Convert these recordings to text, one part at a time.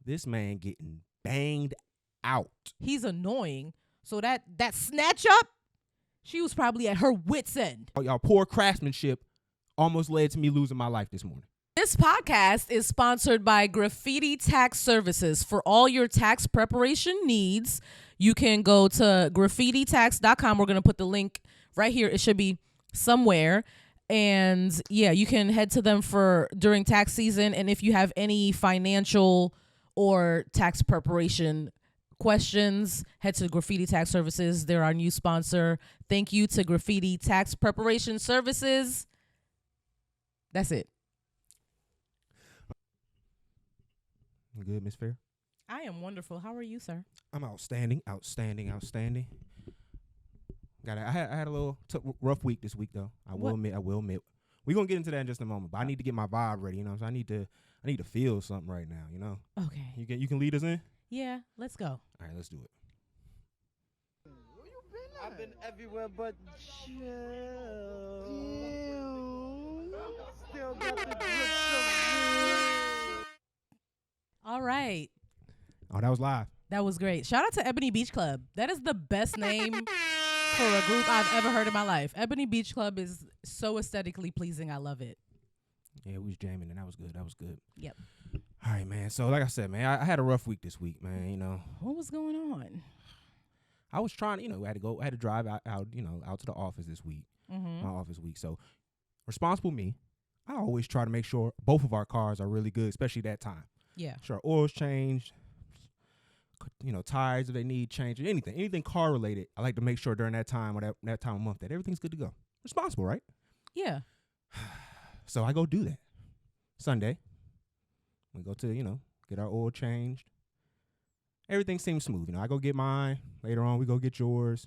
This man getting banged out. He's annoying. So that snatch up, she was probably at her wit's end. Y'all poor craftsmanship almost led to me losing my life this morning. This podcast is sponsored by Graffiti Tax Services. For all your tax preparation needs, you can go to graffititax.com. We're going to put the link right here. It should be somewhere. And yeah, you can head to them for during tax season. And if you have any financial or tax preparation questions, head to Graffiti Tax Services. They're our new sponsor. Thank you to Graffiti Tax Preparation Services. That's it. Good, Miss Fair? I am wonderful. How are you, sir? I'm outstanding. I had a little rough week this week, though. I will admit. We're going to get into that in just a moment, but I need to get my vibe ready, you know? So I need to feel something right now, you know? Okay. You can lead us in? Yeah, let's go. All right, let's do it. Where you been at? I've been everywhere but chill. Still got the grips of All right. Oh, that was live. That was great. Shout out to Ebony Beach Club. That is the best name for a group I've ever heard in my life. Ebony Beach Club is so aesthetically pleasing. I love it. Yeah, we was jamming, and that was good. Yep. All right, man. So, like I said, man, I had a rough week this week, man. You know, What was going on? I was trying, you know, I had to drive out to the office this week, my office week. So, responsible me. I always try to make sure both of our cars are really good, especially that time. Yeah. Sure, oil's changed, you know, tires if they need changing, anything car related. I like to make sure during that time or that time of month that everything's good to go. Responsible, right? Yeah. So I go do that. Sunday, we go to, you know, get our oil changed. Everything seems smooth. You know, I go get mine. Later on, we go get yours.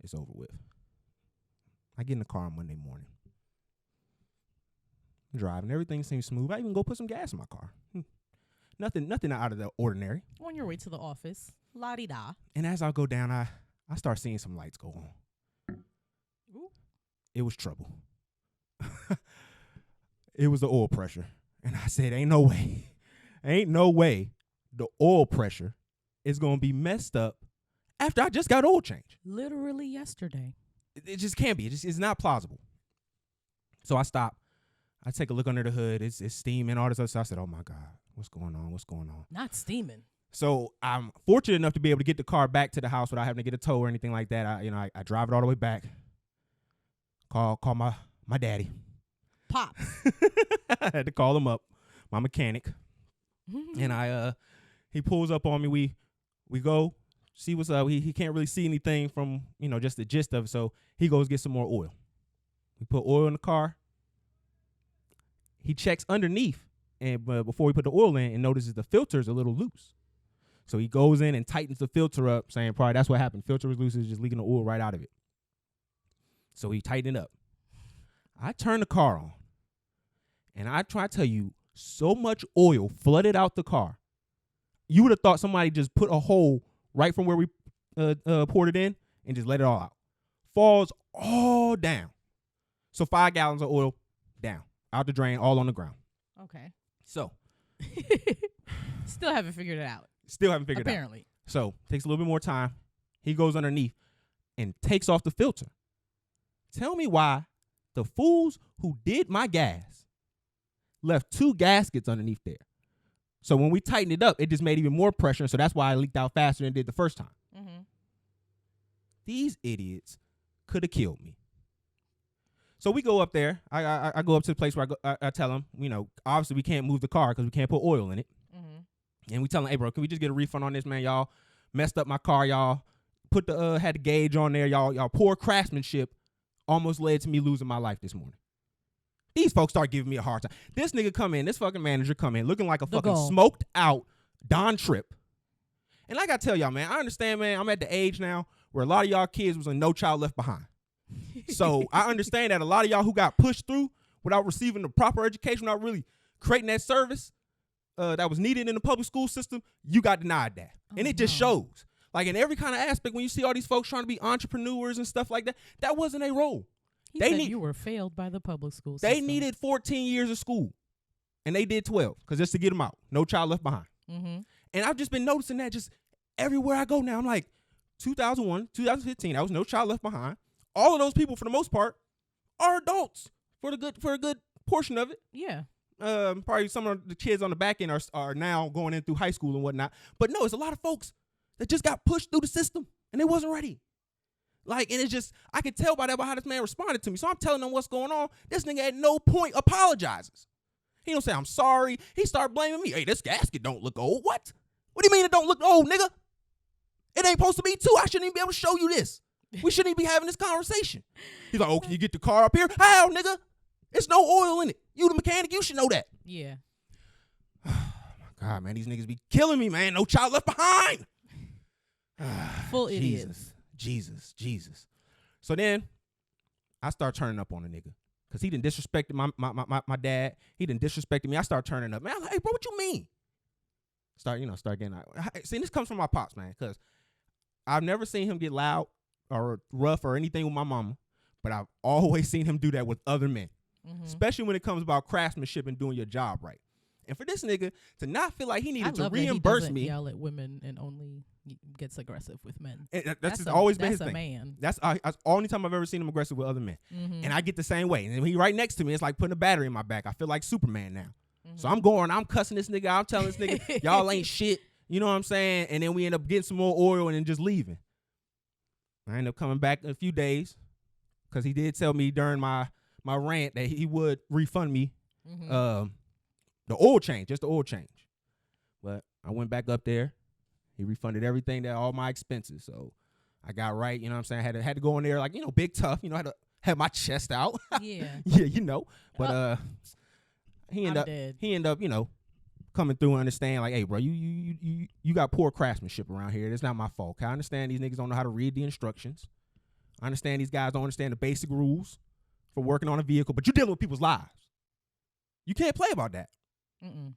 It's over with. I get in the car on Monday morning. I'm driving. Everything seems smooth. I even go put some gas in my car. Nothing out of the ordinary. On your way to the office. La-di-da. And as I go down, I start seeing some lights go on. Ooh. It was trouble. It was the oil pressure. And I said, ain't no way the oil pressure is going to be messed up after I just got oil changed. Literally yesterday. It just can't be. It's not plausible. So I stop. I take a look under the hood. It's steaming, all this other stuff. I said, oh, my God, what's going on? Not steaming. So I'm fortunate enough to be able to get the car back to the house without having to get a tow or anything like that. I drive it all the way back. Call my daddy. Pops. I had to call him up, my mechanic. And he pulls up on me. We go see what's up. He can't really see anything from, you know, just the gist of it. So he goes get some more oil. We put oil in the car. He checks underneath and before we put the oil in and notices the filter's a little loose. So he goes in and tightens the filter up, saying probably that's what happened. Filter was loose, is just leaking the oil right out of it. So he tightened it up. I turn the car on, and I try to tell you, so much oil flooded out the car. You would have thought somebody just put a hole right from where we poured it in and just let it all out. Falls all down. So 5 gallons of oil down, out the drain, all on the ground. Okay. So. Still haven't figured it out. Apparently. So takes a little bit more time. He goes underneath and takes off the filter. Tell me why the fools who did my gas left 2 gaskets underneath there. So when we tightened it up, it just made even more pressure. So that's why it leaked out faster than it did the first time. Mm-hmm. These idiots could have killed me. So we go up there. I go up to the place where I tell them, you know, obviously we can't move the car because we can't put oil in it. Mm-hmm. And we tell them, hey, bro, can we just get a refund on this, man? Y'all messed up my car. Y'all put had the gauge on there. Y'all poor craftsmanship almost led to me losing my life this morning. These folks start giving me a hard time. This fucking manager come in looking like a fucking smoked out Don Tripp. And like I tell y'all, man, I understand, man, I'm at the age now where a lot of y'all kids was in No Child Left Behind. So I understand that a lot of y'all who got pushed through without receiving the proper education, without really creating that service that was needed in the public school system, you got denied that. And it just shows. Like in every kind of aspect, when you see all these folks trying to be entrepreneurs and stuff like that, that wasn't a role. You were failed by the public school system. They needed 14 years of school, and they did 12 because just to get them out. No Child Left Behind. Mm-hmm. And I've just been noticing that just everywhere I go now. I'm like, 2001, 2015, that was No Child Left Behind. All of those people, for the most part, are adults for a good portion of it. Yeah. Probably some of the kids on the back end are now going in through high school and whatnot. But no, it's a lot of folks that just got pushed through the system and they wasn't ready. Like, and it's just, I could tell by how this man responded to me. So I'm telling them what's going on. This nigga at no point apologizes. He don't say, I'm sorry. He start blaming me. Hey, this gasket don't look old. What? What do you mean it don't look old, nigga? It ain't supposed to be too. I shouldn't even be able to show you this. We shouldn't even be having this conversation. He's like, oh, can you get the car up here? How, nigga? It's no oil in it. You the mechanic, you should know that. Yeah. Oh my God, man, these niggas be killing me, man. No child left behind. Full idiots. Jesus. So then I start turning up on a nigga. Cause he done disrespected my dad. He done disrespected me. I start turning up. Man, I'm like, hey, bro, what you mean? Start getting out. See, this comes from my pops, man. Cause I've never seen him get loud or rough or anything with my mama. But I've always seen him do that with other men. Mm-hmm. Especially when it comes about craftsmanship and doing your job right. And for this nigga to not feel like he needed to reimburse me. Yell at women and only gets aggressive with men. That's always been his thing. That's a man. That's the only time I've ever seen him aggressive with other men. Mm-hmm. And I get the same way. And when he right next to me, it's like putting a battery in my back. I feel like Superman now. Mm-hmm. So I'm cussing this nigga. I'm telling this nigga, y'all ain't shit. You know what I'm saying? And then we end up getting some more oil and then just leaving. I end up coming back in a few days because he did tell me during my rant that he would refund me the oil change, just the oil change. But I went back up there. He refunded everything, all my expenses. So I got right, you know what I'm saying? I had to go in there like, big tough, I had to have my chest out. Yeah. Yeah, But he ended up, coming through and understand like, hey, bro, you got poor craftsmanship around here. It's not my fault. I understand these niggas don't know how to read the instructions. I understand these guys don't understand the basic rules for working on a vehicle, but you're dealing with people's lives. You can't play about that. Mm-mm.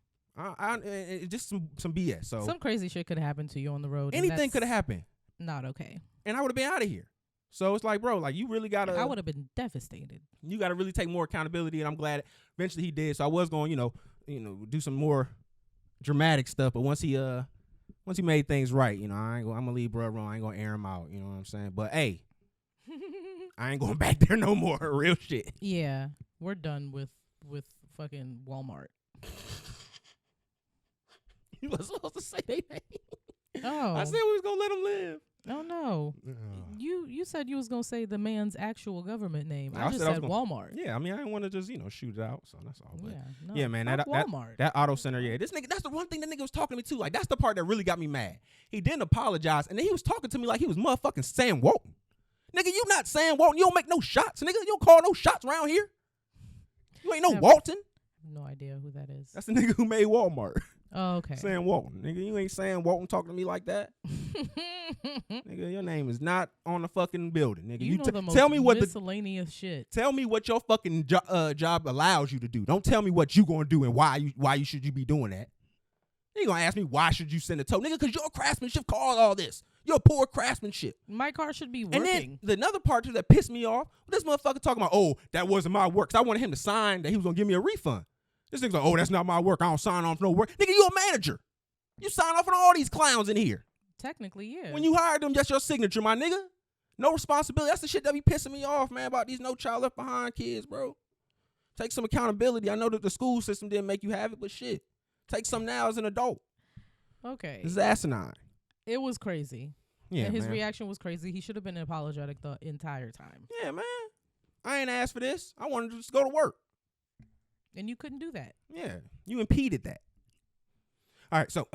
It's just some BS. So some crazy shit could happen to you on the road. Anything could have happened. Not okay. And I would have been out of here. So it's like, bro, like you really gotta. I would have been devastated. You gotta really take more accountability, and I'm glad eventually he did. So I was going, do some more dramatic stuff. But once he made things right, I'm gonna leave bro alone. I ain't gonna air him out. You know what I'm saying? But hey, I ain't going back there no more. Real shit. Yeah, we're done with fucking Walmart. You was supposed to say their name. Oh. I said we was gonna let him live. Oh no. You said you was gonna say the man's actual government name. I just said Walmart. Yeah, I mean I didn't want to just, shoot it out, so that's all. But yeah, man, Walmart. That auto center, this nigga, that's the one thing that nigga was talking to me too. Like that's the part that really got me mad. He didn't apologize, and then he was talking to me like he was motherfucking Sam Walton. Nigga, you not Sam Walton. You don't make no shots, nigga. You don't call no shots around here. You ain't no Walton. No idea who that is. That's the nigga who made Walmart. Oh, okay. Sam Walton. Nigga, you ain't Sam Walton talking to me like that. Nigga, your name is not on the fucking building. Nigga, you know the most tell me what miscellaneous shit. Tell me what your fucking job allows you to do. Don't tell me what you gonna do and why you should be doing that. You gonna ask me why should you send a tow, nigga? Because your craftsmanship caused all this. Your poor craftsmanship. My car should be working. And then another part too that pissed me off. This motherfucker talking about, oh, that wasn't my work. 'Cause I wanted him to sign that he was gonna give me a refund. This nigga's like, oh, that's not my work. I don't sign off no work. Nigga, you a manager. You sign off on all these clowns in here. Technically, yeah. When you hired them, just your signature, my nigga. No responsibility. That's the shit that be pissing me off, man, about these No Child Left Behind kids, bro. Take some accountability. I know that the school system didn't make you have it, but shit. Take some now as an adult. Okay. This is asinine. It was crazy. Yeah, and his reaction was crazy. He should have been apologetic the entire time. Yeah, man. I ain't asked for this. I wanted to just go to work. And you couldn't do that. Yeah. You impeded that. All right, so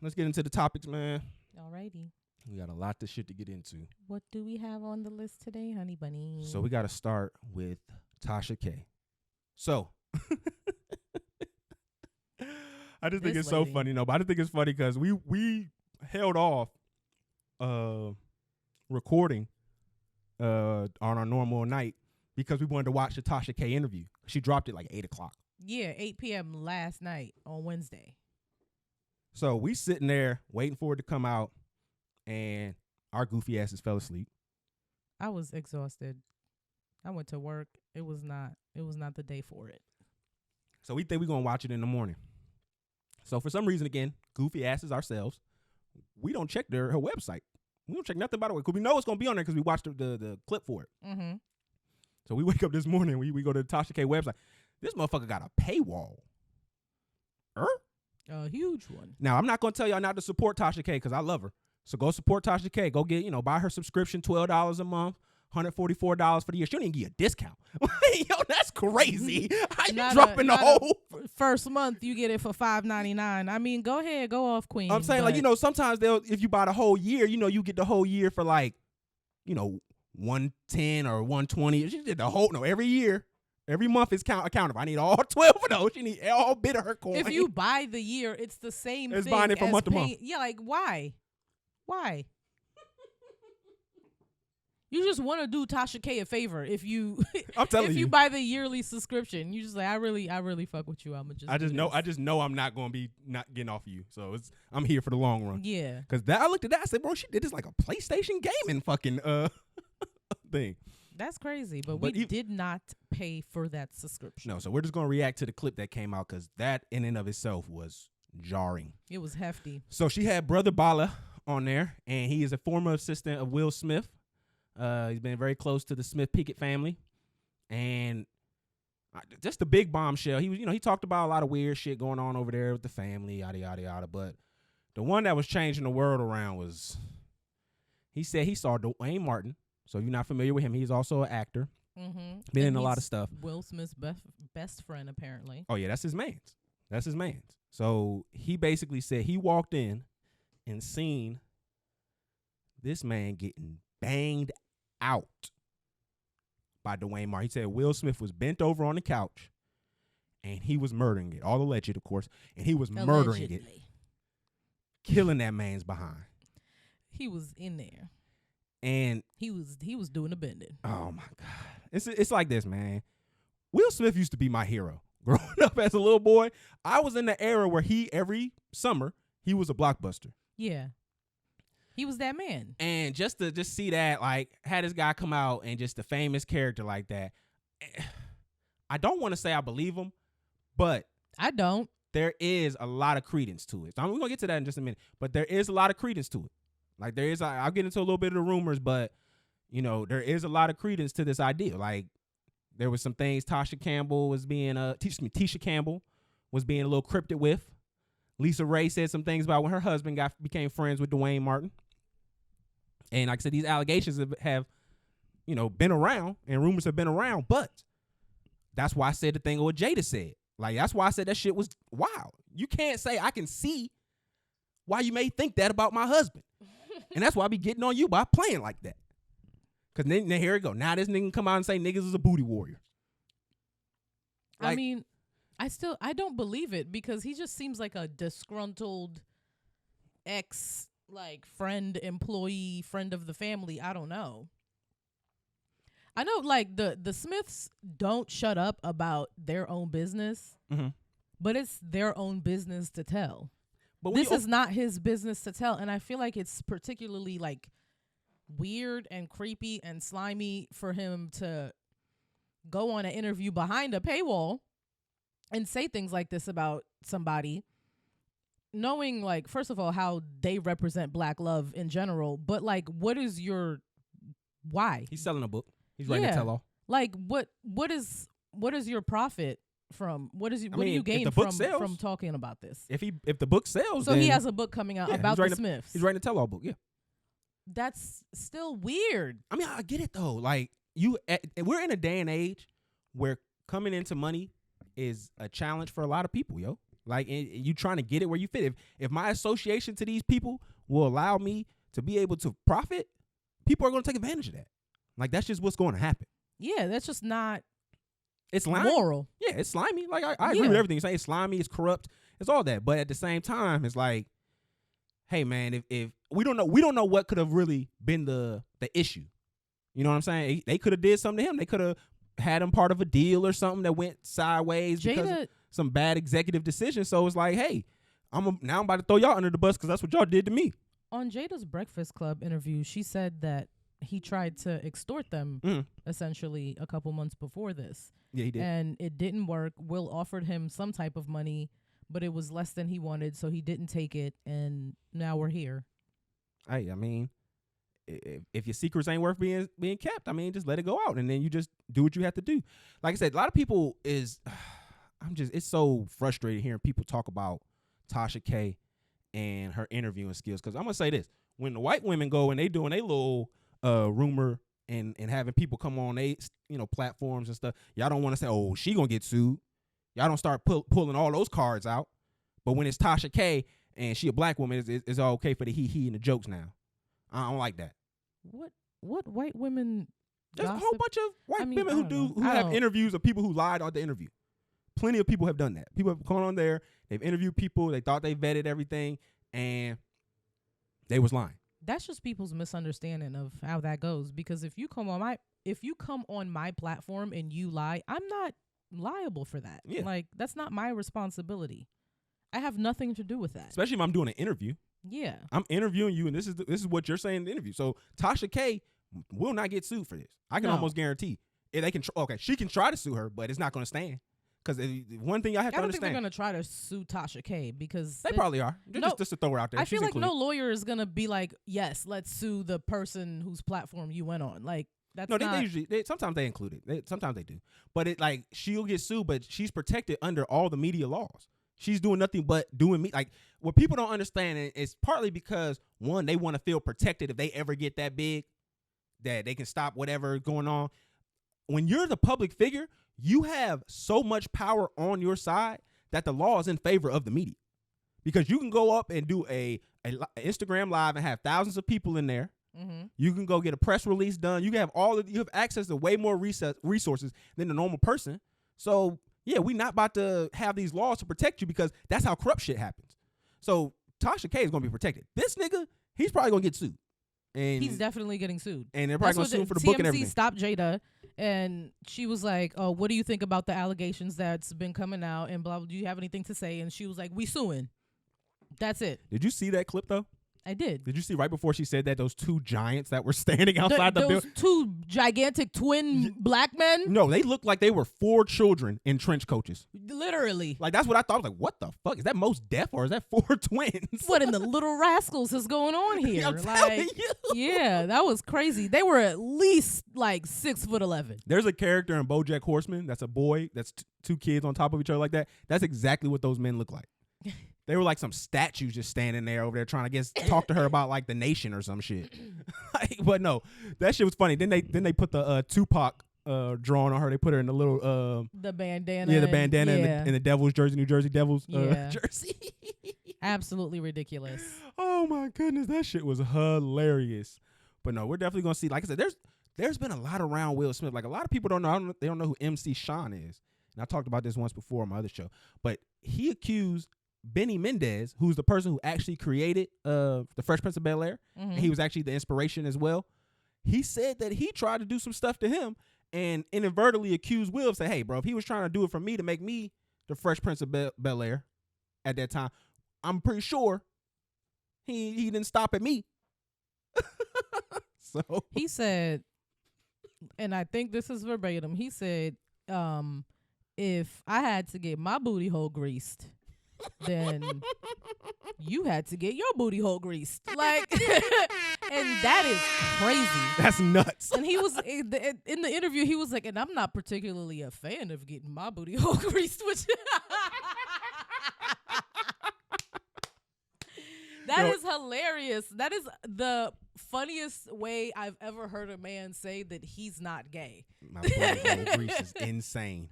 let's get into the topics, man. Alrighty. We got a lot of shit to get into. What do we have on the list today, honey bunny? So we got to start with Tasha K. So I just think it's so funny, but I just think it's funny because we held off recording on our normal night because we wanted to watch the Tasha K interview. She dropped it like 8 o'clock. Yeah, 8 p.m. last night on Wednesday. So we sitting there waiting for it to come out, and our goofy asses fell asleep. I was exhausted. I went to work. It was not the day for it. So we think we're going to watch it in the morning. So for some reason, again, goofy asses ourselves, we don't check her website. We don't check nothing about it because we know it's gonna be on there because we watched the clip for it. Mm-hmm. So we wake up this morning, we go to the Tasha K website. This motherfucker got a paywall. A huge one. Now I'm not gonna tell y'all not to support Tasha K because I love her. So go support Tasha K. Go get, buy her subscription, $12 a month, $144 for the year. She don't even give you a discount. Yo, that's crazy. How you dropping the whole first month? You get it for $5.99. I mean, go ahead, go off, Queen. I'm saying, sometimes if you buy the whole year, you get the whole year for like, 110 or 120. She did the whole every year. Every month is accountable. I need all 12 of those. She need all bit of her coin. If you buy the year, it's the same thing. It's buying it from month to month. Yeah, like why? Why? You just want to do Tasha K a favor if you I'm telling if you buy the yearly subscription. You just like I really fuck with you. I just know I'm not going to be not getting off of you. So I'm here for the long run. Yeah. Cuz I looked at that, I said, "Bro, she did this like a PlayStation gaming fucking thing." That's crazy, but we did not pay for that subscription. No, so we're just going to react to the clip that came out cuz that in and of itself was jarring. It was hefty. So she had Brother Bala on there, and he is a former assistant of Will Smith. He's been very close to the Smith-Pickett family, and just a big bombshell. He was, he talked about a lot of weird shit going on over there with the family, yada yada yada. But the one that was changing the world around was he said he saw Dwayne Martin. So if you're not familiar with him, he's also an actor. Mm-hmm. Been in a lot of stuff. Will Smith's best friend, apparently. Oh yeah, that's his man's. So he basically said he walked in and seen this man getting banged out by Dwayne Martin. He said Will Smith was bent over on the couch and he was murdering it. All alleged, of course. And he was murdering it. Killing that man's behind. He was in there. And he was doing the bending. Oh my God. It's like this, man. Will Smith used to be my hero. Growing up as a little boy, I was in the era where every summer, he was a blockbuster. Yeah. He was that man. And just to see that, like, had this guy come out and just a famous character like that, I don't want to say I believe him, but I don't. There is a lot of credence to it. We're going to get to that in just a minute, but there is a lot of credence to it. Like, there is, I'll get into a little bit of the rumors, but, there is a lot of credence to this idea. Like, there was some things Tasha Campbell was being, Tisha Campbell was being a little cryptic with. Lisa Ray said some things about when her husband became friends with Dwayne Martin. And like I said, these allegations have been around and rumors have been around, but that's why I said the thing what Jada said. Like, that's why I said that shit was wild. You can't say I can see why you may think that about my husband. And that's why I be getting on you by playing like that. Because then here we go. Now this nigga come out and say niggas is a booty warrior. Like, I mean, I don't believe it because he just seems like a disgruntled ex, like, friend, employee, friend of the family. I don't know. I know, like, the Smiths don't shut up about their own business, but it's their own business to tell. But this is not his business to tell, and I feel like it's particularly, like, weird and creepy and slimy for him to go on an interview behind a paywall and say things like this about somebody, knowing, like, first of all, how they represent black love in general, but, like, what is your why? He's selling a book. He's writing a tell-all. Like, what is your profit from what do you gain from talking about this? If the book sells, so he has a book coming out about the Smiths. He's writing a tell-all book. Yeah, that's still weird. I mean, I get it though. Like, we're in a day and age where coming into money is a challenge for a lot of people, yo. Like, you trying to get it where you fit. If my association to these people will allow me to be able to profit, people are going to take advantage of that. Like, that's just what's going to happen. Yeah, that's just not. It's slimy. Moral. Yeah, it's slimy. Like, I agree with everything you're saying. It's slimy, it's corrupt, it's all that. But at the same time, it's like, hey man, if we don't know what could have really been the issue. You know what I'm saying? They could have did something to him. They could have had him part of a deal or something that went sideways because of some bad executive decision. So it's like, hey, I'm about to throw y'all under the bus because that's what y'all did to me. On Jada's Breakfast Club interview, she said that he tried to extort them essentially a couple months before this. Yeah, he did. And it didn't work. Will offered him some type of money, but it was less than he wanted, so he didn't take it, and now we're here. Hey, I mean, if your secrets ain't worth being kept, I mean, just let it go out, and then you just do what you have to do. Like I said, a lot of people it's so frustrating hearing people talk about Tasha K and her interviewing skills. Because I'm gonna say this: when the white women go and they doing a little rumor and having people come on they platforms and stuff, y'all don't want to say, oh, she gonna get sued. Y'all don't start pulling all those cards out. But when it's Tasha K and she a black woman, it's all okay for the he and the jokes now. I don't like that. What white women? There's gossip? a whole bunch of white women who have interviews of people who lied on the interview. Plenty of people have done that. People have gone on there, they've interviewed people, they thought they vetted everything, and they was lying. That's just people's misunderstanding of how that goes. Because if you come on my platform and you lie, I'm not liable for that. Yeah. Like, that's not my responsibility. I have nothing to do with that. Especially if I'm doing an interview. Yeah. I'm interviewing you, and this is what you're saying in the interview. So Tasha K will not get sued for this. I can almost guarantee. She can try to sue her, but it's not going to stand. Because one thing I have to understand. I don't think they're going to try to sue Tasha K because they probably are. Just to throw her out there. I feel like no lawyer is going to be like, yes, let's sue the person whose platform you went on. Like, that's not. They usually sometimes they include it. Sometimes they do. But she'll get sued, but she's protected under all the media laws. She's doing nothing but doing me. Like, what people don't understand, and it's partly because, one, they want to feel protected if they ever get that big, that they can stop whatever going on. When you're the public figure, you have so much power on your side that the law is in favor of the media. Because you can go up and do a Instagram live and have thousands of people in there. Mm-hmm. You can go get a press release done. You can have you have access to way more resources than the normal person. So yeah, we not about to have these laws to protect you because that's how corrupt shit happens. So Tasha K is going to be protected. This nigga, he's probably going to get sued. And he's definitely getting sued. And they're probably going to sue him for the book and everything. TMZ stopped Jada, and she was like, oh, what do you think about the allegations that's been coming out? And blah, blah, do you have anything to say? And she was like, we suing. That's it. Did you see that clip, though? I did. Did you see right before she said that those two giants that were standing outside the building? Those two gigantic twin black men? No, they looked like they were 4 children in trench coats. Literally. Like, that's what I thought. I was like, what the fuck? Is that Most Def or is that 4 twins? What in the Little Rascals is going on here? I'm telling you. Yeah, that was crazy. They were at least like 6'11". There's a character in BoJack Horseman that's a boy that's 2 kids on top of each other like that. That's exactly what those men look like. They were like some statues just standing there over there trying to talk to her about like the nation or some shit. But no, that shit was funny. Then they put the Tupac drawing on her. They put her in the little the bandana. Yeah, the bandana in the Devils jersey, New Jersey Devils jersey. Absolutely ridiculous. Oh my goodness, that shit was hilarious. But no, we're definitely gonna see. Like I said, there's been a lot around Will Smith. Like, a lot of people don't know. They don't know who MC Sean is. And I talked about this once before on my other show. But he accused Benny Mendez, who's the person who actually created the Fresh Prince of Bel-Air, and he was actually the inspiration as well. He said that he tried to do some stuff to him and inadvertently accused Will of saying, hey, bro, if he was trying to do it for me to make me the Fresh Prince of Bel-Air at that time, I'm pretty sure he didn't stop at me. So he said, and I think this is verbatim, he said, if I had to get my booty hole greased, then you had to get your booty hole greased. Like, and that is crazy. That's nuts. And he was in the interview, he was like, and I'm not particularly a fan of getting my booty hole greased, which that is hilarious. That is the funniest way I've ever heard a man say that he's not gay. My booty hole grease is insane.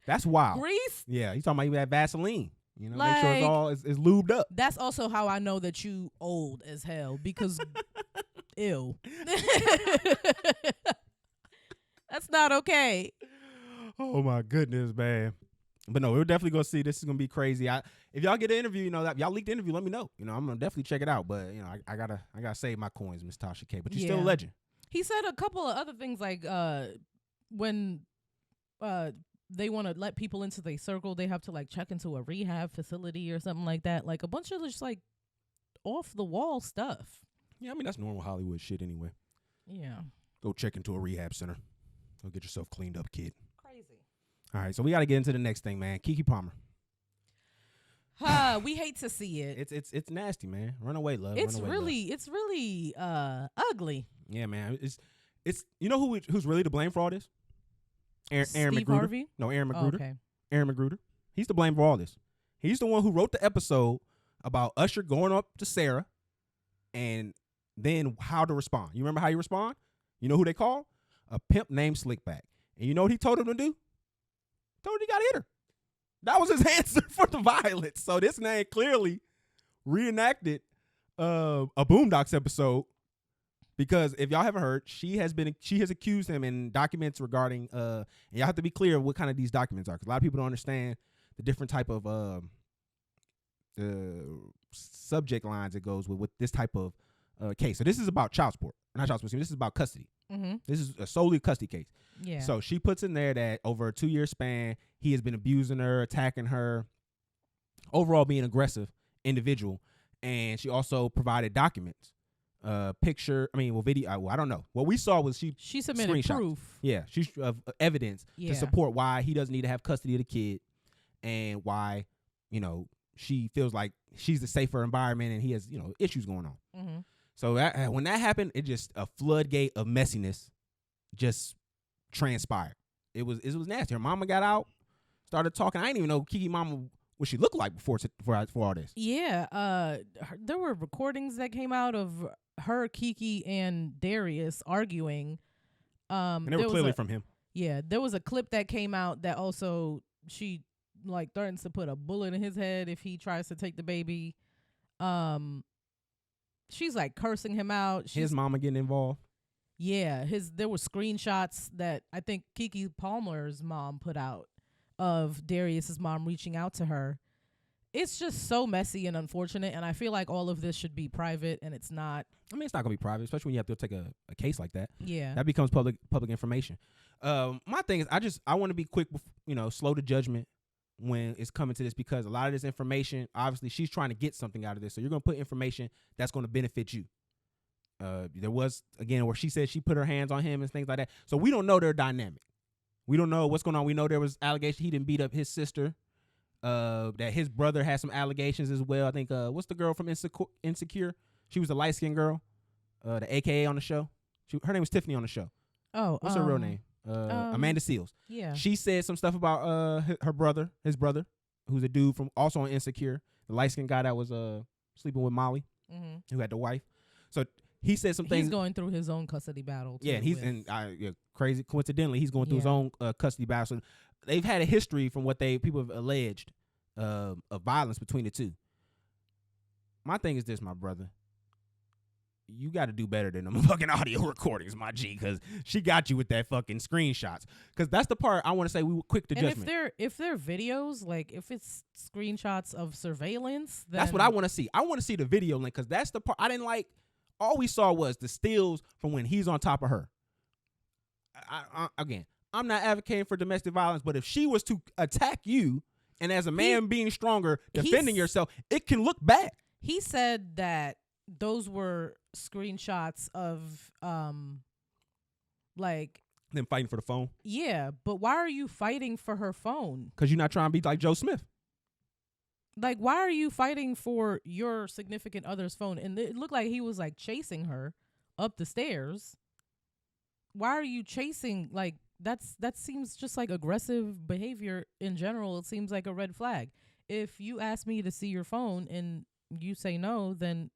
That's wild. Grease? Yeah, he's talking about even that Vaseline. You know, like, make sure it's all is lubed up. That's also how I know that you old as hell, because ew. That's not okay. Oh my goodness, man. But no, we're definitely gonna see. This is gonna be crazy. If y'all get an interview, that y'all leaked the interview, let me know. I'm gonna definitely check it out. But I gotta save my coins, Miss Tasha K. But you're still a legend. He said a couple of other things like when they want to let people into their circle, they have to like check into a rehab facility or something like that. Like a bunch of just like off the wall stuff. Yeah, I mean that's normal Hollywood shit anyway. Yeah. Go check into a rehab center. Go get yourself cleaned up, kid. Crazy. All right, so we got to get into the next thing, man. Keke Palmer. We hate to see it. It's nasty, man. Run away, love. It's Run away, really love. it's really ugly. Yeah, man. It's you know who's really to blame for all this? Aaron Steve Magruder. Harvey? No, Aaron Oh, Magruder. okay. Aaron Magruder. He's to blame for all this. He's the one who wrote the episode about Usher going up to Sarah and then how to respond. You remember how you respond? You know who they call? A pimp named Slickback. And you know what he told him to do? Told him he got to hit her. That was his answer for the violence. So this man clearly reenacted a Boondocks episode, because if y'all haven't heard, she has accused him in documents regarding and y'all have to be clear what kind of these documents are, because a lot of people don't understand the different type of subject lines it goes with this type of case. So this is about child support, not child support. This is about custody. Mm-hmm. This is a solely custody case. Yeah. So she puts in there that over a 2-year span, he has been abusing her, attacking her, overall being aggressive individual. And she also provided documents, video. I don't know. What we saw was she submitted screenshots. proof. Yeah, she's evidence to support why he doesn't need to have custody of the kid, and why, she feels like she's the safer environment and he has, issues going on. Mm-hmm. So when that happened, it just a floodgate of messiness just transpired. It was nasty. Her mama got out, started talking. I didn't even know Keke mama what she looked like before all this. Yeah, there were recordings that came out of her, Keke, and Darius arguing. And they were clearly from him. Yeah, there was a clip that came out that also she threatens to put a bullet in his head if he tries to take the baby. She's cursing him out. His mama getting involved. Yeah, there were screenshots that I think Keke Palmer's mom put out of Darius's mom reaching out to her. It's just so messy and unfortunate, and I feel like all of this should be private, and it's not. I mean, it's not gonna be private, especially when you have to take a case like that. Yeah, that becomes public information. My thing is, I want to be quick, slow to judgment when it's coming to this, because a lot of this information, obviously, she's trying to get something out of this. So you're gonna put information that's gonna benefit you. There was, again, where she said she put her hands on him and things like that. So we don't know their dynamic. We don't know what's going on. We know there was allegations he didn't beat up his sister. That his brother had some allegations as well. I think what's the girl from Insecure? She was a light skinned girl, the AKA on the show. Her name was Tiffany on the show. Oh, what's her real name? Amanda Seals. Yeah. She said some stuff about his brother, who's a dude from also on Insecure, the light skinned guy that was sleeping with Molly, who had the wife. So he said some things. He's going through his own custody battle. Yeah, crazy. Coincidentally, he's going through his own custody battle. So they've had a history from what people have alleged of violence between the two. My thing is this, my brother. You got to do better than them fucking audio recordings, my G, because she got you with that fucking screenshots. Because that's the part I want to say we were quick to judgment. If they're videos, if it's screenshots of surveillance, then that's what I want to see. I want to see the video link, because that's the part I didn't like. All we saw was the stills from when he's on top of her. Again, I'm not advocating for domestic violence, but if she was to attack you, and as a man being stronger, defending yourself, it can look bad. He said that those were screenshots of them fighting for the phone. Yeah, but why are you fighting for her phone? Because you're not trying to be like Joe Smith. Why are you fighting for your significant other's phone? And it looked like he was chasing her up the stairs. Why are you chasing? That seems just like aggressive behavior in general. It seems like a red flag. If you ask me to see your phone and you say no, then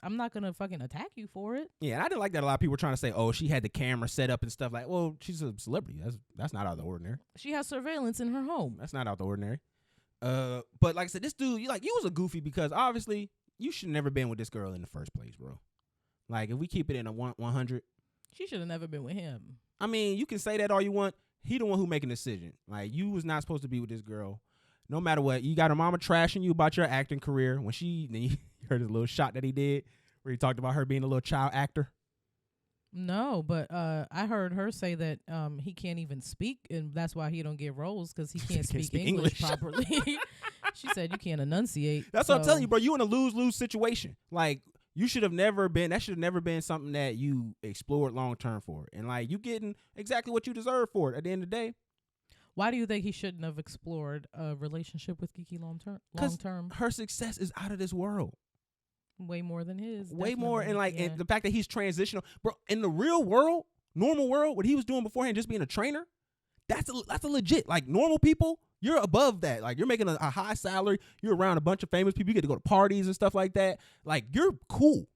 I'm not gonna fucking attack you for it. Yeah, and I didn't like that a lot of people were trying to say, oh, she had the camera set up and stuff. Well, she's a celebrity. That's not out of the ordinary. She has surveillance in her home. That's not out of the ordinary. But like I said, this dude, you was a goofy, because obviously you should have never been with this girl in the first place, bro. If we keep it in a 100, she should have never been with him. I mean, you can say that all you want. He the one who making the decision. You was not supposed to be with this girl. No matter what, you got her mama trashing you about your acting career. Then you heard his little shot that he did where he talked about her being a little child actor. No, but I heard her say that he can't even speak, and that's why he don't get roles, because he can't speak English properly. She said you can't enunciate. That's what I'm telling you, bro. You in a lose-lose situation. You should have never been. That should have never been something that you explored long term for. And you getting exactly what you deserve for it at the end of the day. Why do you think he shouldn't have explored a relationship with Keke long term? Her success is out of this world. Way more than his. Way more. And definitely. and the fact that he's transitional. Bro, in the real world, normal world, what he was doing beforehand, just being a trainer, that's a legit. Like, normal people, you're above that. Like, you're making a high salary. You're around a bunch of famous people. You get to go to parties and stuff like that. Like, you're cool.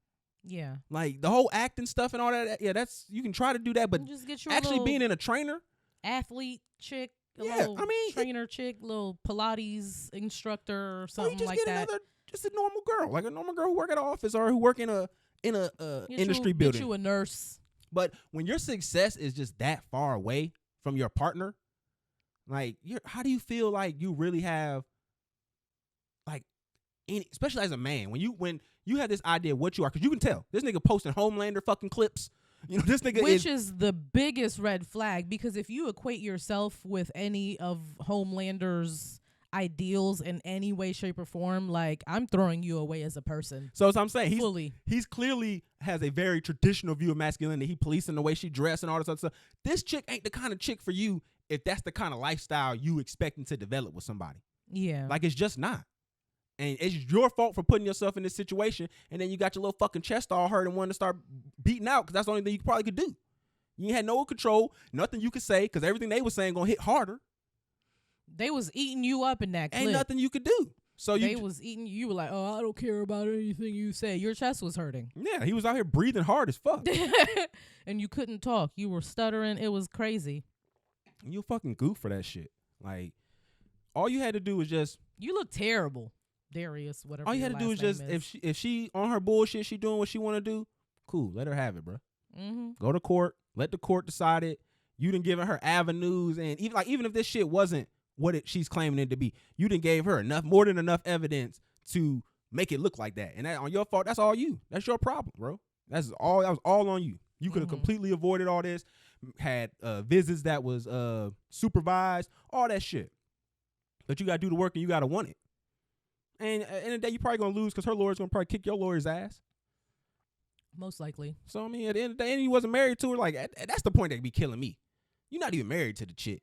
Yeah. Like, the whole acting stuff and all that, yeah, that's, you can try to do that, but just get your actually being in a trainer, athlete chick, yeah, I mean, trainer chick, little Pilates instructor or something just like get that. Just a normal girl, like a normal girl who work at an office or who work in a industry building. Get you a nurse. But when your success is just that far away from your partner, like, how do you feel like you really have, like, especially as a man, when you have this idea of what you are, because you can tell this nigga posting Homelander fucking clips. You know, this nigga Which is the biggest red flag, because if you equate yourself with any of Homelander's ideals in any way, shape, or form, like, I'm throwing you away as a person. So as I'm saying, fully. He's clearly has a very traditional view of masculinity. He policing the way she dressed and all this other stuff. This chick ain't the kind of chick for you if that's the kind of lifestyle you expecting to develop with somebody. Yeah. Like, it's just not. And it's your fault for putting yourself in this situation, and then you got your little fucking chest all hurt and wanting to start beating out, because that's the only thing you probably could do. You had no control, nothing you could say, because everything they were saying gonna hit harder. They was eating you up in that clip. Ain't nothing you could do. So they was eating you. Were like, oh, I don't care about anything you say. Your chest was hurting. Yeah, he was out here breathing hard as fuck. And you couldn't talk. You were stuttering. It was crazy. You a fucking goof for that shit. Like, all you had to do was just... You look terrible, Darius, whatever. All you had to do is just, if she on her bullshit, she doing what she want to do, cool, let her have it, bro. Mm-hmm. Go to court. Let the court decide it. You done given her avenues, and even if this shit wasn't what she's claiming it to be, you done gave her more than enough evidence to make it look like that. And that, on your fault, that's all you. That's your problem, bro. That was all on you. You could have completely avoided all this, had visits that was supervised, all that shit. But you got to do the work, and you got to want it. And at the end of the day, you're probably going to lose, because her lawyer's going to probably kick your lawyer's ass. Most likely. So, I mean, at the end of the day, and he wasn't married to her. Like, that's the point that be killing me. You're not even married to the chick.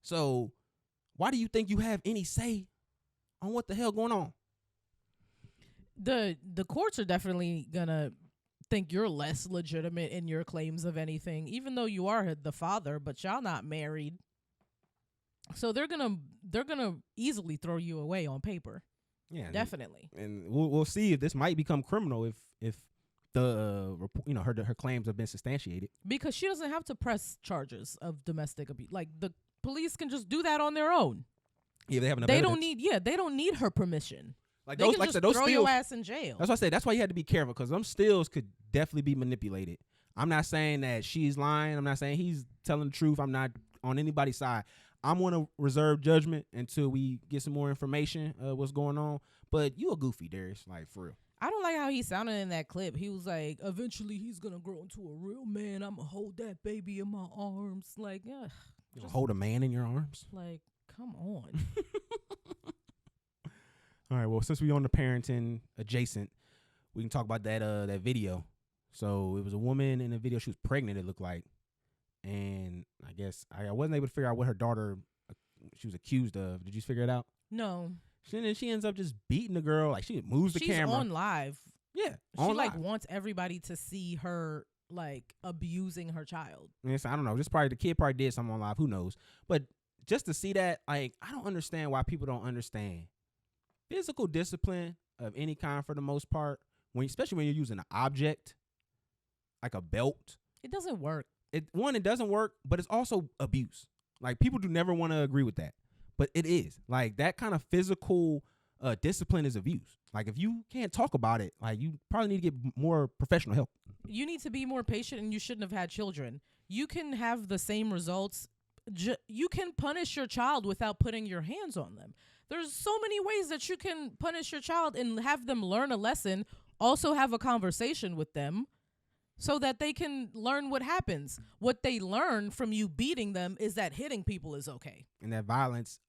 So, why do you think you have any say on what the hell going on? The courts are definitely gonna think you're less legitimate in your claims of anything, even though you are the father, but y'all not married. So they're gonna easily throw you away on paper. Yeah, definitely. And we'll see if this might become criminal if the her claims have been substantiated. Because she doesn't have to press charges of domestic abuse. Like, the police can just do that on their own. Yeah, they have enough They evidence. they don't need her permission. Like, they those, can like just I said, those throw stills, your ass in jail. That's why I say that's why you had to be careful, because them stills could definitely be manipulated. I'm not saying that she's lying. I'm not saying he's telling the truth. I'm not on anybody's side. I'm going to reserve judgment until we get some more information what's going on. But you a goofy, Darius, like, for real. I don't like how he sounded in that clip. He was like, eventually he's going to grow into a real man. I'm going to hold that baby in my arms. Like, ugh. You gonna hold a man in your arms? Like, come on. All right, well, since we on the parenting adjacent, we can talk about that video. So it was a woman in the video. She was pregnant, it looked like. And I guess I wasn't able to figure out what her daughter, she was accused of. Did you figure it out? No. She ends up just beating the girl. Like, she moves the camera. She's on live. Yeah, she like wants everybody to see her like abusing her child. Yes, I don't know. The kid probably did something on live. Who knows? But just to see that, like, I don't understand why people don't understand physical discipline of any kind for the most part. Especially when you're using an object like a belt. It doesn't work. It doesn't work, but it's also abuse. Like, people do never want to agree with that, but it is. Like, that kind of physical discipline is abuse. Like, if you can't talk about it, like, you probably need to get more professional help. You need to be more patient, and you shouldn't have had children. You can have the same results. You can punish your child without putting your hands on them. There's so many ways that you can punish your child and have them learn a lesson, also have a conversation with them, so that they can learn what happens. What they learn from you beating them is that hitting people is okay. And that violence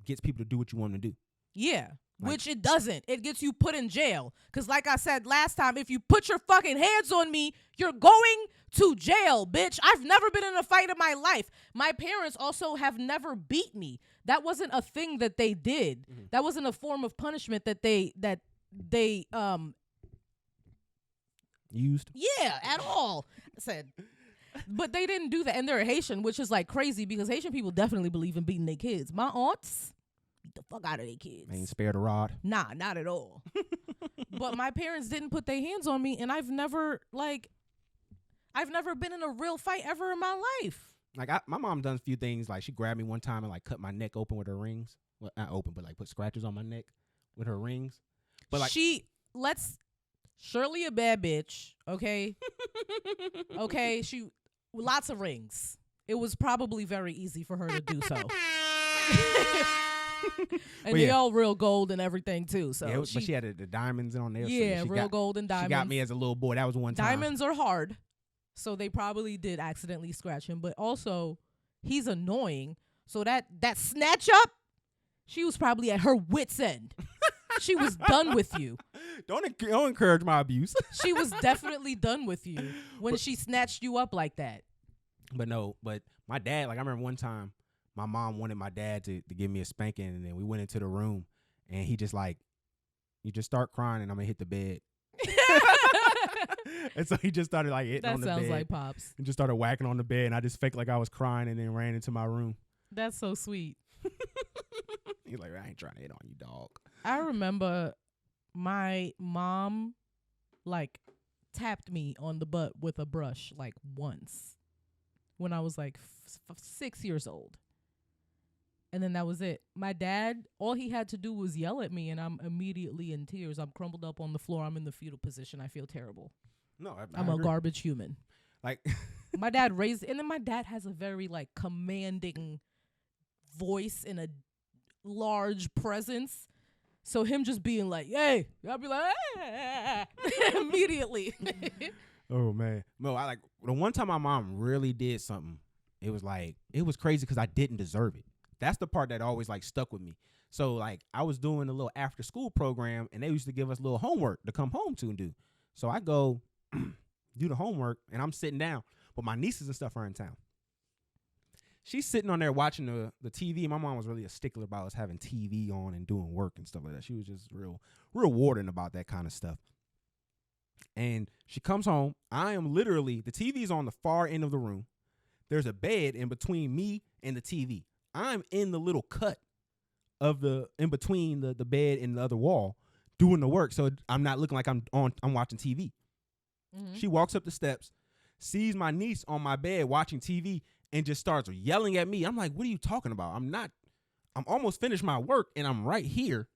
gets people to do what you want them to do. Yeah, which it doesn't. It gets you put in jail. Because like I said last time, if you put your fucking hands on me, you're going to jail, bitch. I've never been in a fight in my life. My parents also have never beat me. That wasn't a thing that they did. That wasn't a form of punishment that they used. Yeah, at all. I said, but they didn't do that, and they're Haitian, which is like crazy because Haitian people definitely believe in beating their kids. My aunts beat the fuck out of their kids. They ain't spared a rod. Nah, not at all. But my parents didn't put their hands on me, and I've never been in a real fight ever in my life. Like my mom done a few things. Like she grabbed me one time and like cut my neck open with her rings. Well, not open, but like put scratches on my neck with her rings. But like Shirley a bad bitch, okay? Okay, she lots of rings. It was probably very easy for her to do so. And they all real gold and everything too. So yeah, but she had the diamonds on there. Yeah, so real gold and diamonds. She got me as a little boy. That was one time. Diamonds are hard, so they probably did accidentally scratch him. But also, he's annoying. So that snatch up, she was probably at her wit's end. She was done with you. Don't encourage my abuse. She was definitely done with you when she snatched you up like that. But my dad, like I remember one time, my mom wanted my dad to give me a spanking, and then we went into the room, and he just like, you just start crying, and I'm gonna hit the bed. And so he just started like hitting on the bed. That sounds like Pops. And just started whacking on the bed, and I just faked like I was crying, and then ran into my room. That's so sweet. He's like, I ain't trying to hit on you, dog. I remember my mom like tapped me on the butt with a brush like once when I was like 6 years old. And then that was it. My dad, all he had to do was yell at me, and I'm immediately in tears. I'm crumpled up on the floor. I'm in the fetal position. I feel terrible. No, I'm a garbage human. Like my dad raised, and then my dad has a very like commanding voice and a large presence. So him just being like, "Hey," I'll be like, "Ah," immediately. Oh man, no, I like the one time my mom really did something. It was crazy because I didn't deserve it. That's the part that always like stuck with me. So like I was doing a little after school program, and they used to give us a little homework to come home to and do. So I go do the homework, and I'm sitting down, but my nieces and stuff are in town. She's sitting on there watching the TV. My mom was really a stickler about us having TV on and doing work and stuff like that. She was just real warden about that kind of stuff. And she comes home. I am literally, the TV's on the far end of the room. There's a bed in between me and the TV. I'm in the little cut of in between the bed and the other wall doing the work. So I'm not looking like I'm watching TV. Mm-hmm. She walks up the steps, sees my niece on my bed watching TV, and just starts yelling at me. I'm like, what are you talking about? I'm almost finished my work, and I'm right here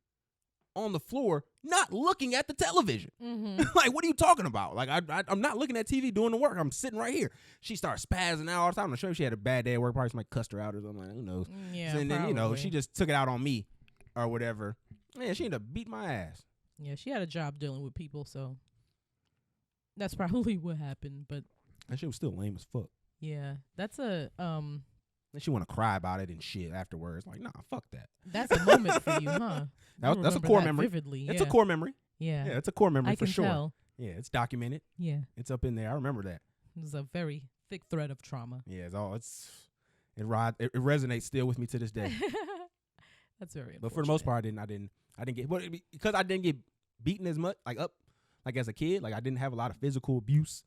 on the floor, not looking at the television. Mm-hmm. Like, what are you talking about? Like, I'm not looking at TV doing the work. I'm sitting right here. She starts spazzing out all the time. I'm sure she had a bad day at work. Probably somebody cussed her out or something. Like, who knows? Yeah, so, and then, she just took it out on me or whatever. Man, she ended up beating my ass. Yeah, she had a job dealing with people, so that's probably what happened. But that shit was still lame as fuck. Yeah, that's a And she want to cry about it and shit afterwards. Like, nah, fuck that. That's a moment for you, huh? That's a core memory. Vividly, it's a core memory. Yeah, it's a core memory for sure. Tell. Yeah, it's documented. Yeah, it's up in there. I remember that. It was a very thick thread of trauma. Yeah, it resonates still with me to this day. That's very. But for the most part, I didn't get, but because I didn't get beaten as much like as a kid. Like I didn't have a lot of physical abuse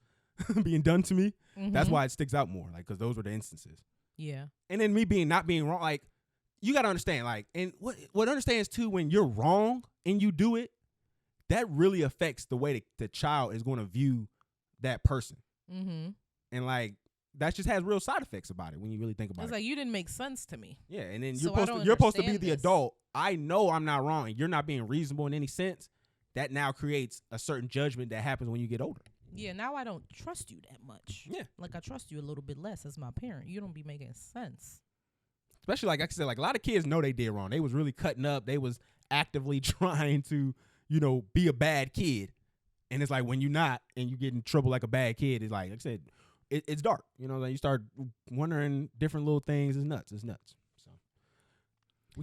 being done to me. Mm-hmm. That's why it sticks out more. Like because those were the instances. Yeah. And then me not being wrong, like you gotta understand, like, and what understands too, when you're wrong and you do it, that really affects the way the child is going to view that person. Mm-hmm. And like that just has real side effects about it when you really think about it. It's like you didn't make sense to me. Yeah, and then you're supposed to be the adult. I know I'm not wrong, and you're not being reasonable in any sense. That now creates a certain judgment that happens when you get older. Yeah, now I don't trust you that much. Yeah. Like I trust you a little bit less as my parent. You don't be making sense. Especially like I said, like a lot of kids know they did wrong. They was really cutting up. They was actively trying to, be a bad kid. And it's like when you're not and you get in trouble like a bad kid, it's like I said, it's dark. Like you start wondering different little things. It's nuts. So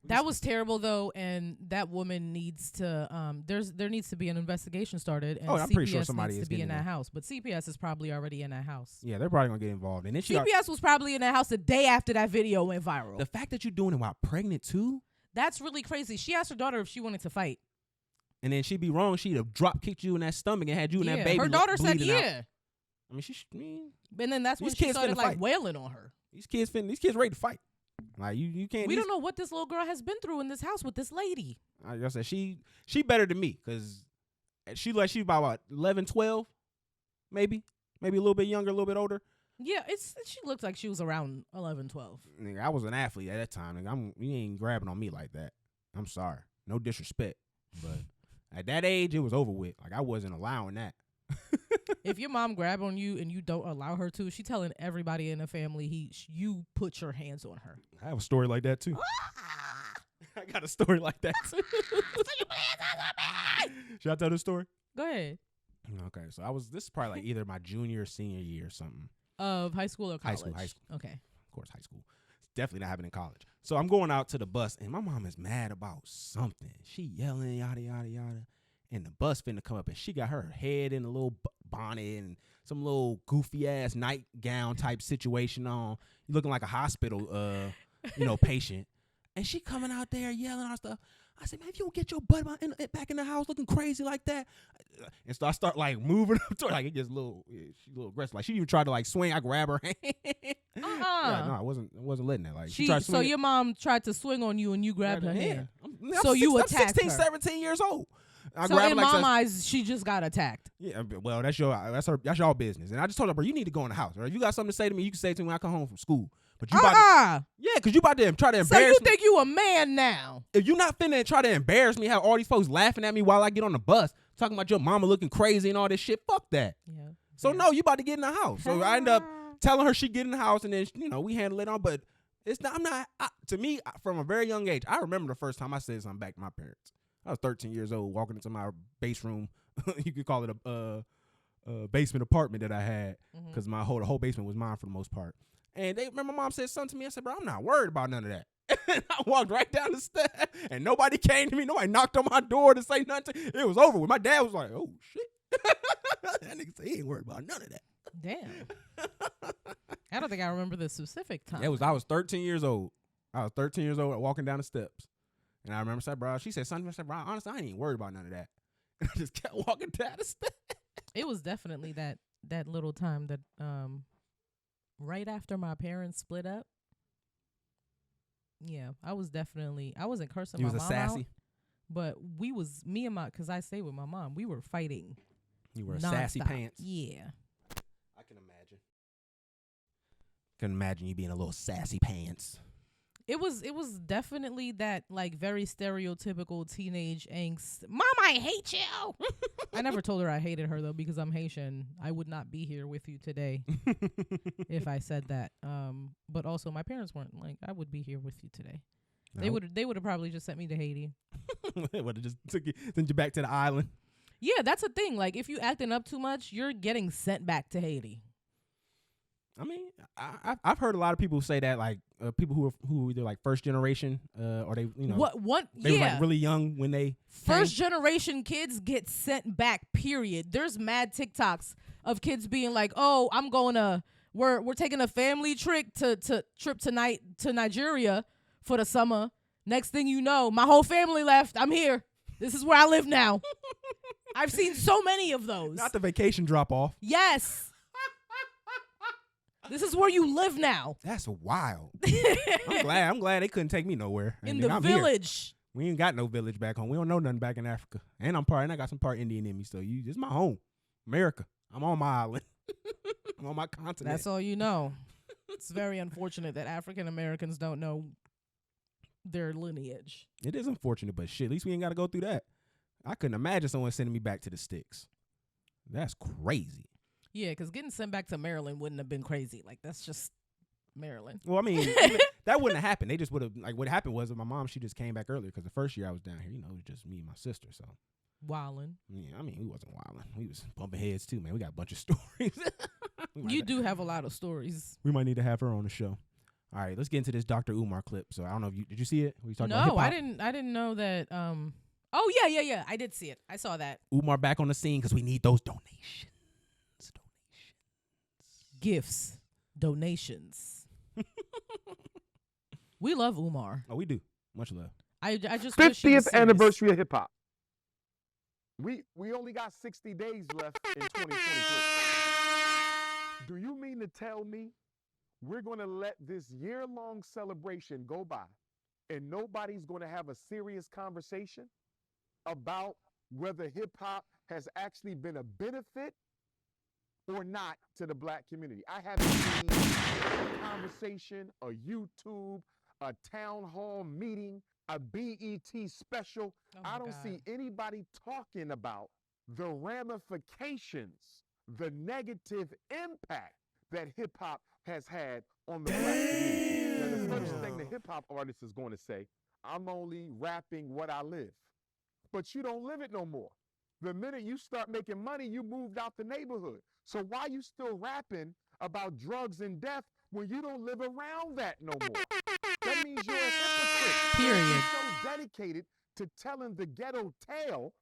That was terrible though, and that woman needs to there needs to be an investigation started, and I'm CPS pretty sure somebody needs is to be in getting that in. house. But CPS is probably already in that house. Yeah, they're probably gonna get involved. And then CPS was probably in that house the day after that video went viral. the fact that you're doing it while pregnant too, That's really crazy. She asked her daughter if she wanted to fight. and then she'd be wrong. She'd have drop kicked you in that stomach and had you in that baby. Her daughter said bleeding out. yeah. I mean, And then that's when These she kids started finna like fight. wailing on her. these kids ready to fight. Like you can't. We don't know what this little girl has been through in this house with this lady. Like I said, she better than me because she about what 11, 12, maybe a little bit younger, a little bit older. Yeah, she looks like she was around 11, 12. Nigga, I was an athlete at that time. Nigga, you ain't grabbing on me like that. I'm sorry, no disrespect, but at that age, it was over with. Like I wasn't allowing that. If your mom grab on you and you don't allow her to, she telling everybody in the family you put your hands on her. I have a story like that too. I got a story like that too. Should I tell this story? Go ahead. Okay, so this is probably like either my junior or senior year or something. Of high school or college? High school. Okay. Of course, high school. It's definitely not happening in college. So I'm going out to the bus, and my mom is mad about something. She yelling, yada, yada, yada. And the bus finna come up, and she got her head in a little bonnet and some little goofy-ass nightgown type situation on. You looking like a hospital, patient. And she coming out there yelling our stuff. I said, man, if you don't get your butt back in the house looking crazy like that. And so I start like moving up to her. Like it gets she's a little aggressive. Like she even tried to like swing. I grab her hand. Yeah, no, I wasn't letting that. Like she tried to swing. So your mom tried to swing on you and you grabbed her hand. I'm you 16, attacked her. 17 years old. So in mom eyes, she just got attacked. Yeah, well, that's y'all business. And I just told her, bro, you need to go in the house. Or if you got something to say to me, you can say it to me when I come home from school. But you because you about to try to embarrass me. So you think you a man now? If you not finna try to embarrass me, have all these folks laughing at me while I get on the bus, talking about your mama looking crazy and all this shit, fuck that. Yeah. So no, you about to get in the house. So I end up telling her she get in the house, and then we handle it on. But it's not. To me, from a very young age, I remember the first time I said something back to my parents. I was 13 years old, walking into my base room. You could call it a basement apartment that I had, because the whole basement was mine for the most part. And my mom said something to me. I said, bro, I'm not worried about none of that. And I walked right down the steps, and nobody came to me. Nobody knocked on my door to say nothing. It was over with. My dad was like, oh, shit. That nigga said he ain't worried about none of that. Damn. I don't think I remember the specific time. I was 13 years old. I was 13 years old walking down the steps. And I remember said, bro, she said something. I said, bro, honestly, I ain't even worried about none of that. And I just kept walking down the steps. It was definitely that little time that right after my parents split up. Yeah, I wasn't cursing my mom out. You was a sassy? But me and because I stayed with my mom, we were fighting. You were a sassy pants? Yeah. I can imagine. Can imagine you being a little sassy pants. It was definitely that like very stereotypical teenage angst. Mom, I hate you. I never told her I hated her though, because I'm Haitian. I would not be here with you today if I said that. But also my parents weren't like, I would be here with you today. No. They would have probably just sent me to Haiti. Would have just sent you back to the island. Yeah, that's a thing. Like if you acting up too much, you're getting sent back to Haiti. I mean, I've heard a lot of people say that, like people who either like first generation or they they were like really young when they first generation kids get sent back. Period. There's mad TikToks of kids being like, "Oh, we're taking a family trip to Nigeria for the summer. Next thing you know, my whole family left. I'm here. This is where I live now." I've seen so many of those. Not the vacation drop off. Yes. This is where you live now. That's wild. I'm glad they couldn't take me nowhere. In the village. Here. We ain't got no village back home. We don't know nothing back in Africa. And I got some part Indian in me. So this is my home. America. I'm on my island. I'm on my continent. That's all you know. It's very unfortunate that African Americans don't know their lineage. It is unfortunate, but shit, at least we ain't got to go through that. I couldn't imagine someone sending me back to the sticks. That's crazy. Yeah, because getting sent back to Maryland wouldn't have been crazy. Like, that's just Maryland. Well, I mean, that wouldn't have happened. They just would have, like, what happened was my mom, she just came back earlier because the first year I was down here, it was just me and my sister, so. Wildin'. Yeah, I mean, we wasn't wildin'. We was bumping heads, too, man. We got a bunch of stories. You do have a lot of stories. We might need to have her on the show. All right, let's get into this Dr. Umar clip. So I don't know if did you see it? We talked about No, hip-hop? I didn't know that. Oh yeah. I did see it. I saw that. Umar back on the scene because we need those donations. Gifts, donations. We love Umar. Oh, we do. Much love. I just wish he was 50th serious. anniversary of hip hop. We only got 60 days left in 2023. Do you mean to tell me we're going to let this year-long celebration go by and nobody's going to have a serious conversation about whether hip hop has actually been a benefit or not to the black community? I haven't seen a conversation, a YouTube, a town hall meeting, a BET special. Oh I my don't God. see anybody talking about the ramifications, the negative impact that hip hop has had on the black community. Now, the first thing the hip hop artist is going to say, I'm only rapping what I live. But you don't live it no more. The minute you start making money, you moved out the neighborhood. So why you still rapping about drugs and death when you don't live around that no more? That means you're a hypocrite. Period. You're so dedicated to telling the ghetto tale.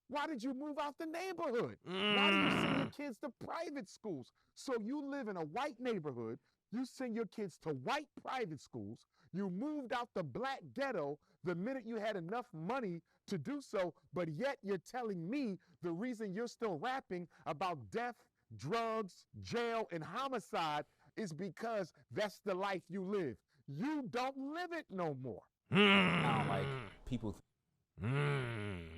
Why did you move out the neighborhood? Why do you send your kids to private schools? So you live in a white neighborhood, you send your kids to white private schools, you moved out the black ghetto the minute you had enough money to do so, but yet you're telling me the reason you're still rapping about death, drugs, jail, and homicide is because that's the life you live. You don't live it no more. Now, like, people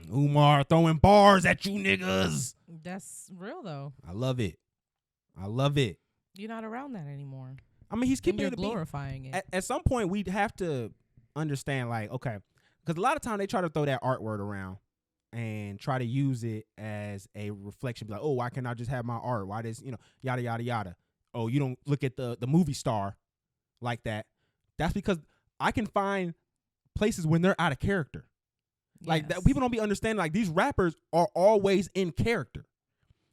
Umar throwing bars at you niggas. That's real though. I love it. I love it. You're not around that anymore. I mean, he's And keeping you're it a beat. glorifying it. At some point, we'd have to understand, like, okay, because a lot of time they try to throw that art word around and try to use it as a reflection. Be like, oh, why can't I just have my art? Why this, yada, yada, yada. Oh, you don't look at the movie star like that. That's because I can find places when they're out of character. Like, that, people don't be understanding, like, these rappers are always in character.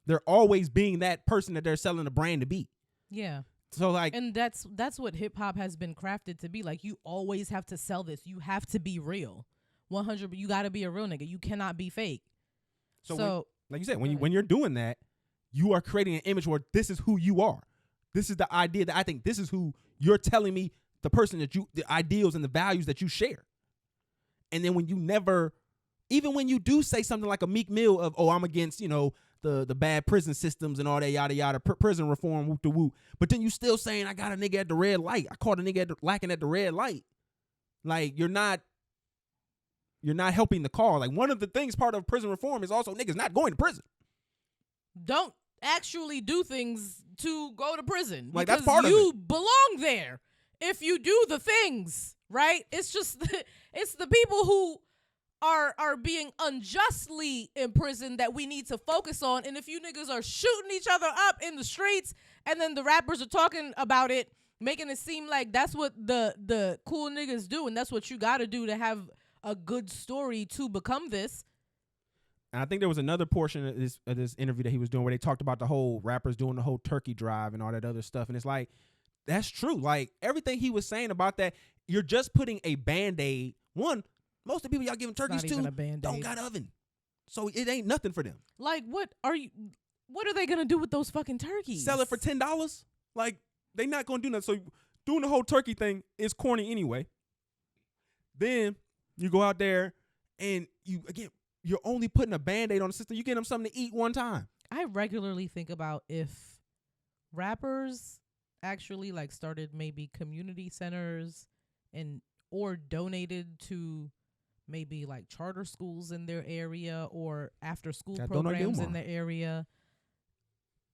They're always being that person that they're selling the brand to be. Yeah. So, like, And that's what hip hop has been crafted to be. Like, you always have to sell this. You have to be real. 100. You got to be a real nigga. You cannot be fake. So, So like you said, when you're doing that, you are creating an image where this is who you are. This is the idea that I think this is who you're telling me, the person that the ideals and the values that you share. And then when you never, even when you do say something like a Meek Mill of, oh, I'm against, the bad prison systems and all that yada yada, prison reform, whoop de whoop. But then you still saying, I got a nigga at the red light. I caught a nigga lacking at the red light. Like, you're not helping the cause. Like, one of the things part of prison reform is also niggas not going to prison. don't actually do things to go to prison. Like, that's because part of you belong there if you do the things, right? It's just it's the people who are being unjustly imprisoned that we need to focus on. And if you niggas are shooting each other up in the streets and then the rappers are talking about it, making it seem like that's what the cool niggas do and that's what you got to do to have a good story to become this. And I think there was another portion of this interview that he was doing where they talked about the whole rappers doing the whole turkey drive and all that other stuff. And it's like, that's true. Like, everything he was saying about that, you're just putting a Band-Aid. One, most of the people y'all giving turkeys not even to a Band-Aid. don't got oven. So it ain't nothing for them. Like, what are they going to do with those fucking turkeys? Sell it for $10? Like, they not going to do nothing. So doing the whole turkey thing is corny anyway. Then you go out there and you're only putting a Band-Aid on the system. You get them something to eat one time. I regularly think about if rappers actually like started maybe community centers or donated to maybe like charter schools in their area or after school programs in their area,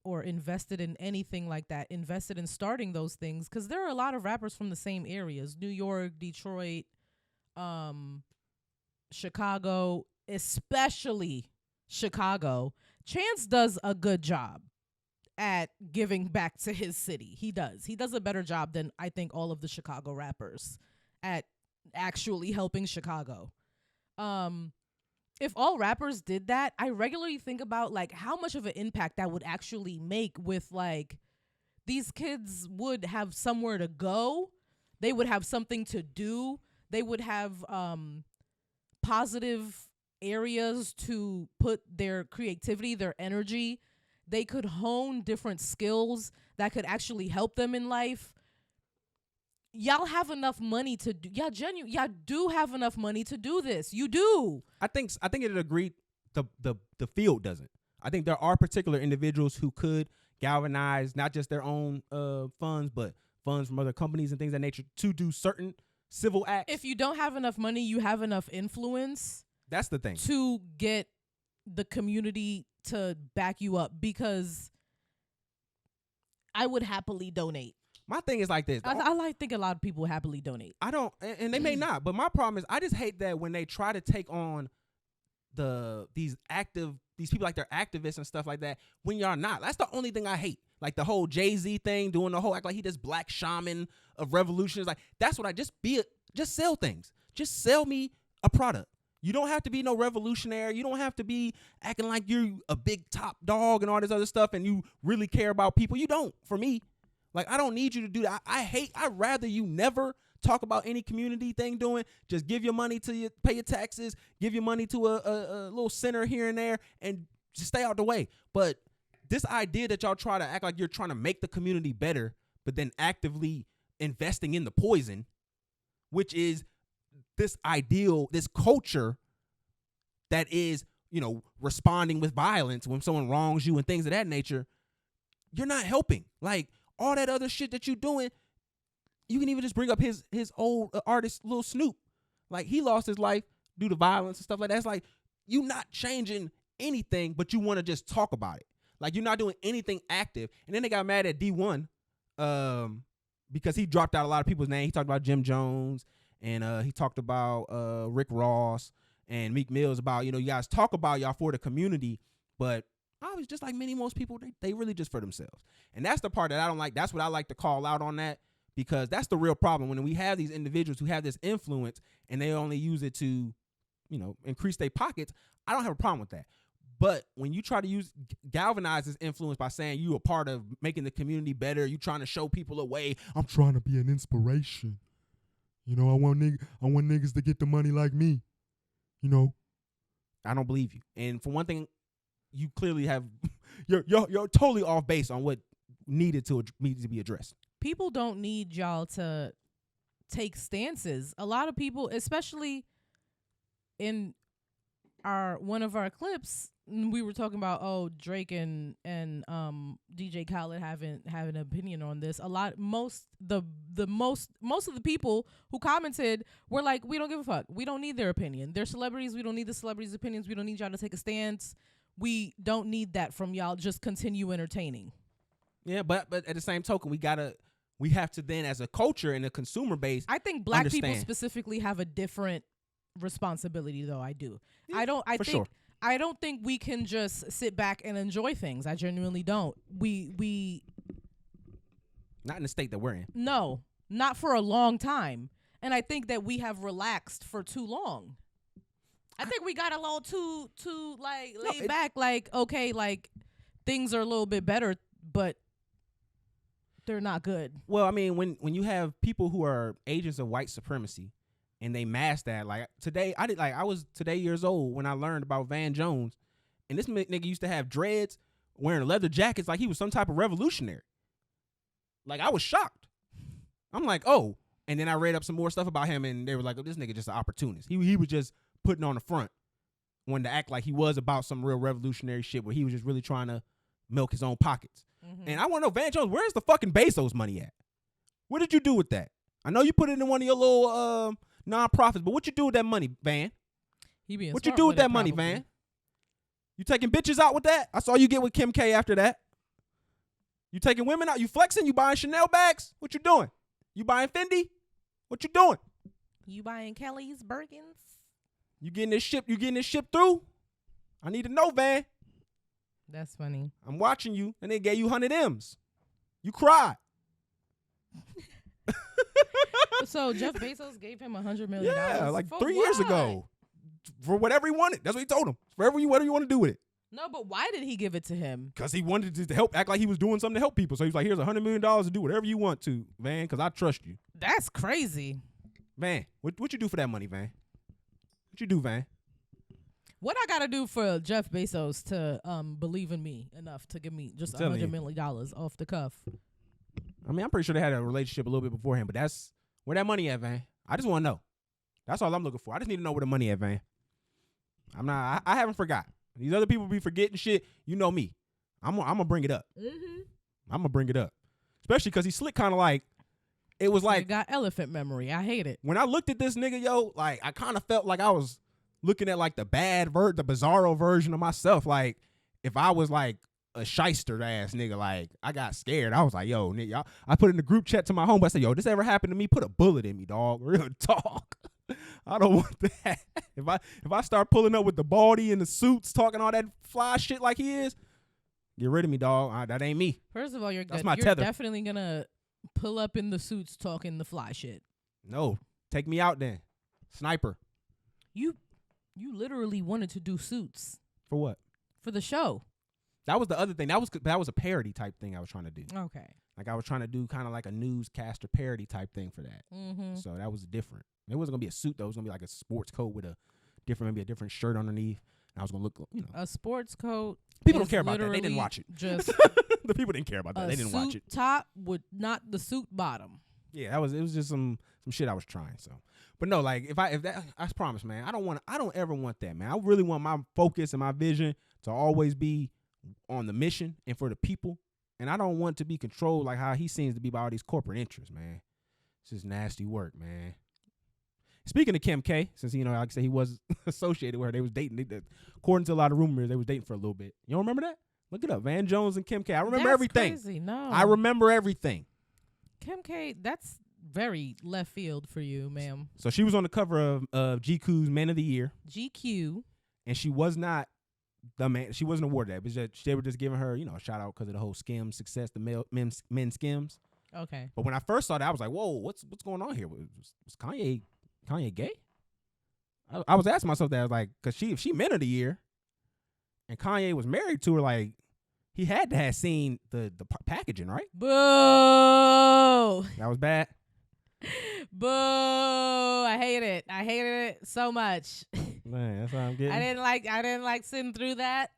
or invested in anything like that, invested in starting those things, because there are a lot of rappers from the same areas: New York, Detroit, Chicago, especially Chicago. Chance does a good job at giving back to his city. He does a better job than I think all of the Chicago rappers at actually helping Chicago. If all rappers did that, I regularly think about like how much of an impact that would actually make with like these kids would have somewhere to go They would have something to do. They would have positive areas to put their creativity, their energy. They could hone different skills that could actually help them in life. Y'all have enough money to do. Y'all do have enough money to do this. You do. I think it'd agree. The field doesn't. I think there are particular individuals who could galvanize not just their own funds, but funds from other companies and things of that nature to do certain civil acts. If you don't have enough money, you have enough influence. That's the thing. To get the community to back you up, because I would happily donate. My thing is like this. I think a lot of people happily donate. I don't, and they may not, but my problem is I just hate that when they try to take on these people like they're activists and stuff like that when y'all not. That's the only thing I hate. Like the whole Jay-Z thing, doing the whole act like he this black shaman of revolution. Is like, that's what just sell things. Just sell me a product. You don't have to be no revolutionary. You don't have to be acting like you're a big top dog and all this other stuff and you really care about people. You don't, for me. Like, I don't need you to do that. I'd rather you never talk about any community thing doing. Just give your money to pay your taxes, give your money to a little center here and there, and just stay out the way. But this idea that y'all try to act like you're trying to make the community better, but then actively investing in the poison, which is this ideal, this culture that is, responding with violence when someone wrongs you and things of that nature, you're not helping. Like, all that other shit that you're doing, you can even just bring up his old artist, Lil Snoop. Like, he lost his life due to violence and stuff like that. It's like, you not changing anything, but you want to just talk about it. Like, you're not doing anything active. And then they got mad at D1 because he dropped out a lot of people's names. He talked about Jim Jones, and he talked about Rick Ross and Meek Mills about, you guys talk about y'all for the community, but I was just like most people, they really just for themselves. And that's the part that I don't like. That's what I like to call out on that, because that's the real problem. When we have these individuals who have this influence and they only use it to, increase their pockets, I don't have a problem with that. But when you try to galvanize this influence by saying you a part of making the community better, you trying to show people a way. I'm trying to be an inspiration. I want niggas to get the money like me. I don't believe you. And for one thing, you clearly have you're totally off base on what needed to be addressed. People don't need y'all to take stances. A lot of people, especially in one of our clips, we were talking about Drake and DJ Khaled have an opinion on this. Most of the people who commented were like, we don't give a fuck. We don't need their opinion. They're celebrities. We don't need the celebrities' opinions. We don't need y'all to take a stance. We don't need that from y'all. Just continue entertaining. Yeah, but at the same token, we have to then, as a culture and a consumer base, I think black people specifically have a different responsibility, though. I do. Yeah, I don't think we can just sit back and enjoy things. I genuinely don't. We not in the state that we're in. No, not for a long time. And I think that we have relaxed for too long. I think we got a little too laid back. Like, okay, like things are a little bit better, but they're not good. Well, I mean, when you have people who are agents of white supremacy and they mask that, like today, I was today years old when I learned about Van Jones, and this nigga used to have dreads, wearing leather jackets like he was some type of revolutionary. Like, I was shocked. I'm like, oh, and then I read up some more stuff about him, and they were like, oh, this nigga just an opportunist. He was just putting on the front, wanted to act like he was about some real revolutionary shit where he was just really trying to milk his own pockets. Mm-hmm. And I want to know, Van Jones, where's the fucking Bezos money at? What did you do with that? I know you put it in one of your little non-profits, but what you do with that money, Van? What you do with that money, Van? You taking bitches out with that? I saw you get with Kim K after that. You taking women out? You flexing? You buying Chanel bags? What you doing? You buying Fendi? What you doing? You buying Kelly's Birkins? You getting this ship through? I need to know, Van. That's funny. I'm watching you, and they gave you 100 M's. You cried. So Jeff Bezos gave him $100 million. Yeah, like 3 years ago. For whatever he wanted. That's what he told him. Whatever you want to do with it. No, but why did he give it to him? Because he wanted to help, act like he was doing something to help people. So he was like, here's $100 million to do whatever you want to, Van, because I trust you. That's crazy. Van, what you do for that money, Van? What you do, Van? What I gotta do for Jeff Bezos to believe in me enough to give me just $100 million off the cuff? I mean, I'm pretty sure they had a relationship a little bit beforehand, but that's where that money at, Van. I just want to know. That's all I'm looking for. I just need to know where the money at, Van. I haven't forgot. These other people be forgetting shit. You know me. I'm gonna bring it up. Mm-hmm. I'm gonna bring it up, especially because he slick kind of like. It was like you got elephant memory. I hate it. When I looked at this nigga, yo, like I kind of felt like I was looking at like the bizarro version of myself. Like if I was like a shyster ass nigga, like I got scared. I was like, yo, nigga, I put in the group chat to my homeboy. I said, yo, this ever happened to me? Put a bullet in me, dog. Real talk. I don't want that. If I start pulling up with the baldy and the suits, talking all that fly shit like he is, get rid of me, dog. That ain't me. First of all, you're That's good. my You're tether. definitely gonna pull up in the suits talking the fly shit. No, take me out then, sniper. You literally wanted to do suits For what? for the show. That was the other thing. That was a parody type thing I was trying to do. Okay. Like I was trying to do kind of like a newscaster parody type thing for that. Mm-hmm. So that was different. It wasn't gonna be a suit though. It was gonna be like a sports coat with maybe a different shirt underneath. And I was gonna look, A sports coat. People don't care about that. They didn't watch it. Just The people didn't care about that. They didn't watch it. Top with not the suit bottom. Yeah, it was just some shit I was trying. So, but no, like if that, I promise, man, I don't ever want that, man. I really want my focus and my vision to always be on the mission and for the people. And I don't want to be controlled like how he seems to be by all these corporate interests, man. It's just nasty work, man. Speaking of Kim K, since like I said he was associated with her, they was dating. According to a lot of rumors, they was dating for a little bit. You don't remember that? Look it up. Van Jones and Kim K. I remember everything. Crazy. No, I remember everything. Kim K. That's very left field for you, ma'am. So she was on the cover of GQ's Man of the Year, GQ, and she was not the man. She wasn't awarded that, but they were just giving her, a shout out because of the whole Skims success, the men Skims. Okay. But when I first saw that, I was like, whoa, what's going on here? Was Kanye gay? I was asking myself that, like, because if she Man of the Year, and Kanye was married to her, like, he had to have seen the packaging, right? Boo! That was bad. Boo! I hate it. I hated it so much. Man, that's what I'm getting. I didn't like sitting through that.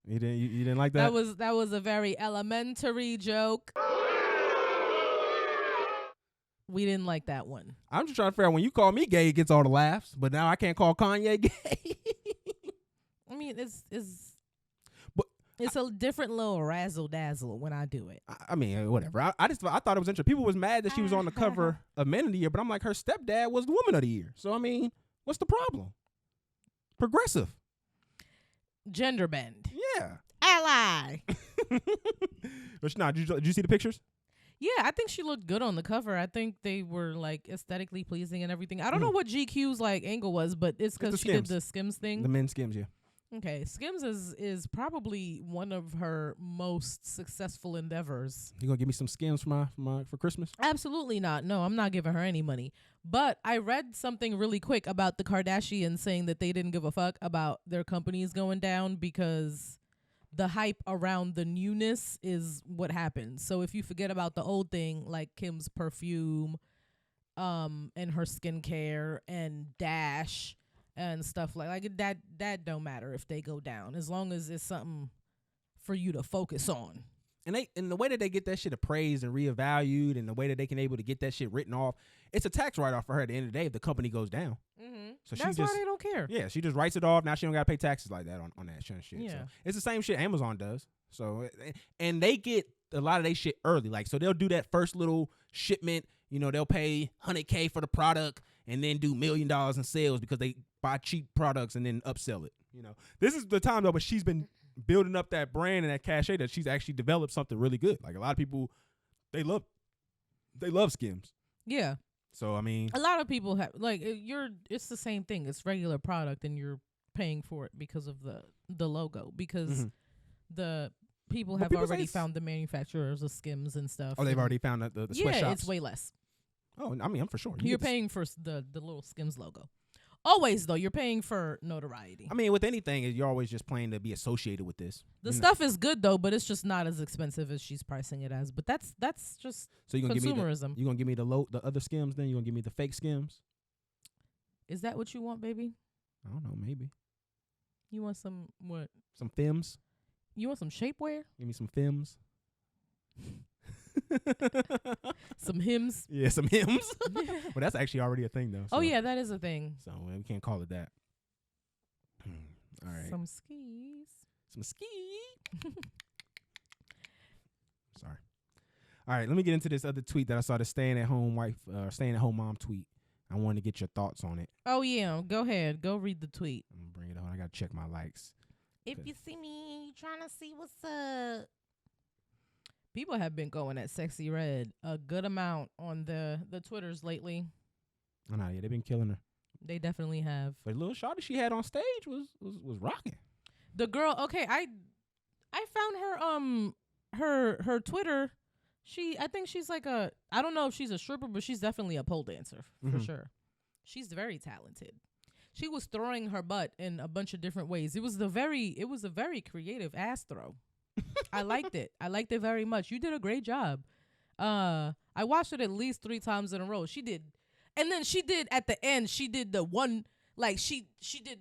You didn't like that? That was a very elementary joke. We didn't like that one. I'm just trying to figure out when you call me gay, it gets all the laughs, but now I can't call Kanye gay. I mean, it's a different little razzle dazzle when I do it. I mean, whatever. I thought it was interesting. People was mad that she was on the cover of Men of the Year, but I'm like, her stepdad was the Woman of the Year. So I mean, what's the problem? Progressive. Gender bend. Yeah. Ally. But nah, did you see the pictures? Yeah, I think she looked good on the cover. I think they were like aesthetically pleasing and everything. I don't know what GQ's like angle was, but it's because she did the Skims thing. The men Skims, yeah. Okay, Skims is probably one of her most successful endeavors. You gonna give me some Skims for Christmas? Absolutely not. No, I'm not giving her any money. But I read something really quick about the Kardashians saying that they didn't give a fuck about their companies going down because the hype around the newness is what happens. So if you forget about the old thing, like Kim's perfume, and her skincare and Dash and stuff like that don't matter if they go down, as long as it's something for you to focus on. And the way that they get that shit appraised and reevaluated, and the way that they can able to get that shit written off, it's a tax write off for her at the end of the day if the company goes down. Mm-hmm. So that's why they don't care. Yeah, she just writes it off. Now she don't gotta pay taxes like that on that shit. Yeah, so it's the same shit Amazon does. So and they get a lot of their shit early, like so they'll do that first little shipment. They'll pay $100K for the product and then do $1 million in sales because they buy cheap products and then upsell it. This is the time though, but she's been building up that brand and that cachet that she's actually developed something really good. Like a lot of people, they love Skims. Yeah. So I mean, a lot of people have it's the same thing. It's regular product and you're paying for it because of the logo, because the people have already found the manufacturers of Skims and stuff. Oh, they've already found the sweatshops. Yeah, it's way less. Oh, I mean, I'm for sure. You're paying for the little Skims logo. Always though, you're paying for notoriety. I mean, with anything, you're always just playing to be associated with this. The stuff is good though, but it's just not as expensive as she's pricing it as. But that's just So you gonna consumerism. you gonna give me the other skims? Then you gonna give me the fake skims? Is that what you want, baby? I don't know, maybe You want some what? some Fims. You want some shapewear? Give me some Fims. Some hymns? Yeah, some hymns. Well, that's actually already a thing though. Oh so- yeah, that is a thing. So we can't call it that. All right. Some skis. Some ski. Sorry. All right, let me get into this other tweet that I saw. The staying at home mom tweet. I wanted to get your thoughts on it. Oh yeah, go ahead. Go read the tweet. I'm gonna bring it on. I gotta check my likes. If you see me trying to see what's up. People have been going at Sexy Red a good amount on the Twitters lately. I know, yeah, they've been killing her. They definitely have. But the little shawty she had on stage was rocking. The girl, okay, I found her Twitter. I think she's like I don't know if she's a stripper, but she's definitely a pole dancer for sure. She's very talented. She was throwing her butt in a bunch of different ways. It was a very creative ass throw. I liked it. I liked it very much. You did a great job. I watched it at least 3 times in a row. She did. And then she did at the end, she did the one, like she did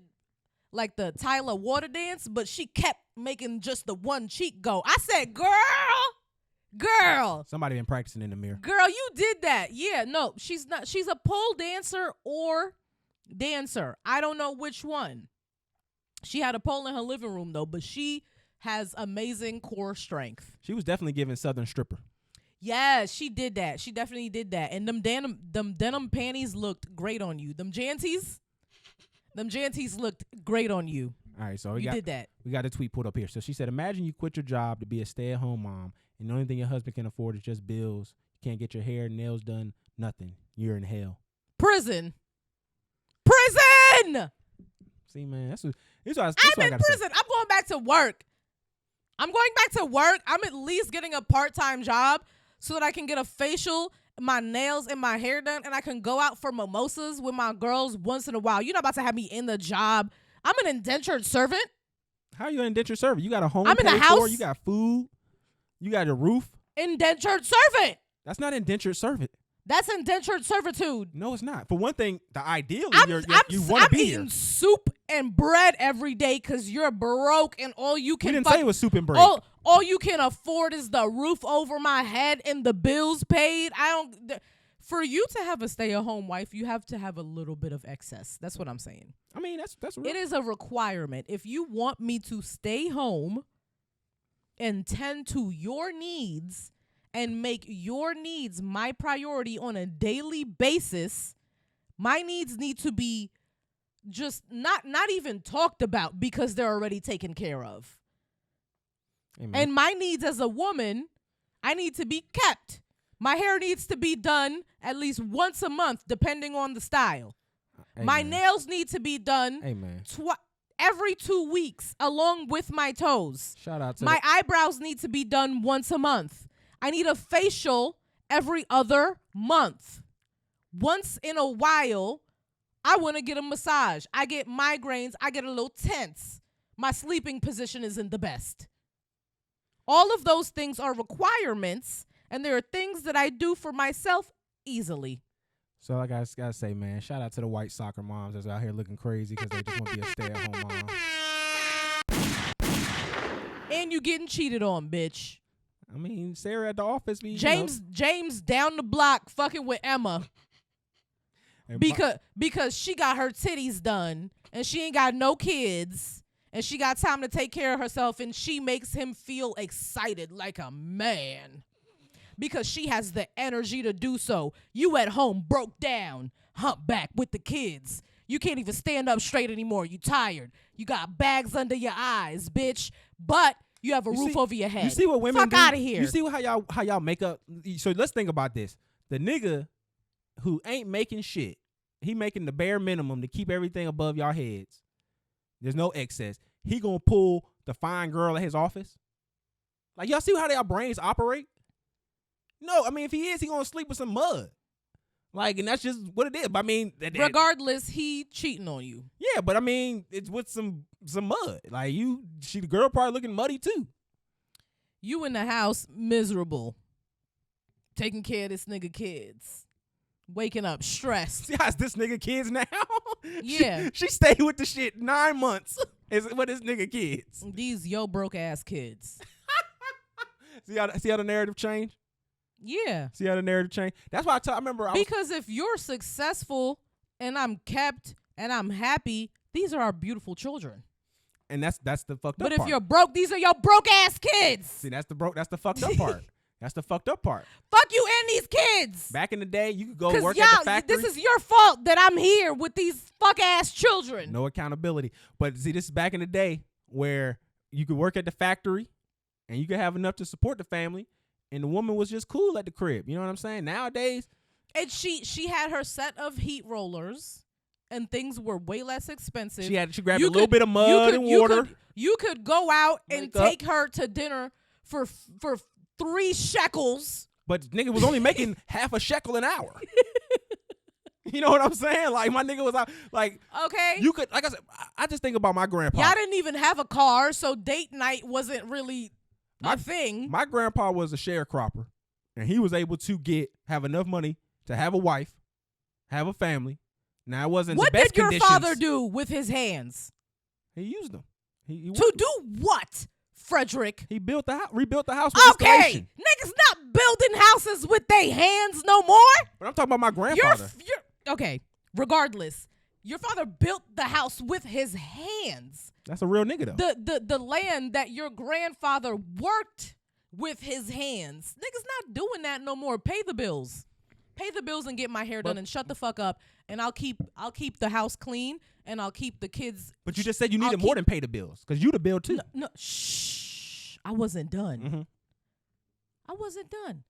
like the Tyler water dance, but she kept making just the one cheek go. I said, girl. Somebody been practicing in the mirror. Girl, you did that. Yeah, no, she's not. She's a pole dancer or dancer. I don't know which one. She had a pole in her living room though, but she has amazing core strength. She was definitely giving Southern stripper. Yes, she did that. She definitely did that. And them denim panties looked great on you. Them janties looked great on you. All right, so You did that. We got a tweet pulled up here. So she said, imagine you quit your job to be a stay-at-home mom, and the only thing your husband can afford is just bills. You can't get your hair, nails done, nothing. You're in hell. Prison. See, man, that's what I'm in prison. I'm going back to work. I'm at least getting a part-time job so that I can get a facial, my nails, and my hair done, and I can go out for mimosas with my girls once in a while. You're not about to have me in the job. I'm an indentured servant. How are you an indentured servant? You got a home I'm in paid a house. for, you got food, you got a roof. Indentured servant. That's not indentured servant. That's indentured servitude. No, it's not. For one thing, ideally, you want to I'm be eating here. soup and bread every day because you're broke and all you can. We didn't say it was soup and bread. All you can afford is the roof over my head and the bills paid. For you to have a stay-at-home wife, you have to have a little bit of excess. That's what I'm saying. I mean, that's real. It is a requirement. If you want me to stay home and tend to your needs and make your needs my priority on a daily basis, my needs need to be just not even talked about because they're already taken care of. Amen. And my needs as a woman, I need to be kept. My hair needs to be done at least once a month, depending on the style. Amen. My nails need to be done every 2 weeks, along with my toes. Shout out to my eyebrows need to be done once a month. I need a facial every other month. Once in a while, I want to get a massage. I get migraines. I get a little tense. My sleeping position isn't the best. All of those things are requirements, and there are things that I do for myself easily. So I gotta say, man, shout out to the white soccer moms that's out here looking crazy because they just want to be a stay-at-home mom. And you getting cheated on, bitch. I mean, Sarah at the office be James down the block fucking with Emma because she got her titties done and she ain't got no kids and she got time to take care of herself, and she makes him feel excited like a man because she has the energy to do so. You at home broke down, humpback with the kids. You can't even stand up straight anymore. You tired. You got bags under your eyes, bitch. But you have a roof over your head. You see what women Fuck do? out of here. You see how y'all make up. So let's think about this. The nigga who ain't making shit, he making the bare minimum to keep everything above y'all heads. There's no excess. He gonna pull the fine girl at his office. Like, y'all see how y'all brains operate? No, I mean, if he is, he gonna sleep with some mud. Like, and that's just what it is. But I mean, Regardless, he cheating on you. yeah, but I mean, it's with some mud. Like the girl probably looking muddy too. You in the house miserable, taking care of this nigga kids, waking up stressed. See how this nigga kids now? Yeah. She stayed with the shit 9 months. Is what this nigga kids. These broke ass kids. See how the narrative changed? Yeah. See how the narrative changed? That's why I remember. Because if you're successful and I'm kept and I'm happy, these are our beautiful children. And that's the fucked up But part. if you're broke, these are your broke ass kids. See, that's the fucked up part. That's the fucked up part. Fuck you and these kids. Back in the day, you could go 'Cause work y'all, at the factory. this is your fault that I'm here with these fuck ass children. No accountability. But see, this is back in the day where you could work at the factory and you could have enough to support the family, and the woman was just cool at the crib. You know what I'm saying? Nowadays, And she had her set of heat rollers, and things were way less expensive. she grabbed a little bit of mud and water. You could go out and Wake up. take her to dinner for 3 shekels. But nigga was only making half a shekel an hour. You know what I'm saying? Like, my nigga was out. Like, Okay. you could, like I said, I just think about my grandpa. Y'all didn't even have a car, so date night wasn't really a thing. My grandpa was a sharecropper, and he was able to have enough money to have a wife, have a family. Now, it wasn't What the best did your conditions. father do with his hands? He used them. He To do what, Frederick? He built the house, rebuilt the house with Okay. installation. Niggas not building houses with their hands no more. But I'm talking about my grandfather. You're okay. Regardless, your father built the house with his hands. That's a real nigga though. The land that your grandfather worked with his hands. Niggas not doing that no more. Pay the bills. Pay the bills and get my hair done and shut the fuck up. And I'll keep the house clean and I'll keep the kids. But you just said you needed more than pay the bills, because you the bill too. No, shh. I wasn't done. Mm-hmm. I wasn't done.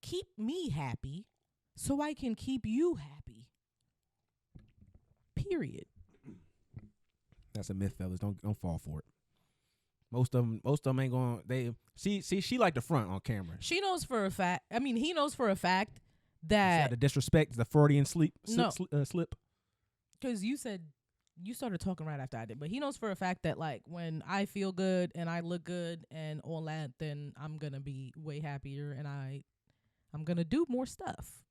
Keep me happy so I can keep you happy. Period. That's a myth, fellas. Don't fall for it. Most of them ain't going. She like the front on camera. She knows for a fact. I mean, he knows for a fact She that had the disrespect, the Freudian slip. because you said you started talking right after I did, but he knows for a fact that like when I feel good and I look good and all that, then I'm gonna be way happier and I'm gonna do more stuff.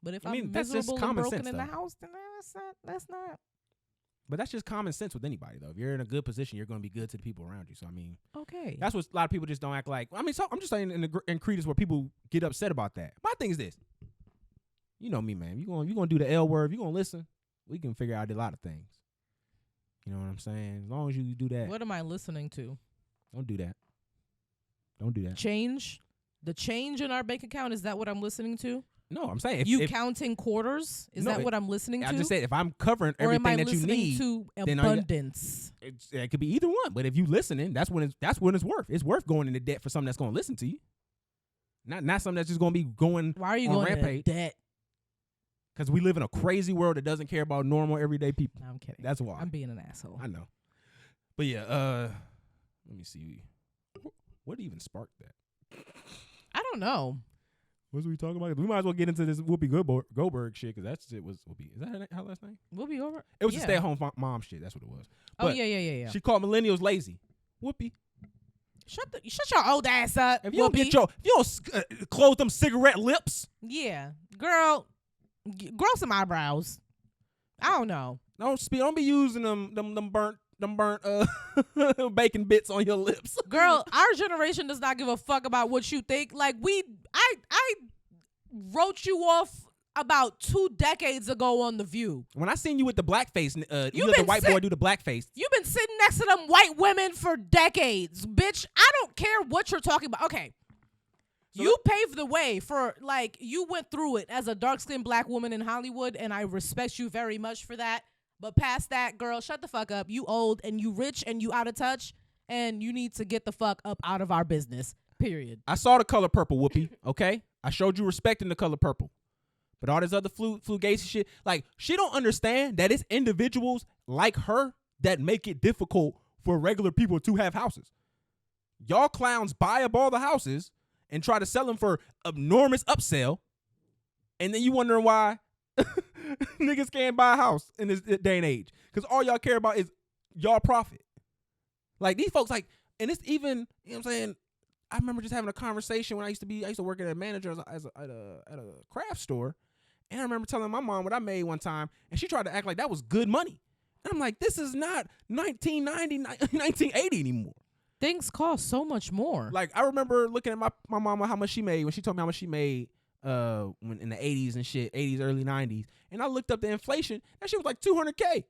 But if I'm that's just miserable and common broken sense, in the though. house, then that's not But that's just common sense with anybody, though. If you're in a good position, you're going to be good to the people around you. So, I mean, okay. that's what a lot of people just don't act like. I mean, so I'm just saying in Crete is where people get upset about that. My thing is this. You know me, man. You gonna do the L word. You going to listen. We can figure out a lot of things. You know what I'm saying? As long as you do that. What am I listening to? Don't do that. Don't do that. Change? The change in our bank account, is that what I'm listening to? No, I'm saying. Counting quarters? Is that what I'm listening to? I just said if I'm covering or am everything I that you listening need. to then abundance? It could be either one. But if you listening, that's when it's worth. It's worth going into debt for something that's going to listen to you. Not something that's just going to be going Why are you on going rampage. into debt? Because we live in a crazy world that doesn't care about normal, everyday people. No, I'm kidding. That's why. I'm being an asshole. I know. But yeah, let me see. What even sparked that? I don't know. What was we talking about? We might as well get into this Whoopi Goldberg shit, because that shit was Whoopi. Is that her last name? Whoopi over? It was a stay-at-home mom shit. That's what it was. Oh, But yeah. she called millennials lazy. Whoopi. Shut your old ass up. If you don't close them cigarette lips. Yeah. Girl, grow some eyebrows. I don't know. Don't be using them burnt bacon bits on your lips. Girl, our generation does not give a fuck about what you think. Like I wrote you off about 2 decades ago on The View. When I seen you with the blackface, you let the white boy do the blackface. You've been sitting next to them white women for decades, bitch. I don't care what you're talking about. Okay. So you paved the way for, like, you went through it as a dark-skinned black woman in Hollywood, and I respect you very much for that. But past that, girl, shut the fuck up. You old and you rich and you out of touch, and you need to get the fuck up out of our business, period. I saw the color purple, Whoopi, okay? I showed you respect in the color purple. But all this other fugazi shit, like, she don't understand that it's individuals like her that make it difficult for regular people to have houses. Y'all clowns buy up all the houses and try to sell them for enormous upsell, And then you wondering why niggas can't buy a house in this day and age. Because all y'all care about is y'all profit. Like, these folks, like, and it's even, you know what I'm saying? I remember just having a conversation when I used to work at a manager at a craft store. And I remember telling my mom what I made one time, and she tried to act like that was good money. And I'm like, this is not 1990, 1980 anymore. Things cost so much more. Like, I remember looking at my mama, how much she made, when she told me how much she made when in the 80s and shit, 80s, early 90s. And I looked up the inflation. That shit was like $200K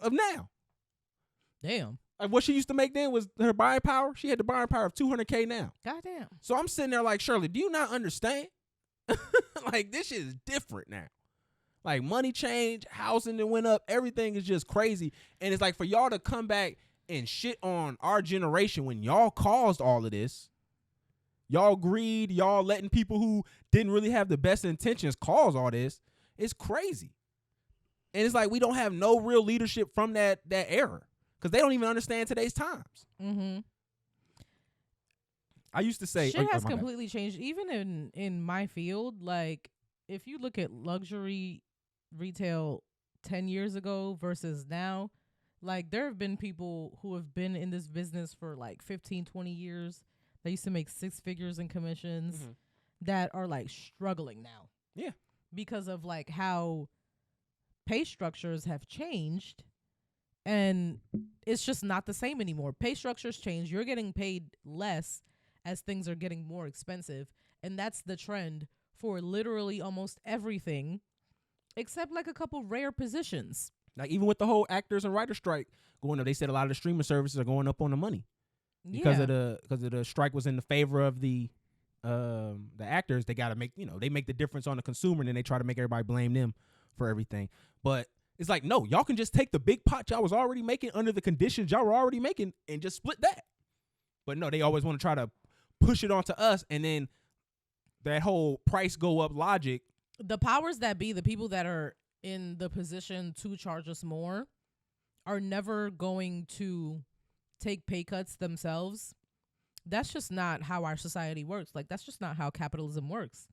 of now. Damn. Like, what she used to make then was her buying power. She had the buying power of $200K now. Goddamn. So I'm sitting there like, Shirley, do you not understand? Like, this shit is different now. Like, money changed, housing that went up, everything is just crazy. And it's like, for y'all to come back and shit on our generation when y'all caused all of this, y'all greed, y'all letting people who didn't really have the best intentions cause all this, it's crazy. And it's like, we don't have no real leadership from that era, because they don't even understand today's times. Mm-hmm. I used to say shit has completely changed. Even in my field, like, if you look at luxury retail 10 years ago versus now, like, there have been people who have been in this business for like 15, 20 years. They used to make 6 figures in commissions that are like struggling now. Yeah. Because of like how pay structures have changed, and it's just not the same anymore. Pay structures change. You're getting paid less as things are getting more expensive. And that's the trend for literally almost everything, except like a couple rare positions. Like, even with the whole actors and writer strike going up, they said a lot of the streaming services are going up on the money because of the strike was in the favor of the actors. They got to make, they make the difference on the consumer, and then they try to make everybody blame them for everything. But it's like, no, y'all can just take the big pot y'all was already making under the conditions y'all were already making and just split that. But no, they always want to try to push it onto us, and then that whole price go up logic. The powers that be, the people that are in the position to charge us more, are never going to take pay cuts themselves. That's just not how our society works. Like, that's just not how capitalism works.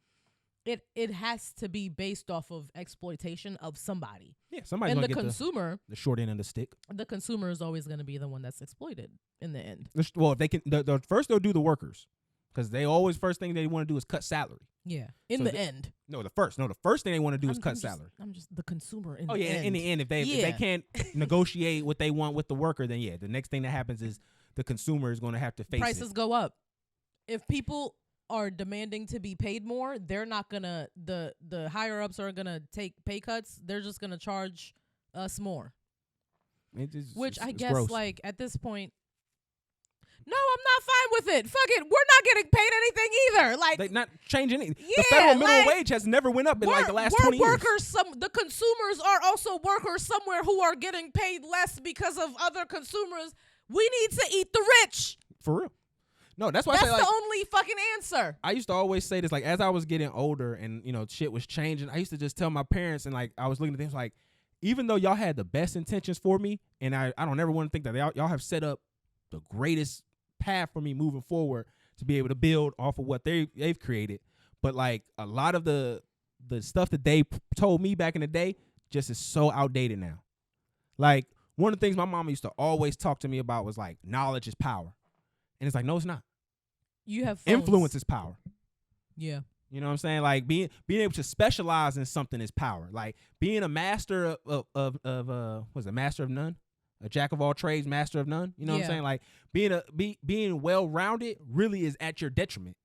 It has to be based off of exploitation of somebody. Yeah, somebody's and gonna the get consumer, the short end of the stick. The consumer is always going to be the one that's exploited in the end. Well, if they can, the first they'll do the workers, because they always first thing they want to do is cut salary. Yeah, in the end. No, the first thing they want to do is cut salary. I'm just the consumer in the end. Oh yeah, in the end, if they can't negotiate what they want with the worker, then yeah, the next thing that happens is the consumer is going to have to face prices go up. If people are demanding to be paid more, they're not gonna, the higher ups are gonna take pay cuts. They're just gonna charge us more. Which I guess, gross. Like, at this point, no, I'm not fine with it. Fuck it, we're not getting paid anything either. Like, they not changing anything. Yeah, the federal minimum wage has never went up in like the last 20 years. The consumers are also workers somewhere who are getting paid less because of other consumers. We need to eat the rich. For real. No, that's why I say, like, the only fucking answer. I used to always say this, like, as I was getting older and, shit was changing, I used to just tell my parents, and, like, I was looking at things like, even though y'all had the best intentions for me, and I don't ever want to think that y'all have set up the greatest path for me moving forward to be able to build off of what they've created. But, like, a lot of the stuff that they told me back in the day just is so outdated now. Like, one of the things my mama used to always talk to me about was, like, knowledge is power. And it's like, no, it's not. You have phones. Influence is power. Yeah. You know what I'm saying? Like, being able to specialize in something is power. Like, being a master of master of none? A jack of all trades, master of none? You know what I'm saying? Like, being well-rounded really is at your detriment.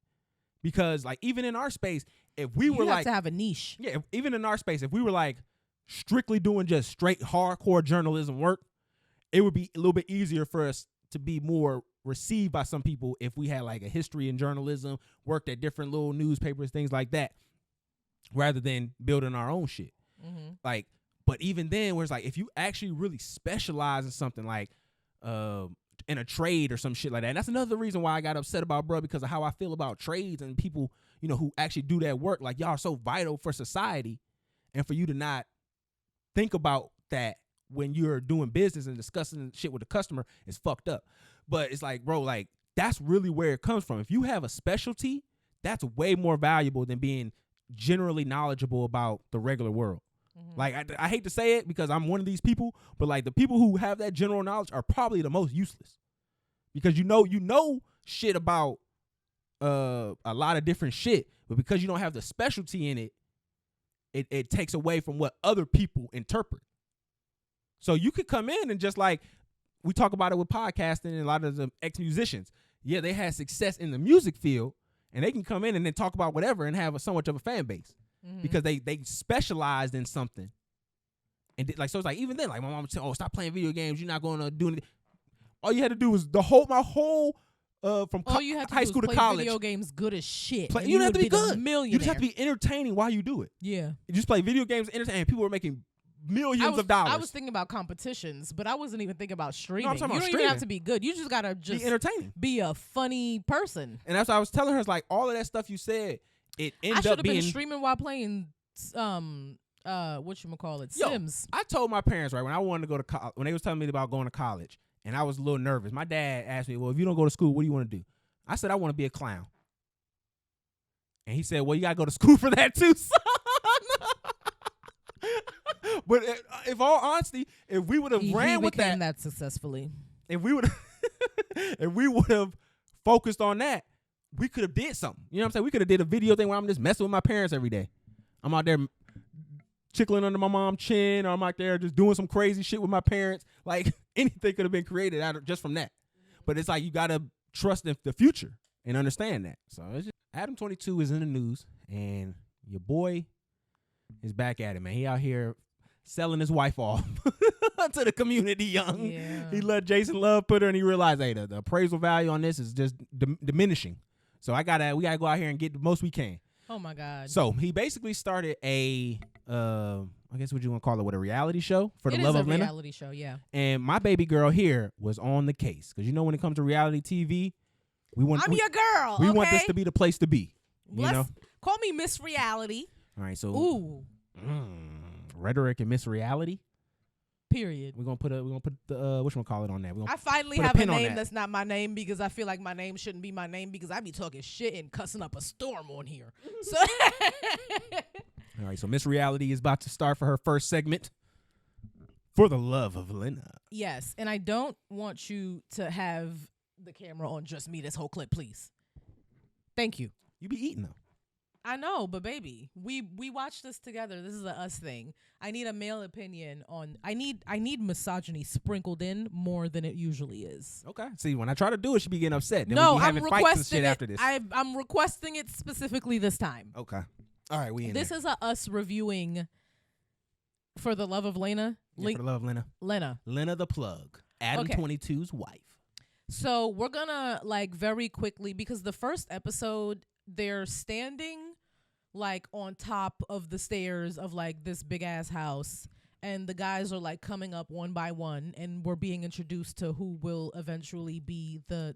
Because, like, even in our space, if we were like, you have to have a niche. Yeah, even in our space, if we were like strictly doing just straight hardcore journalism work, it would be a little bit easier for us to be more received by some people if we had like a history in journalism, worked at different little newspapers, things like that, rather than building our own shit. Mm-hmm. Like, but even then, where it's like, if you actually really specialize in something like in a trade or some shit like that, and that's another reason why I got upset about, bro, because of how I feel about trades and people, who actually do that work. Like, y'all are so vital for society, and for you to not think about that when you're doing business and discussing shit with the customer is fucked up. But it's like, bro, like, that's really where it comes from. If you have a specialty, that's way more valuable than being generally knowledgeable about the regular world. Mhm. Like I hate to say it because I'm one of these people, but like the people who have that general knowledge are probably the most useless because you know shit about a lot of different shit, but because you don't have the specialty in it, it takes away from what other people interpret. So you could come in and just like we talk about it with podcasting and a lot of the ex-musicians. Yeah, they had success in the music field and they can come in and then talk about whatever and have so much of a fan base because they specialized in something. And like so it's like even then like my mom would say, "Oh, stop playing video games. You're not going to do anything." All you had to do was my whole from all you had to high do school was to play college. video games good as shit. You don't have to be good. You You just have to be entertaining while you do it. Yeah. You just play video games, entertaining. People were making millions of dollars. I was thinking about competitions, but I wasn't even thinking about streaming. I'm talking You about don't even have streaming. to be good. You just gotta Be entertaining. be a funny person. And that's what I was telling her. It's like all of that stuff you said, it I ended should up have being. been streaming while playing whatchamacallit, Yo, Sims. I told my parents right when I wanted to go to college, when they was telling me about going to college, and I was a little nervous. My dad asked me, "Well, if you don't go to school, what do you want to do?" I said, "I want to be a clown." And he said, "Well, you gotta go to school for that too, son." But if all honesty, if we would have ran with that successfully. if we would have focused on that, we could have did something. You know what I'm saying? We could have did a video thing where I'm just messing with my parents every day. I'm out there chickling under my mom's chin, or I'm out there just doing some crazy shit with my parents. Like anything could have been created out of just from that. But it's like you gotta trust in the future and understand that. So it's just, Adam 22 is in the news, and your boy is back at it, man. He out here selling his wife off to the community young. Yeah. He let Jason Love put her, and he realized, hey, the appraisal value on this is just diminishing. So we gotta go out here and get the most we can. Oh my God. So he basically started a, I guess what you want to call it, a reality show for the It love is of a Lena. reality show, yeah. And my baby girl here was on the case because when it comes to reality TV, we want I'm your girl. we okay? want this to be the place to be. You know? Call me Miss Reality. All right, so Ooh. Rhetorik and Miss Reality. Period. We're gonna put the whatchamacallit on that. I finally put a have a pin on name that. that's not my name because I feel like my name shouldn't be my name because I be talking shit and cussing up a storm on here. So All right, so Miss Reality is about to start for her first segment. For the love of Lena. yes, and I don't want you to have the camera on just me this whole clip, please. Thank you. You be eating though. I know, but baby, we watched this together. This is a us thing. I need a male opinion on. I need misogyny sprinkled in more than it usually is. Okay. See, when I try to do it, she be getting upset. Then No, we be I'm having fights and requesting shit it. after this. I'm requesting it specifically this time. Okay. All right, we in This there. is a us reviewing For the Love of Lena. Yeah, for the love of Lena. Lena. Lena the plug. Adam Okay. 22's wife. So we're gonna like very quickly because the first episode they're standing like on top of the stairs of like this big ass house, and the guys are like coming up one by one, and we're being introduced to who will eventually be the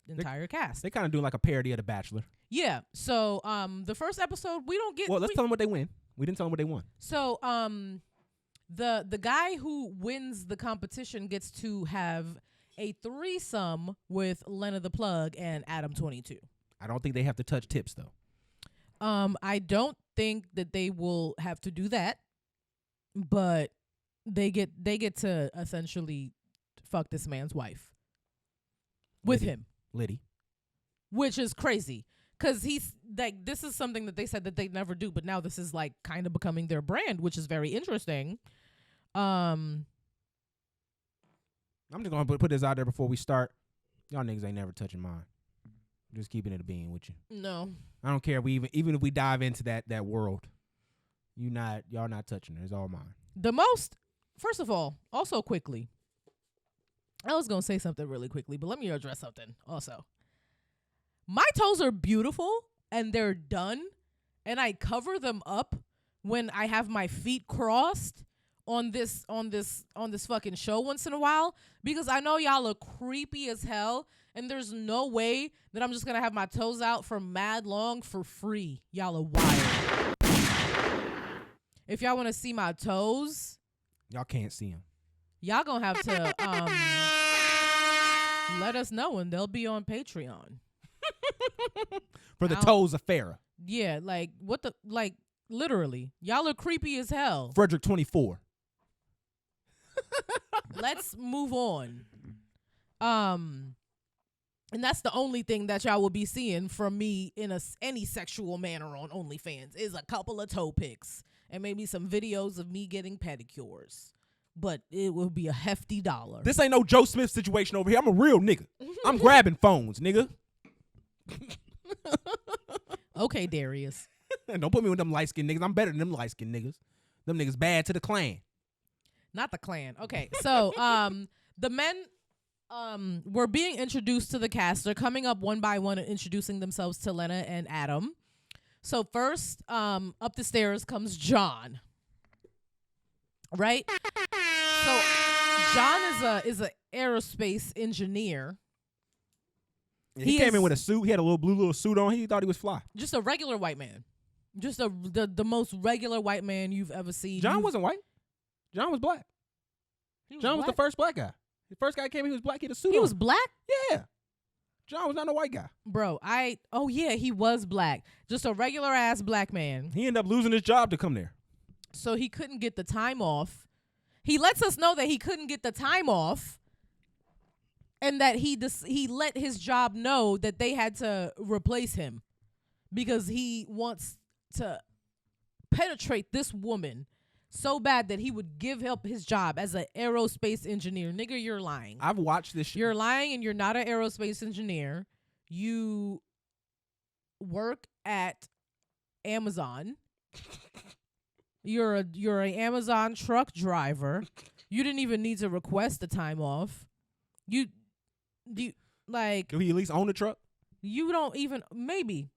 entire cast. They kind of do like a parody of The Bachelor. Yeah. So the first episode we don't get. Well, let's tell them what they win. We didn't tell them what they won. So the guy who wins the competition gets to have a threesome with Lena the Plug and Adam 22. I don't think they have to touch tips though. I don't think that they will have to do that, but they get to essentially fuck this man's wife with Liddy. him, Liddy. which is crazy because he's like, this is something that they said that they never do, but now this is like kind of becoming their brand, which is very interesting. I'm just gonna put this out there before we start. Y'all niggas ain't never touching mine. Just keeping it a bean with you. No. I don't care. We even if we dive into that world, y'all not touching it. It's all mine. First of all, also quickly, I was gonna say something really quickly, but let me address something also. My toes are beautiful and they're done, and I cover them up when I have my feet crossed on this fucking show once in a while because I know y'all are creepy as hell, and there's no way that I'm just gonna have my toes out for mad long for free. Y'all are wild. If y'all want to see my toes, Y'all can't see them. y'all gonna have to let us know, and they'll be on Patreon. For the Ow. toes of Farrah. Yeah, like what the like literally. Y'all are creepy as hell. Frederick 24. Let's move on. And that's the only thing that y'all will be seeing from me in any sexual manner on OnlyFans is a couple of toe pics and maybe some videos of me getting pedicures. But it will be a hefty dollar. This ain't no Joe Smith situation over here. I'm a real nigga. I'm grabbing phones, nigga. Okay, Darius. Don't put me with them light-skinned niggas. I'm better than them light-skinned niggas. Them niggas bad to the clan. Not the clan. Okay, so the men were being introduced to the cast. They're coming up one by one and introducing themselves to Lena and Adam. So first, up the stairs comes John. Right? So John is a aerospace engineer. Yeah, he came in with a suit. He had a blue little suit on. He thought he was fly. Just a regular white man. Just the most regular white man you've ever seen. John wasn't white. John was black. John was the first black guy. The first guy came in, he was black. He had a suit on. He was black? Yeah. John was not a white guy. Bro, oh yeah, he was black. Just a regular ass black man. He ended up losing his job to come there. So he couldn't get the time off. He lets us know that he couldn't get the time off. And that he let his job know that they had to replace him because he wants to penetrate this woman so bad that he would give up his job as an aerospace engineer. Nigga, you're lying. I've watched this shit. You're lying and you're not an aerospace engineer. You work at Amazon. You're an Amazon truck driver. You didn't even need to request the time off. Do he at least own the truck? You don't even maybe.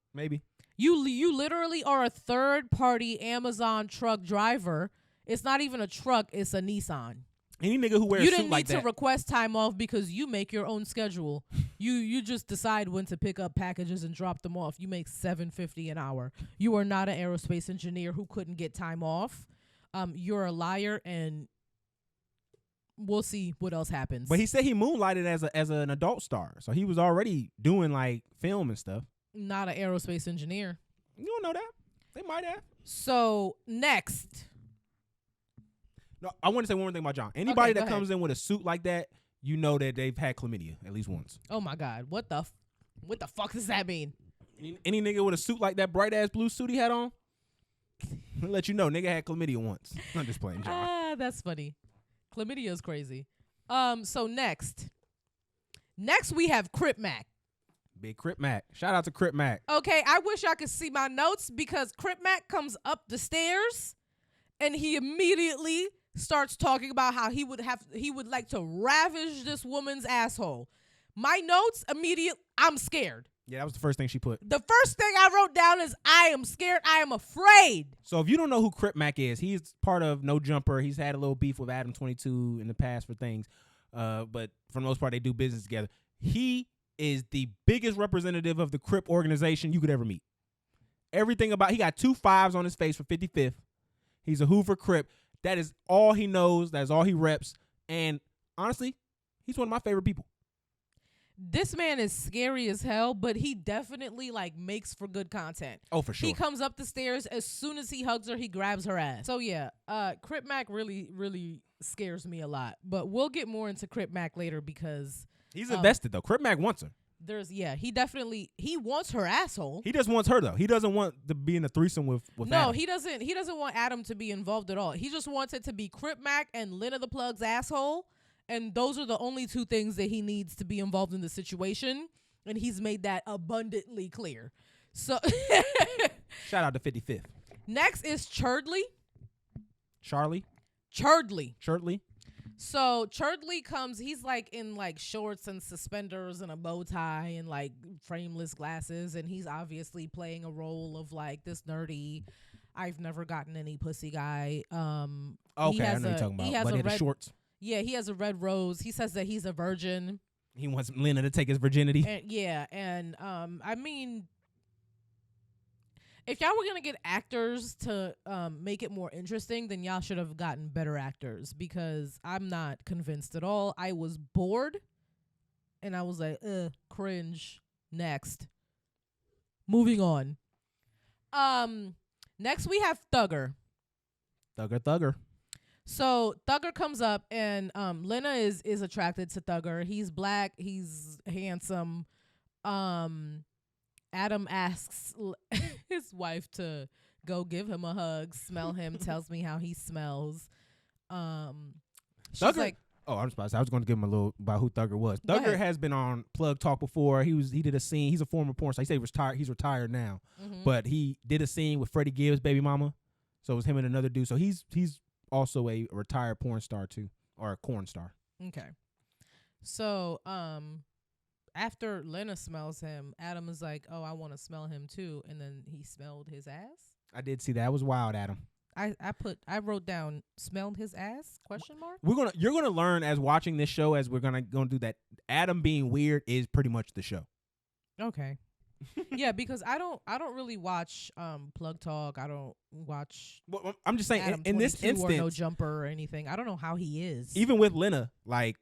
You literally are a third party Amazon truck driver. It's not even a truck, it's a Nissan. Any nigga who wears a suit like that. You didn't need to request time off because you make your own schedule. You just decide when to pick up packages and drop them off. You make $7.50 an hour. You are not an aerospace engineer who couldn't get time off. You're a liar, and we'll see what else happens. But he said he moonlighted as an adult star, so he was already doing like film and stuff. Not an aerospace engineer. You don't know that. They might have. So next. No, I want to say one more thing about John. Anybody that comes in with a suit like that, you know that they've had chlamydia at least once. Oh my God, what the fuck does that mean? Any nigga with a suit like that bright ass blue suit he had on, I'll let you know nigga had chlamydia once. I'm just playing, John. That's funny. Chlamydia is crazy. So next we have Crip Mac. Big Crip Mac. Shout out to Crip Mac. Okay, I wish I could see my notes because Crip Mac comes up the stairs and he immediately starts talking about how he would like to ravage this woman's asshole. My notes immediate, I'm scared. Yeah, that was the first thing she put. The first thing I wrote down is I am scared. I am afraid. So if you don't know who Crip Mac is, he's part of No Jumper. He's had a little beef with Adam 22 in the past for things. But for the most part, they do business together. He is the biggest representative of the Crip organization you could ever meet. Everything about, he got 2 5s on his face for 55th. He's a Hoover Crip. That is all he knows. That's all he reps. And honestly, he's one of my favorite people. This man is scary as hell, but he definitely like makes for good content. Oh, for sure. He comes up the stairs. As soon as he hugs her, he grabs her ass. So yeah, Crip Mac really, really scares me a lot. But we'll get more into Crip Mac later because he's invested though. Crip Mac wants her. He wants her asshole. He just wants her though. He doesn't want to be in a threesome with No, Adam. he doesn't want Adam to be involved at all. He just wants it to be Crip Mac and Lena the Plug's asshole. And those are the only 2 things that he needs to be involved in the situation. And he's made that abundantly clear. So shout out to 55th. Next is Churdley. Churdley. So Churdley comes, he's like in like shorts and suspenders and a bow tie and like frameless glasses. And he's obviously playing a role of like this nerdy, I've never gotten any pussy guy. Okay, I know you're talking about. But he had shorts. Yeah, he has a red rose. He says that he's a virgin. He wants Lena to take his virginity. And I mean, if y'all were gonna get actors to make it more interesting, then y'all should have gotten better actors because I'm not convinced at all. I was bored, and I was like, cringe. Next, moving on. Next we have Thugger. Thugger. So Thugger comes up and Lena is attracted to Thugger. He's black, he's handsome. Adam asks his wife to go give him a hug, smell him, tells me how he smells. She's Thugger, like, oh, I'm surprised. I was going to give him a little about who Thugger was. Go Thugger ahead. has been on Plug Talk before. He did a scene. He's a former porn star. He said he was retired. He's retired now, but he did a scene with Freddie Gibbs' baby mama. So it was him and another dude. So he's also a retired porn star too, or a corn star. okay. So after Lena smells him, Adam is like, oh, I want to smell him too, and then he smelled his ass. I did see that. It was wild, Adam. I wrote down smelled his ass ? You're gonna learn as watching this show, as we're gonna do that. Adam being weird is pretty much the show. Okay. Yeah, because I don't really watch Plug Talk. I don't watch Well, I'm just saying Adam in this 22 instance, or No Jumper or anything. I don't know how he is. even with Lena, like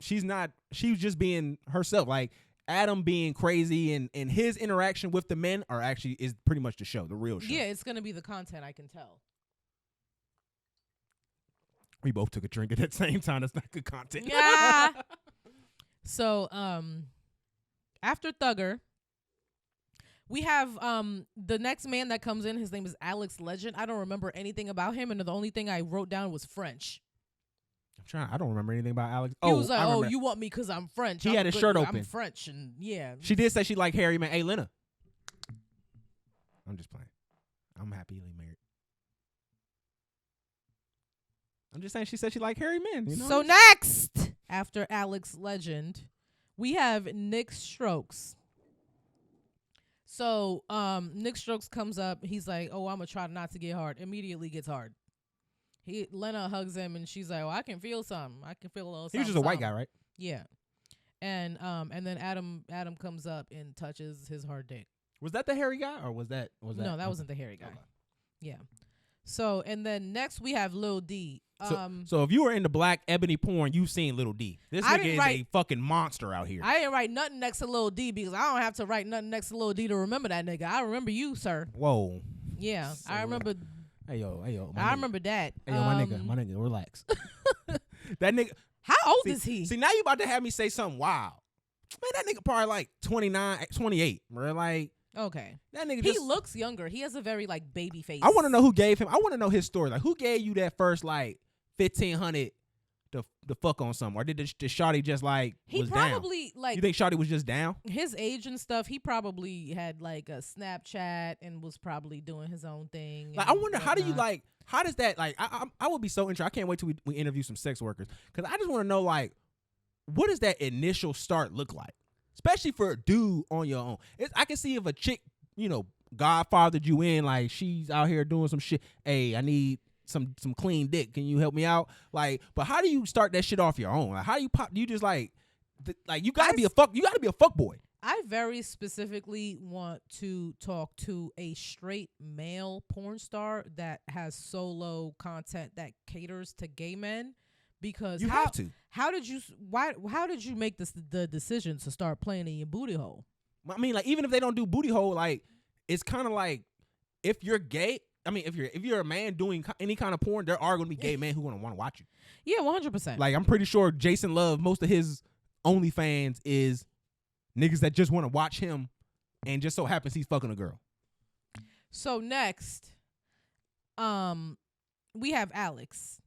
she was just being herself. Like Adam being crazy and his interaction with the men is pretty much the show, the real show. Yeah, it's gonna be the content, I can tell. We both took a drink at that same time. That's not good content. Yeah. So after Thugger, we have the next man that comes in. His name is Alex Legend. I don't remember anything about him, and the only thing I wrote down was French. I don't remember anything about Alex. He was like, "Oh, you want me because I'm French?" He had his shirt I'm open. French, and yeah. She did say she liked Harry, man. Hey, Lena. I'm just playing. I'm happily married. I'm just saying she said she liked hairy men. You know? So next, after Alex Legend, we have Nick Strokes. So Nick Strokes comes up. He's like, "Oh, I'm gonna try not to get hard." Immediately gets hard. Lena hugs him and she's like, "Oh, I can feel something. I can feel a little." He was just a white guy, right? Yeah. And then Adam comes up and touches his hard dick. Was that the hairy guy, or was that? No, that wasn't the hairy guy. Okay. Yeah. So and then next we have Lil D. So if you were into black ebony porn, you've seen Little D. This I nigga didn't is a fucking monster out here. I didn't write nothing next to Lil D because I don't have to write nothing next to Lil D to remember that nigga. I remember you, sir. Whoa. Yeah, So, I remember. Hey yo. I remember that. Hey yo, my nigga, relax. That nigga. How old is he? See, now you about to have me say something wild. Man, that nigga probably like 29, 28. Bro. Like, okay. that nigga He looks younger. He has a very like baby face. I want to know who gave him. I want to know his story. Like, who gave you that first like 1,500 to fuck on something, or did the shawty just like he was probably down? like You think shawty was just down? his age and stuff? He probably had like a Snapchat and was probably doing his own thing. Like, I and wonder how do you whatnot. like? How does that like? I would be so interested. I can't wait till we interview some sex workers, because I just want to know like, what does that initial start look like, especially for a dude on your own. I can see if a chick, godfathered you in, like she's out here doing some shit. Hey, I need some clean dick. Can you help me out? Like, but how do you start that shit off your own? Like, how do you pop? You just like you gotta be a fuck. You gotta be a fuck boy. I very specifically want to talk to a straight male porn star that has solo content that caters to gay men, because You have to. How did you make the decision to start playing in your booty hole? I mean, like, even if they don't do booty hole, like, it's kind of like, if you're gay, I mean, if you're a man doing any kind of porn, there are going to be gay men who going to want to watch you. Yeah, 100%. Like, I'm pretty sure Jason Love, most of his OnlyFans is niggas that just want to watch him, and just so happens he's fucking a girl. So next, we have Alex.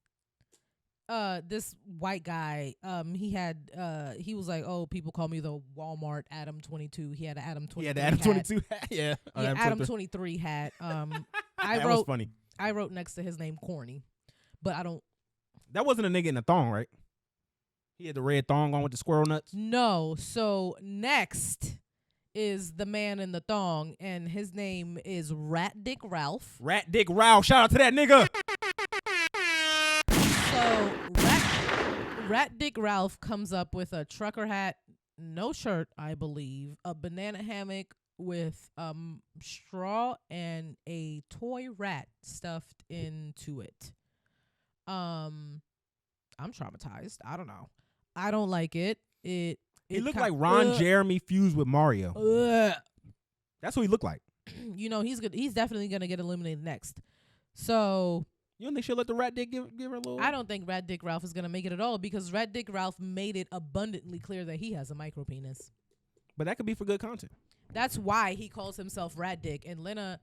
This white guy, he was like, "Oh, people call me the Walmart Adam 22." He had an Adam 23. Yeah, the Adam 22 hat. Yeah. Adam 23 hat. That was funny. I wrote next to his name corny, but I don't. That wasn't a nigga in a thong, right? He had the red thong on with the squirrel nuts. No. So next is the man in the thong, and his name is Rat Dick Ralph. Rat Dick Ralph. Shout out to that nigga. So Rat Dick Ralph comes up with a trucker hat, no shirt, I believe, a banana hammock with straw and a toy rat stuffed into it. I'm traumatized. I don't know. I don't like it. He looked like Ron Jeremy fused with Mario. That's what he looked like. he's definitely gonna get eliminated next. So You don't think she'll let the rat dick give her a little? I don't think Rat Dick Ralph is gonna make it at all because Rat Dick Ralph made it abundantly clear that he has a micro penis. But that could be for good content. That's why he calls himself Rat Dick. And Lena,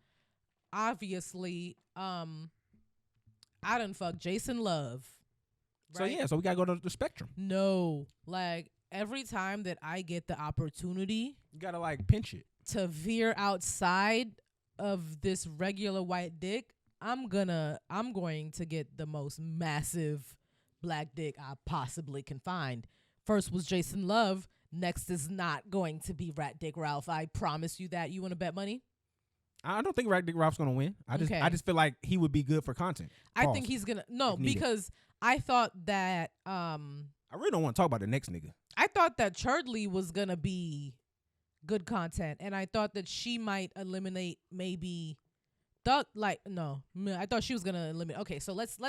obviously, I done fucked Jason Love. Right? So we gotta go to the spectrum. No, like every time that I get the opportunity, You gotta like pinch it. to veer outside of this regular white dick, I'm going to get the most massive black dick I possibly can find. First was Jason Love. Next is not going to be Rat Dick Ralph. I promise you that. You want to bet money? I don't think Rat Dick Ralph's gonna win. I just feel like he would be good for content. I think he's gonna because I thought that I really don't want to talk about the next nigga. I thought that Churdley was gonna be good content, and I thought that she might eliminate maybe I thought she was gonna eliminate. Okay, so let's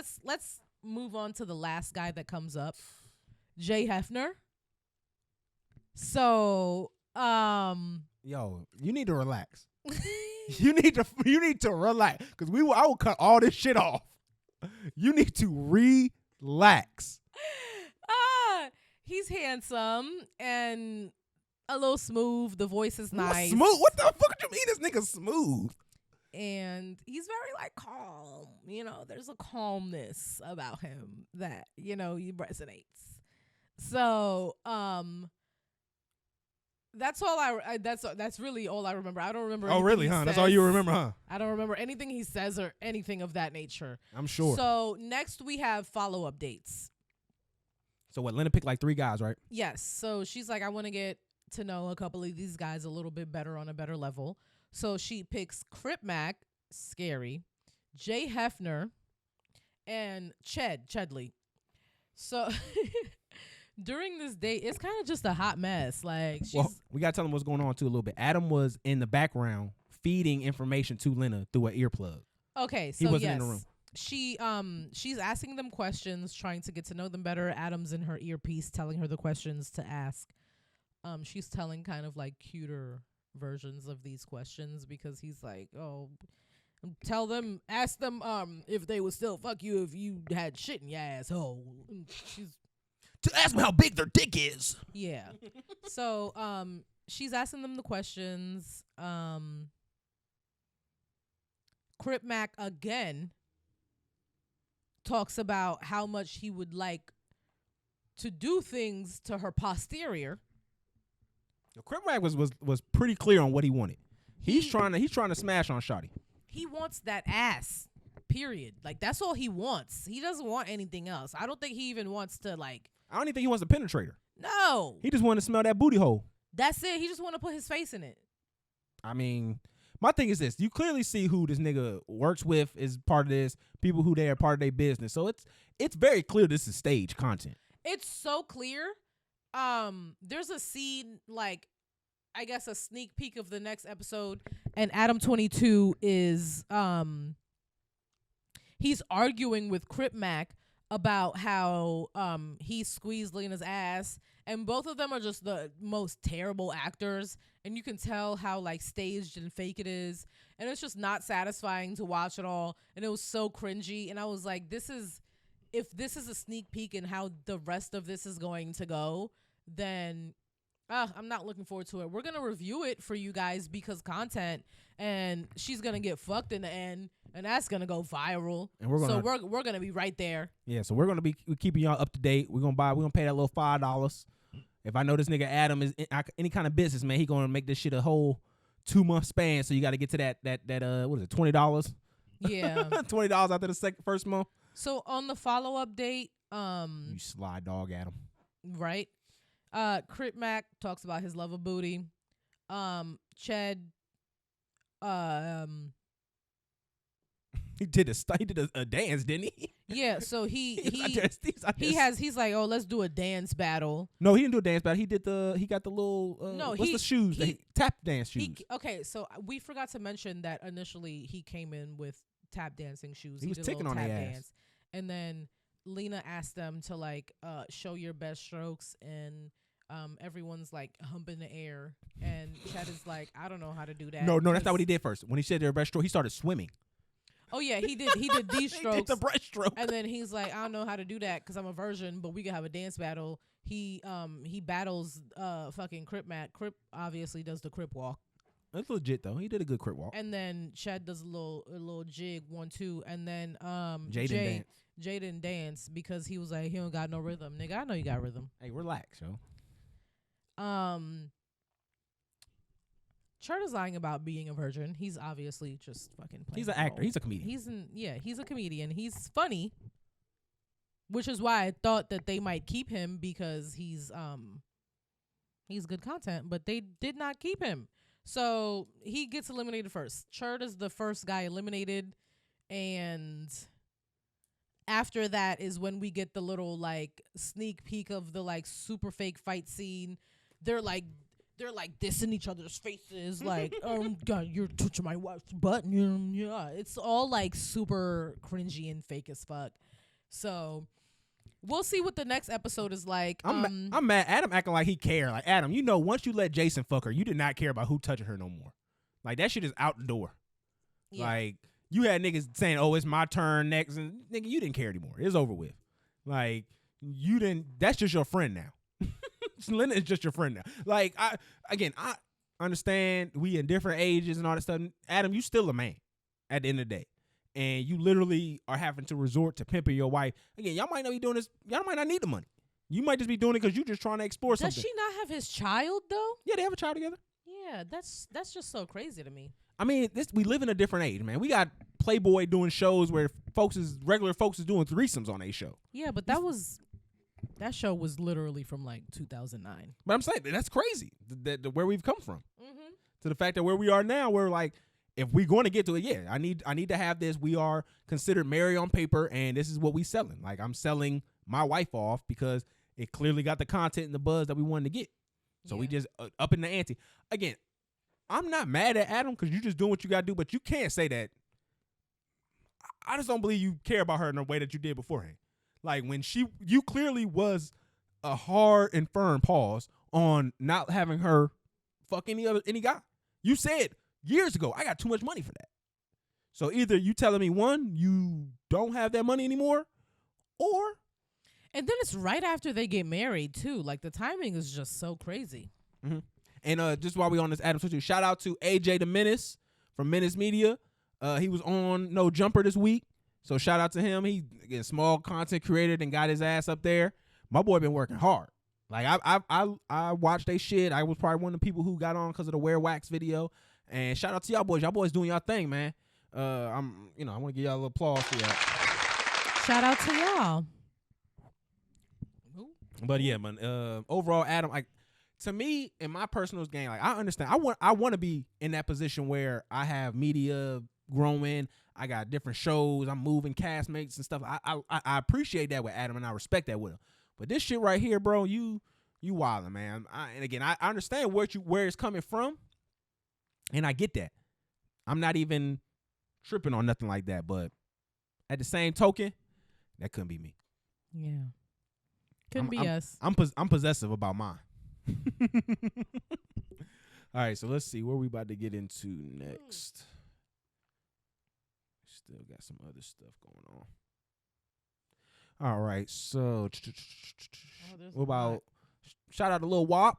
move on to the last guy that comes up, Jay Hefner. So Yo, you need to relax. You need to relax because I will cut all this shit off. You need to relax. He's handsome and a little smooth. The voice is nice. Smooth? What the fuck do you mean this nigga smooth? And he's very like calm. There's a calmness about him that he resonates. So that's all that's really all I remember. I don't remember. Oh, really, huh? That's all you remember, huh? I don't remember anything he says or anything of that nature. I'm sure. So next we have follow-up dates. So what, Lena picked like 3 guys, right? Yes. So she's like, I want to get to know a couple of these guys a little bit better on a better level. So she picks Crip Mac, scary, Jay Hefner, and Chedley. So during this date, it's kind of just a hot mess. Like, we gotta tell them what's going on too a little bit. Adam was in the background feeding information to Lena through an earplug. Okay, so he wasn't in the room. She's asking them questions, trying to get to know them better. Adam's in her earpiece telling her the questions to ask. She's telling kind of like cuter versions of these questions because he's like, oh, ask them if they would still fuck you if you had shit in your asshole. She's to ask them how big their dick is. Yeah. So she's asking them the questions. Crip Mac again talks about how much he would like to do things to her posterior. Crip Mac was pretty clear on what he wanted. He's trying to smash on Shotty. He wants that ass. Period. Like that's all he wants. He doesn't want anything else. I don't think he even wants to like. I don't even think he wants to penetrate her. No. He just wanted to smell that booty hole. That's it. He just want to put his face in it. I mean, my thing is this. You clearly see who this nigga works with is part of this. People who they are part of their business. So it's very clear this is stage content. It's so clear. There's a scene, like, I guess a sneak peek of the next episode, and Adam 22 is he's arguing with Crip Mac about how he squeezed Lena's ass, and both of them are just the most terrible actors, and you can tell how like staged and fake it is, and it's just not satisfying to watch at all, and it was so cringy, and I was like, if this is a sneak peek in how the rest of this is going to go, then I'm not looking forward to it. We're going to review it for you guys because content, and she's going to get fucked in the end, and that's going to go viral. And we're going to be right there. Yeah, so we're going to be keeping y'all up to date. We're going to pay that little $5. If I know this nigga Adam is in any kind of business, man, he going to make this shit a whole 2-month span, so you got to get to that what is it, $20? Yeah. $20 after the first month. So on the follow-up date, you sly dog, Adam. Right? Crip Mac talks about his love of booty. Ched, he did a dance, didn't he? Yeah, so he's like, oh, let's do a dance battle. No, he didn't do a dance battle. He got the little the shoes? Tap dance shoes. Okay, so we forgot to mention that initially he came in with tap dancing shoes. He was ticking on their ass. And then Lena asked them to like show your best strokes, and everyone's like humping the air, and Chad is like, I don't know how to do that. No, that's not what he did first. When he said their breaststroke, he started swimming. Oh yeah, he did these strokes. He did the breaststroke. And then he's like, I don't know how to do that because I'm a virgin, but we can have a dance battle. He battles fucking Crip Matt. Crip obviously does the Crip walk. That's legit though. He did a good Crip walk. And then Chad does a little jig 1-2, and then Jaden dance because he was like, he don't got no rhythm. Nigga, I know you got rhythm. Hey, relax, yo. Chert is lying about being a virgin. He's obviously just fucking playing. He's an actor. He's a comedian. He's a comedian. He's funny, which is why I thought that they might keep him because he's good content, but they did not keep him. So he gets eliminated first. Chert is the first guy eliminated, and after that is when we get the little like sneak peek of the like super fake fight scene. They're like this in each other's faces, like, oh God, you're touching my wife's butt. Yeah, it's all like super cringy and fake as fuck. So we'll see what the next episode is like. I'm mad. Adam acting like he care. Like, Adam, you know, once you let Jason fuck her, you did not care about who touching her no more. Like, that shit is out the door. Yeah. Like, you had niggas saying, oh, it's my turn next. And nigga, you didn't care anymore. It's over with. Like, you didn't, that's just your friend now. Linda is just your friend now. Like, I understand we in different ages and all that stuff. Adam, you still a man at the end of the day. And you literally are having to resort to pimping your wife. Again, y'all might not be doing this. Y'all might not need the money. You might just be doing it because you're just trying to explore something. Does she not have his child, though? Yeah, they have a child together. Yeah, that's just so crazy to me. I mean, we live in a different age, man. We got Playboy doing shows where regular folks is doing threesomes on a show. Yeah, but that show was literally from like 2009. But I'm saying that's crazy. Where we've come from to the fact that where we are now, we're like, if we're going to get to it, yeah, I need to have this. We are considered married on paper, and this is what we selling. Like, I'm selling my wife off because it clearly got the content and the buzz that we wanted to get. So we just up in the ante. Again, I'm not mad at Adam because you're just doing what you got to do, but you can't say that. I just don't believe you care about her in the way that you did beforehand. Like, when you clearly was a hard and firm pause on not having her fuck any guy. You said years ago, I got too much money for that. So either you telling me, one, you don't have that money anymore, or. And then it's right after they get married, too. Like, the timing is just so crazy. Mm-hmm. And just while we on this Adam Switch, shout out to AJ the Menace from Menace Media. He was on No Jumper this week. So shout out to him. He, again, small content creator and got his ass up there. My boy been working hard. Like, I watched they shit. I was probably one of the people who got on because of the Wear Wax video. And shout out to y'all boys. Y'all boys doing y'all thing, man. I want to give y'all a little applause for that. Shout out to y'all. But yeah, man. Overall, Adam, to me, in my personal game, like, I understand. I want to be in that position where I have media growing. I got different shows. I'm moving castmates and stuff. I appreciate that with Adam, and I respect that with him. But this shit right here, bro, you wildin', man. And again, I understand where it's coming from, and I get that. I'm not even tripping on nothing like that. But at the same token, that couldn't be me. Yeah, couldn't be us. I'm possessive about mine. All right, so let's see where we about to get into next. Still got some other stuff going on. All right, so what about shout out to Lil Wop?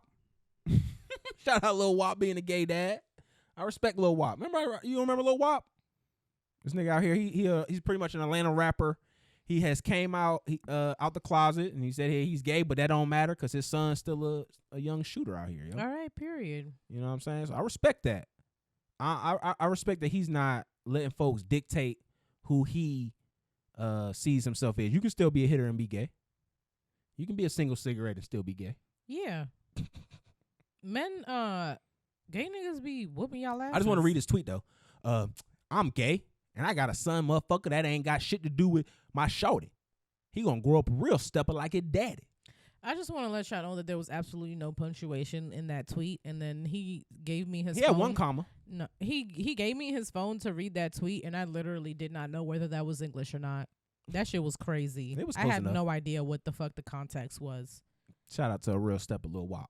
Shout out Lil Wop being a gay dad. I respect Lil Wop. You remember Lil Wop? This nigga out here, he's pretty much an Atlanta rapper. He has came out out the closet and he said he's gay, but that don't matter because his son's still a young shooter out here. Yo. All right, period. You know what I'm saying? So I respect that. I respect that he's not letting folks dictate who he sees himself as. You can still be a hitter and be gay. You can be a single cigarette and still be gay. Yeah. Men, gay niggas be whooping y'all ass. I just want to read his tweet though. I'm gay and I got a son, motherfucker, that ain't got shit to do with my shorty. He gonna grow up a real stepper like his daddy. I just want to let y'all know that there was absolutely no punctuation in that tweet, and then he gave me his. He phone. had one comma. No, he gave me his phone to read that tweet, and I literally did not know whether that was English or not. That shit was crazy. It was I close had enough. no idea what the fuck the context was. Shout out to a real stepper, Lil Wop.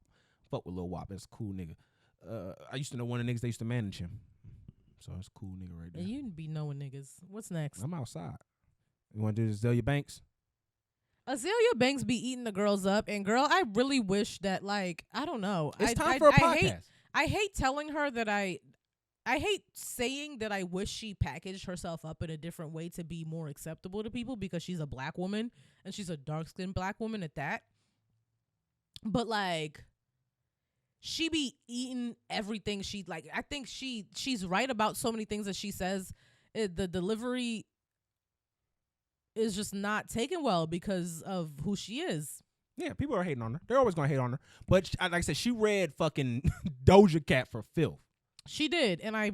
Fuck with Lil Wop. That's a cool nigga. I used to know one of the niggas that used to manage him. So it's a cool nigga right there. And you be knowing niggas. What's next? I'm outside. You want to do Azalea Banks? Azalea Banks be eating the girls up, and girl, I really wish that, like, I don't know. It's time for a podcast. I hate telling her that I hate saying that I wish she packaged herself up in a different way to be more acceptable to people because she's a black woman and she's a dark-skinned black woman at that. But like, she be eating everything she like. I think she's right about so many things that she says. The delivery is just not taken well because of who she is. Yeah, people are hating on her. They're always gonna hate on her. But like I said, she read fucking Doja Cat for filth. She did, and I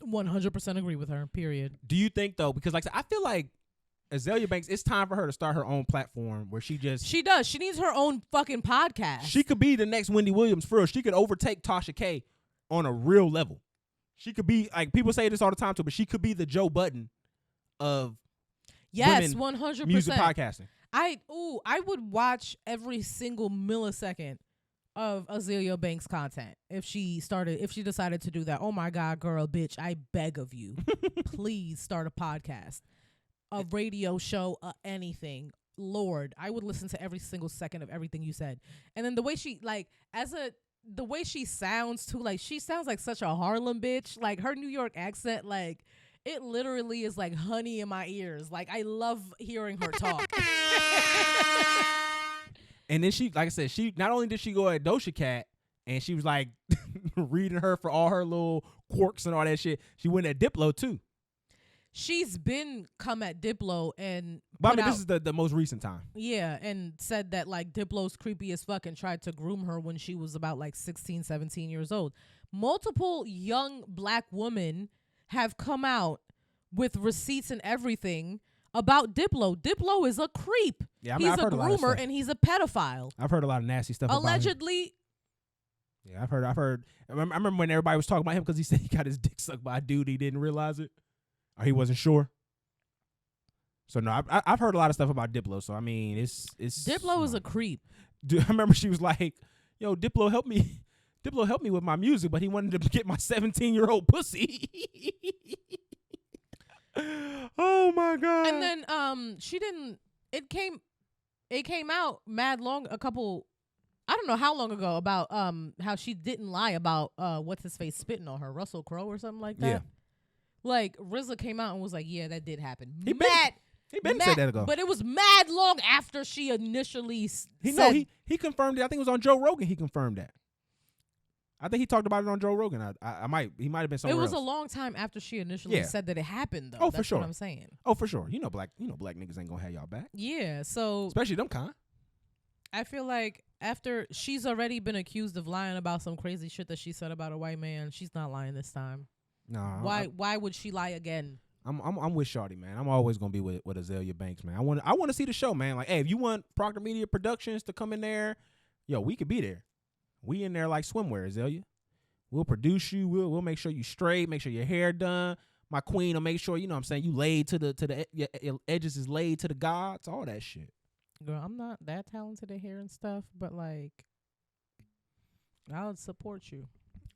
100% agree with her. Period. Do you think though? Because like I said, I feel like Azalea Banks, it's time for her to start her own platform where she does. She needs her own fucking podcast. She could be the next Wendy Williams for real. She could overtake Tasha K on a real level. She could be like, people say this all the time too, but she could be the Joe Budden of 100% music podcasting. I would watch every single millisecond of Azalea Banks content if she decided to do that. Oh my God, girl, bitch, I beg of you, please start a podcast, a radio show, anything. Lord, I would listen to every single second of everything you said. And then the way she the way she sounds too, like she sounds like such a Harlem bitch. Like her New York accent, like it literally is like honey in my ears. Like I love hearing her talk. And then she, like I said, she not only did she go at Doja Cat and she was like reading her for all her little quirks and all that shit, she went at Diplo too. She's been come at Diplo and but I mean, this is the most recent time. Yeah, and said that like Diplo's creepy as fuck and tried to groom her when she was about like 16, 17 years old. Multiple young black women have come out with receipts and everything about Diplo. Diplo is a creep. Yeah, I mean, he's a groomer and he's a pedophile. I've heard a lot of nasty stuff Allegedly. About him. Yeah, I've heard. I remember when everybody was talking about him because he said he got his dick sucked by a dude. He didn't realize it. Or he wasn't sure. So no, I've heard a lot of stuff about Diplo. So I mean, it's Diplo is a creep. I remember she was like, "Yo, Diplo help me. Diplo helped me with my music, but he wanted to get my 17-year-old pussy." Oh my God. And then she didn't. It came out mad long. I don't know how long ago about how she didn't lie about what's his face spitting on her, Russell Crowe or something like that. Yeah. Like RZA came out and was like, "Yeah, that did happen." He been said that ago, but it was mad long after she initially said. He confirmed it. I think it was on Joe Rogan. He confirmed that. I think he talked about it on Joe Rogan. He might have been somewhere else. It was a long time after she initially said that it happened, though. Oh, That's for sure. What I'm saying. Oh, for sure. Black niggas ain't gonna have y'all back. Yeah. So especially them kind. I feel like after she's already been accused of lying about some crazy shit that she said about a white man, she's not lying this time. No. Why would she lie again? I'm with Shawty, man. I'm always gonna be with Azalea Banks, man. I want to see the show, man. Like, hey, if you want Proctor Media Productions to come in there, yo, we could be there. We in there like swimwear, Azalea. We'll produce you. We'll make sure you straight. Make sure your hair done. My queen will make sure, you know what I'm saying, you laid to the your edges is laid to the gods. All that shit. Girl, I'm not that talented at hair and stuff, but like, I'll support you.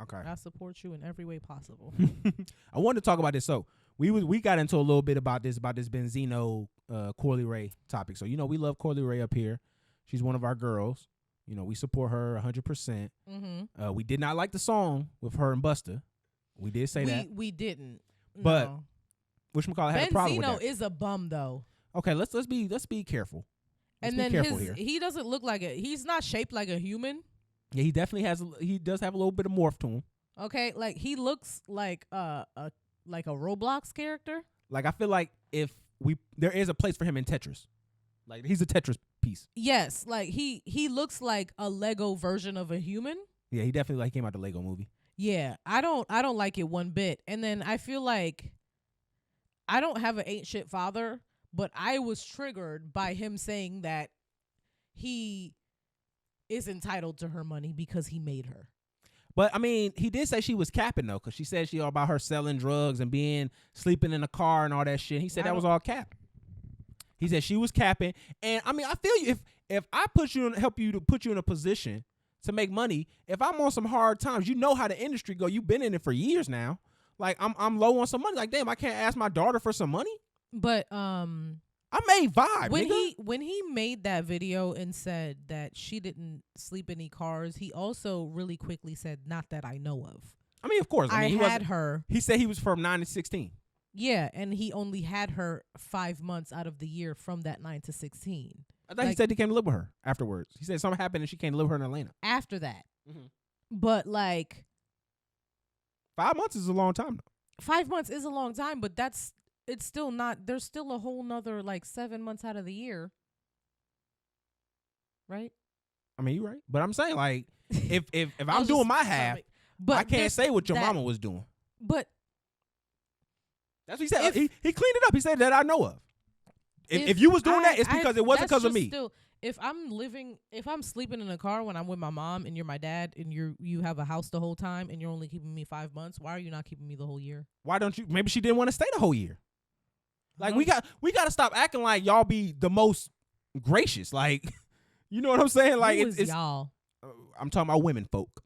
Okay. I support you in every way possible. I wanted to talk about this. So we got into a little bit about this Benzino Corley Ray topic. So you know we love Corley Ray up here. She's one of our girls. You know we support her 100%. Mm-hmm. We did not like the song with her and Busta. We did say that. We didn't. But whatchamacallit had a problem with that. Benzino is a bum though. Okay, let's be careful. And then he doesn't look like it. He's not shaped like a human. Yeah, he definitely he does have a little bit of morph to him. Okay, like he looks like a Roblox character. Like I feel like there is a place for him in Tetris. Like he's a Tetris piece. Yes, like he looks like a Lego version of a human. Yeah, he definitely came out the Lego movie. Yeah, I don't like it one bit. And then I feel like I don't have an ain't shit father, but I was triggered by him saying that he is entitled to her money because he made her. But I mean, he did say she was capping though, because she said she all about her selling drugs and sleeping in a car and all that shit. He said that was all cap. He said she was capping. And I mean, I feel you. If I help you to put you in a position to make money, if I'm on some hard times, you know how the industry go. You've been in it for years now. Like I'm low on some money. Like, damn, I can't ask my daughter for some money. But I made vibe. When he made that video and said that she didn't sleep in any cars, he also really quickly said, "Not that I know of." I mean, of course. I mean, He said he was from 9 to 16. Yeah, and he only had her 5 months out of the year from that 9 to 16. I thought he said he came to live with her afterwards. He said something happened and she came to live with her in Atlanta. After that. Mm-hmm. But like 5 months is a long time though. 5 months is a long time, but it's still not, there's still a whole nother like 7 months out of the year. Right? I mean, you're right. But I'm saying like if I'm doing my half, but I can't say what your mama was doing. But that's what he said. He cleaned it up. He said that I know of. If you was doing that, it's because it wasn't because of me. Still, if I'm sleeping in a car when I'm with my mom and you're my dad and you have a house the whole time and you're only keeping me 5 months, why are you not keeping me the whole year? Why don't you? Maybe she didn't want to stay the whole year. Like we got to stop acting like y'all be the most gracious. Like, you know what I'm saying? Like it's y'all. I'm talking about women folk.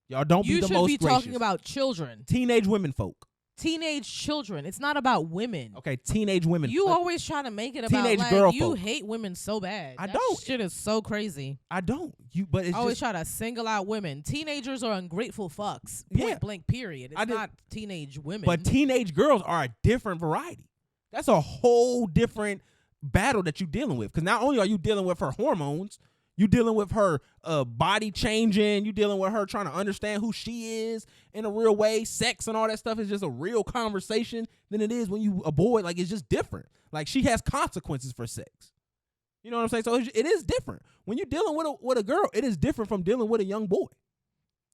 Y'all don't be the most gracious. You should be talking about children. Teenage women folk. Teenage children. It's not about women. Okay, teenage women. You always try to make it about teenage like girl you folk. hate women so bad. I don't. Shit is so crazy. I don't. But it's always just, try to single out women. Teenagers are ungrateful fucks. Point blank. Period. It's not teenage women. But teenage girls are a different variety. That's a whole different battle that you're dealing with. Because not only are you dealing with her hormones, you dealing with her body changing. You dealing with her trying to understand who she is in a real way. Sex and all that stuff is just a real conversation than it is when you a boy. Like, it's just different. Like, she has consequences for sex. You know what I'm saying? So it is different. When you're dealing with a girl, it is different from dealing with a young boy.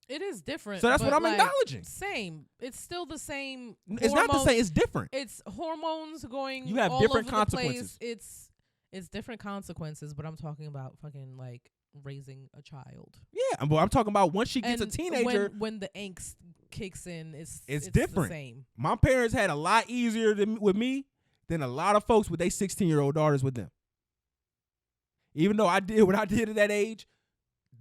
It is different. So that's what I'm acknowledging. Same. It's still the same. It's not the same. It's different. It's hormones going. You have all different over consequences. The place. It's different consequences, but I'm talking about fucking like raising a child. Yeah, but I'm talking about once she gets a teenager. When the angst kicks in, it's different. The same. My parents had a lot easier with me than a lot of folks with their 16-year-old daughters with them. Even though I did what I did at that age,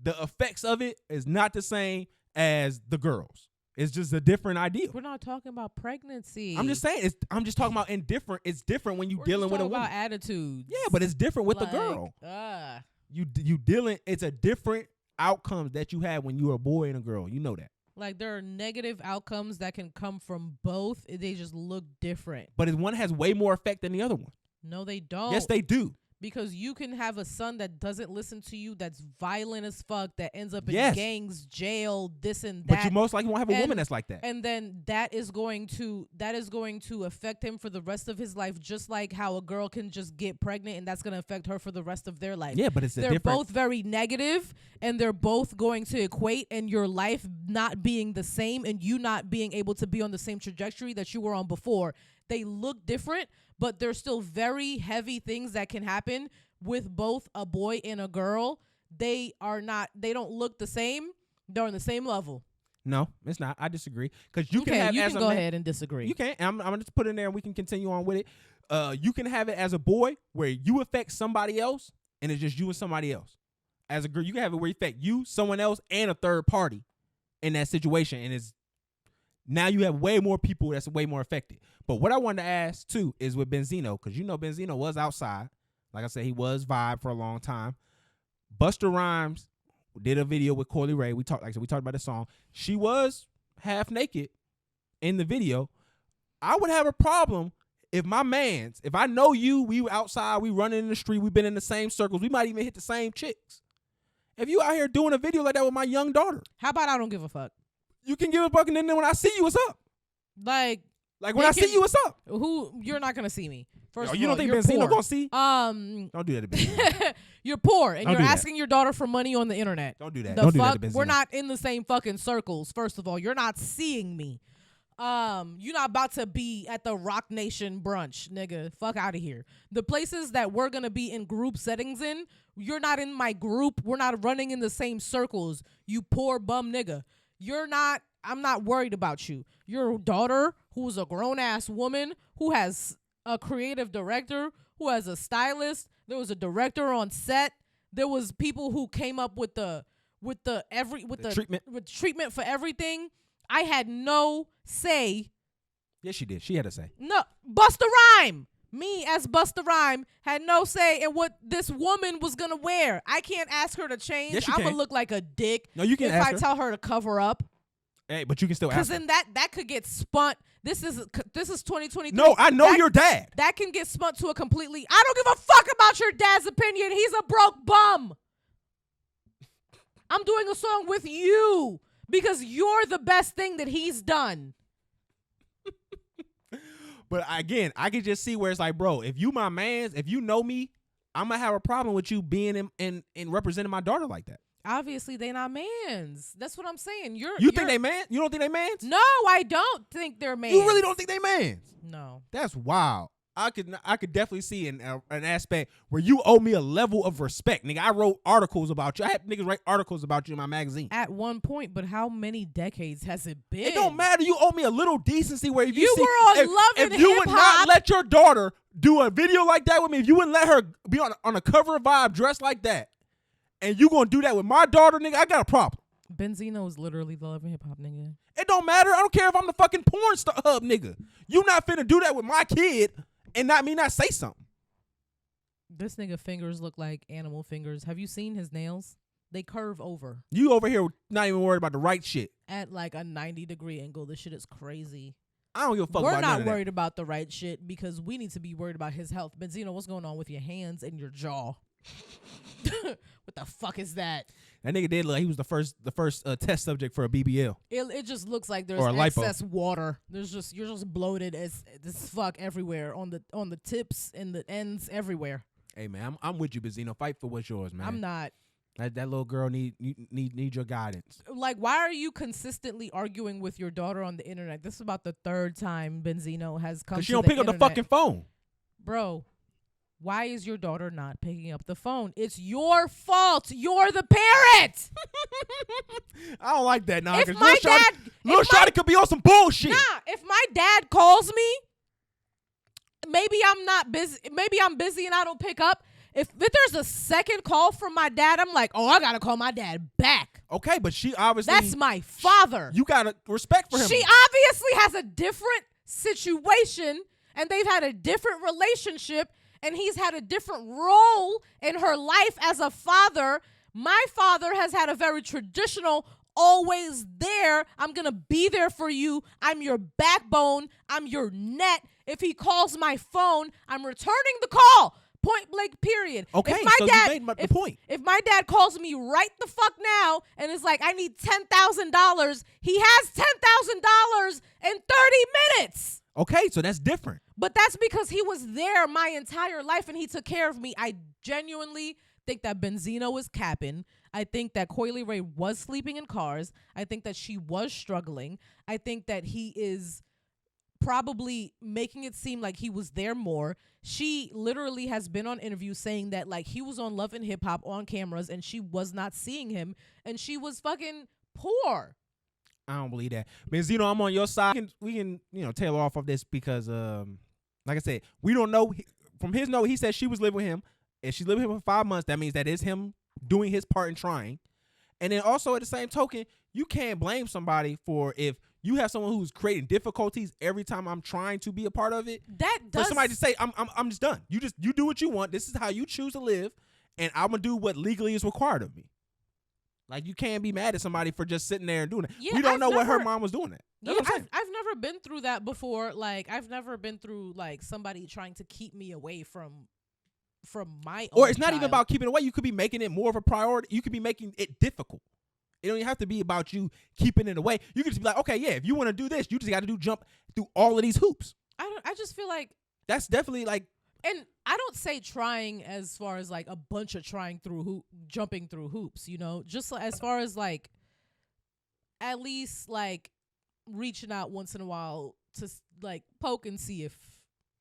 the effects of it is not the same as the girls. It's just a different idea. We're not talking about pregnancy. I'm just saying. I'm just talking about indifferent. It's different when you're dealing with a woman. About attitudes. Yeah, but it's different with the girl. You dealing. It's a different outcomes that you have when you're a boy and a girl. You know that. Like, there are negative outcomes that can come from both. They just look different. But one has way more effect than the other one. No, they don't. Yes, they do. Because you can have a son that doesn't listen to you, that's violent as fuck, that ends up in gangs, jail, this and that. But you most likely won't have a woman that's like that. And then that is going to affect him for the rest of his life, just like how a girl can just get pregnant and that's going to affect her for the rest of their life. Yeah, but they're both very negative and they're both going to equate in your life not being the same and you not being able to be on the same trajectory that you were on before. They look different, but there's still very heavy things that can happen with both a boy and a girl. They don't look the same. They're on the same level. No, it's not. I disagree. Because you can have you as can a go man, ahead and disagree. You can. I'm going to just put it in there and we can continue on with it. You can have it as a boy where you affect somebody else and it's just you and somebody else. As a girl, you can have it where you affect you, someone else, and a third party in that situation. And it's now you have way more people that's way more affected. But what I wanted to ask, too, is with Benzino, because you know Benzino was outside. Like I said, he was Vibe for a long time. Busta Rhymes did a video with Coily Ray. We talked about the song. She was half naked in the video. I would have a problem if I know you, we outside, we running in the street, we've been in the same circles, we might even hit the same chicks. If you out here doing a video like that with my young daughter. How about I don't give a fuck? You can give a fuck and then when I see you, what's up? Like when I see you, what's up? You're not gonna see me. First of you all, don't think you're Benzino poor. gonna see? Don't do that to Benzino. You're poor and Don't you're do that. asking your daughter for money on the internet. Don't do that. The Don't fuck? do that to Benzino. We're not in the same fucking circles. First of all, you're not seeing me. You're not about to be at the Rock Nation brunch, nigga. Fuck out of here. The places that we're gonna be in group settings in, you're not in my group. We're not running in the same circles. You poor bum nigga. I'm not worried about you. Your daughter, who's a grown ass woman, who has a creative director, who has a stylist. There was a director on set. There was people who came up with the treatment for everything. I had no say. Yes, she did. She had a say. No, Busta Rhyme. Me as Busta Rhyme had no say in what this woman was gonna wear. I can't ask her to change. Yes, you I'm can. gonna look like a dick. No, you can if ask I her. tell her to cover up. Hey, but you can still Because ask her. then that could get spun. This is 2023. No, I know your dad. That can get spun to a completely. I don't give a fuck about your dad's opinion. He's a broke bum. I'm doing a song with you because you're the best thing that he's done. But again, I can just see where it's like, bro, if you my mans, if you know me, I'm gonna have a problem with you being in representing my daughter like that. Obviously, they not mans. That's what I'm saying. You think they man? You don't think they mans? No, I don't think they're mans. You really don't think they mans? No. That's wild. I could definitely see an aspect where you owe me a level of respect, nigga. I wrote articles about you. I had niggas write articles about you in my magazine. At one point, but how many decades has it been? It don't matter. You owe me a little decency where if You see, were on if, Love if and you would Hip-Hop. not let your daughter do a video like that with me, if you wouldn't let her be on a cover of Vibe dressed like that, and you gonna do that with my daughter, nigga, I got a problem. Benzino is literally the Love and Hip Hop nigga. It don't matter. I don't care if I'm the fucking porn star hub, nigga. You not finna do that with my kid and not me not say something. This nigga fingers look like animal fingers. Have you seen his nails? They curve over You over here not even worried about the right shit. at like a 90-degree angle. This shit is crazy. I don't give a fuck We're about none not of that. worried about the right shit because we need to be worried about his health. Benzino, what's going on with your hands and your jaw? What the fuck is that? That nigga did look like he was the first test subject for a BBL. It just looks like there's Or a lipo. excess water. You're just bloated as fuck everywhere on the tips and the ends everywhere. Hey man, I'm with you, Benzino. Fight for what's yours, man. I'm not. That little girl need your guidance. Like, why are you consistently arguing with your daughter on the internet? This is about the third time Benzino has come. Cause she to don't the pick up the internet. fucking phone. Bro, why is your daughter not picking up the phone? It's your fault. You're the parent. I don't like that now. If my dad, little shawty could be on some bullshit. nah, if my dad calls me, maybe I'm not busy. Maybe I'm busy and I don't pick up. If there's a second call from my dad, I'm like, oh, I gotta call my dad back. Okay, but she obviously That's my father. You gotta respect for him. She obviously has a different situation, and they've had a different relationship, and he's had a different role in her life as a father. My father has had a very traditional, always there. I'm gonna be there for you. I'm your backbone. I'm your net. If he calls my phone, I'm returning the call. Point blank, period. Okay, if my so dad, you made the point. If my dad calls me right the fuck now and is like, I need $10,000, he has $10,000 in 30 minutes. Okay, so that's different. But that's because he was there my entire life and he took care of me. I genuinely think that Benzino was capping. I think that Coily Ray was sleeping in cars. I think that she was struggling. I think that he is probably making it seem like he was there more. She literally has been on interviews saying that like he was on Love and Hip Hop on cameras and she was not seeing him and she was fucking poor. I don't believe that. Benzino, I'm on your side. We can tailor off of this because like I said, we don't know. From his note, he said she was living with him. If she lived with him for 5 months, that means that is him doing his part in trying. And then also at the same token, you can't blame somebody for if you have someone who's creating difficulties every time I'm trying to be a part of it. That does For somebody to say, I'm just done. You do what you want. This is how you choose to live, and I'm gonna do what legally is required of me. Like you can't be mad at somebody for just sitting there and doing it. Yeah, we don't I've know what her never- mom was doing that. Yeah, That's what I'm saying. I've never been through that before. Like I've never been through like somebody trying to keep me away from my own Or it's not even child. about keeping it away. You could be making it more of a priority. You could be making it difficult. It don't even have to be about you keeping it away. You could just be like, okay, yeah, if you want to do this, you just got to jump through all of these hoops. I just feel like, That's definitely like, and I don't say trying as far as like a bunch of jumping through hoops, just as far as like at least like reaching out once in a while to like poke and see if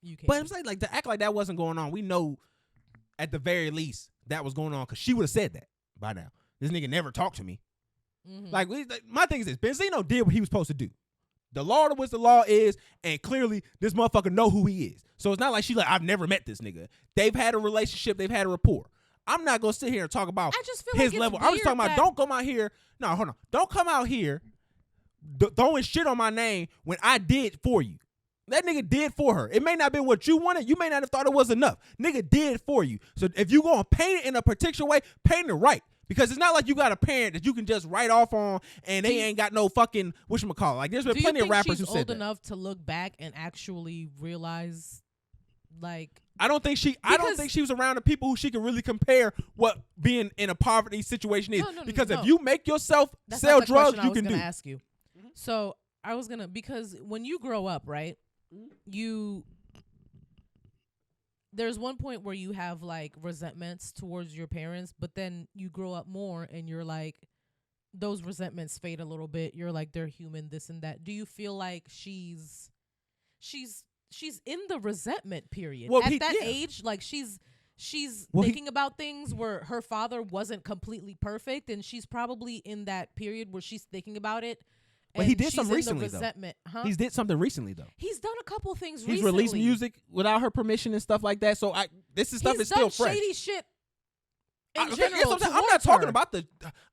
you can. but I'm saying like to act like that wasn't going on. We know at the very least that was going on because she would have said that by now. This nigga never talked to me. Mhm. Like my thing is this: Benzino did what he was supposed to do. The law is what the law is, and clearly this motherfucker know who he is. So it's not like she's like, I've never met this nigga. They've had a relationship. They've had a rapport. I'm not going to sit here and talk about I just feel his like it's level. I'm just talking about, weird don't come out here. No, hold on. Don't come out here throwing shit on my name when I did for you. That nigga did for her. It may not have been what you wanted. You may not have thought it was enough. Nigga did for you. So if you going to paint it in a particular way, paint it right. Because it's not like you got a parent that you can just write off on and they ain't got no fucking, whatchamacallit. Like, there's been plenty of rappers who said that. Do you think she's old enough to look back and actually realize, like... I don't think she was around the people who she could really compare what being in a poverty situation is. Because if you make yourself sell drugs, you can do. I was going to ask you. So I was going to, because when you grow up, right, there's one point where you have like resentments towards your parents, but then you grow up more and you're like, those resentments fade a little bit. You're like, they're human, this and that. Do you feel like she's in the resentment period at that age? Like she's thinking about things where her father wasn't completely perfect, and she's probably in that period where she's thinking about it. But he did something recently, though. Huh? He did something recently, though. He's done a couple things recently. He's released music without her permission and stuff like that. So this is stuff is still fresh. Shady shit. I'm not talking about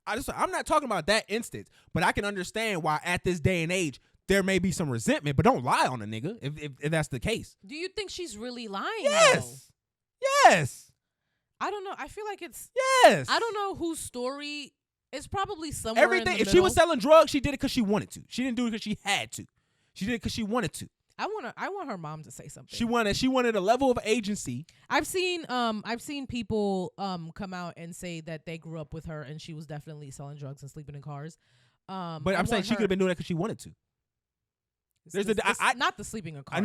I'm not talking about that instance, but I can understand why at this day and age there may be some resentment. But don't lie on a nigga if that's the case. Do you think she's really lying? Yes. Though? Yes. I don't know. I feel like it's yes. I don't know whose story. It's probably somewhere everything. In the if middle. She was selling drugs, she did it because she wanted to. She didn't do it because she had to. She did it because she wanted to. I want her mom to say something. She wanted a level of agency. I've seen people come out and say that they grew up with her and she was definitely selling drugs and sleeping in cars. But I'm saying she could have been doing that because she wanted to. Not the sleeping in cars.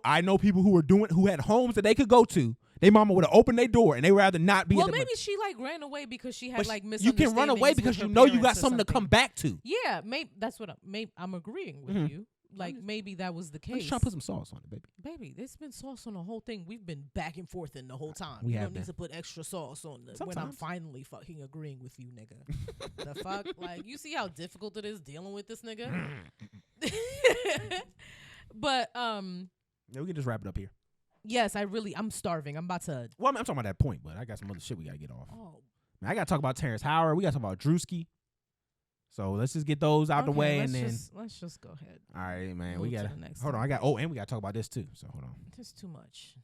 I know people who had homes that they could go to. Their mama would have opened their door and they would rather not be. Well, maybe she like ran away because she had like misunderstandings. You can run away because you know you got something to come back to. Yeah, maybe that's what I'm agreeing with you. Like maybe that was the case. I'm just trying to put some sauce on it, baby. Baby, there's been sauce on the whole thing. We've been back and forth in the whole time. We you have don't been. need to put extra sauce on when I'm finally fucking agreeing with you, nigga. The fuck? Like, you see how difficult it is dealing with this nigga? But yeah, we can just wrap it up here. Yes, I'm starving. I'm about to. Well, I'm talking about that point, but I got some other shit we gotta get off. Oh, man, I gotta talk about Terrence Howard. We gotta talk about Drewski. So let's just get those out the way, and then let's just go ahead. All right, man. Move We gotta hold on. And we gotta talk about this too. So hold on. It's too much.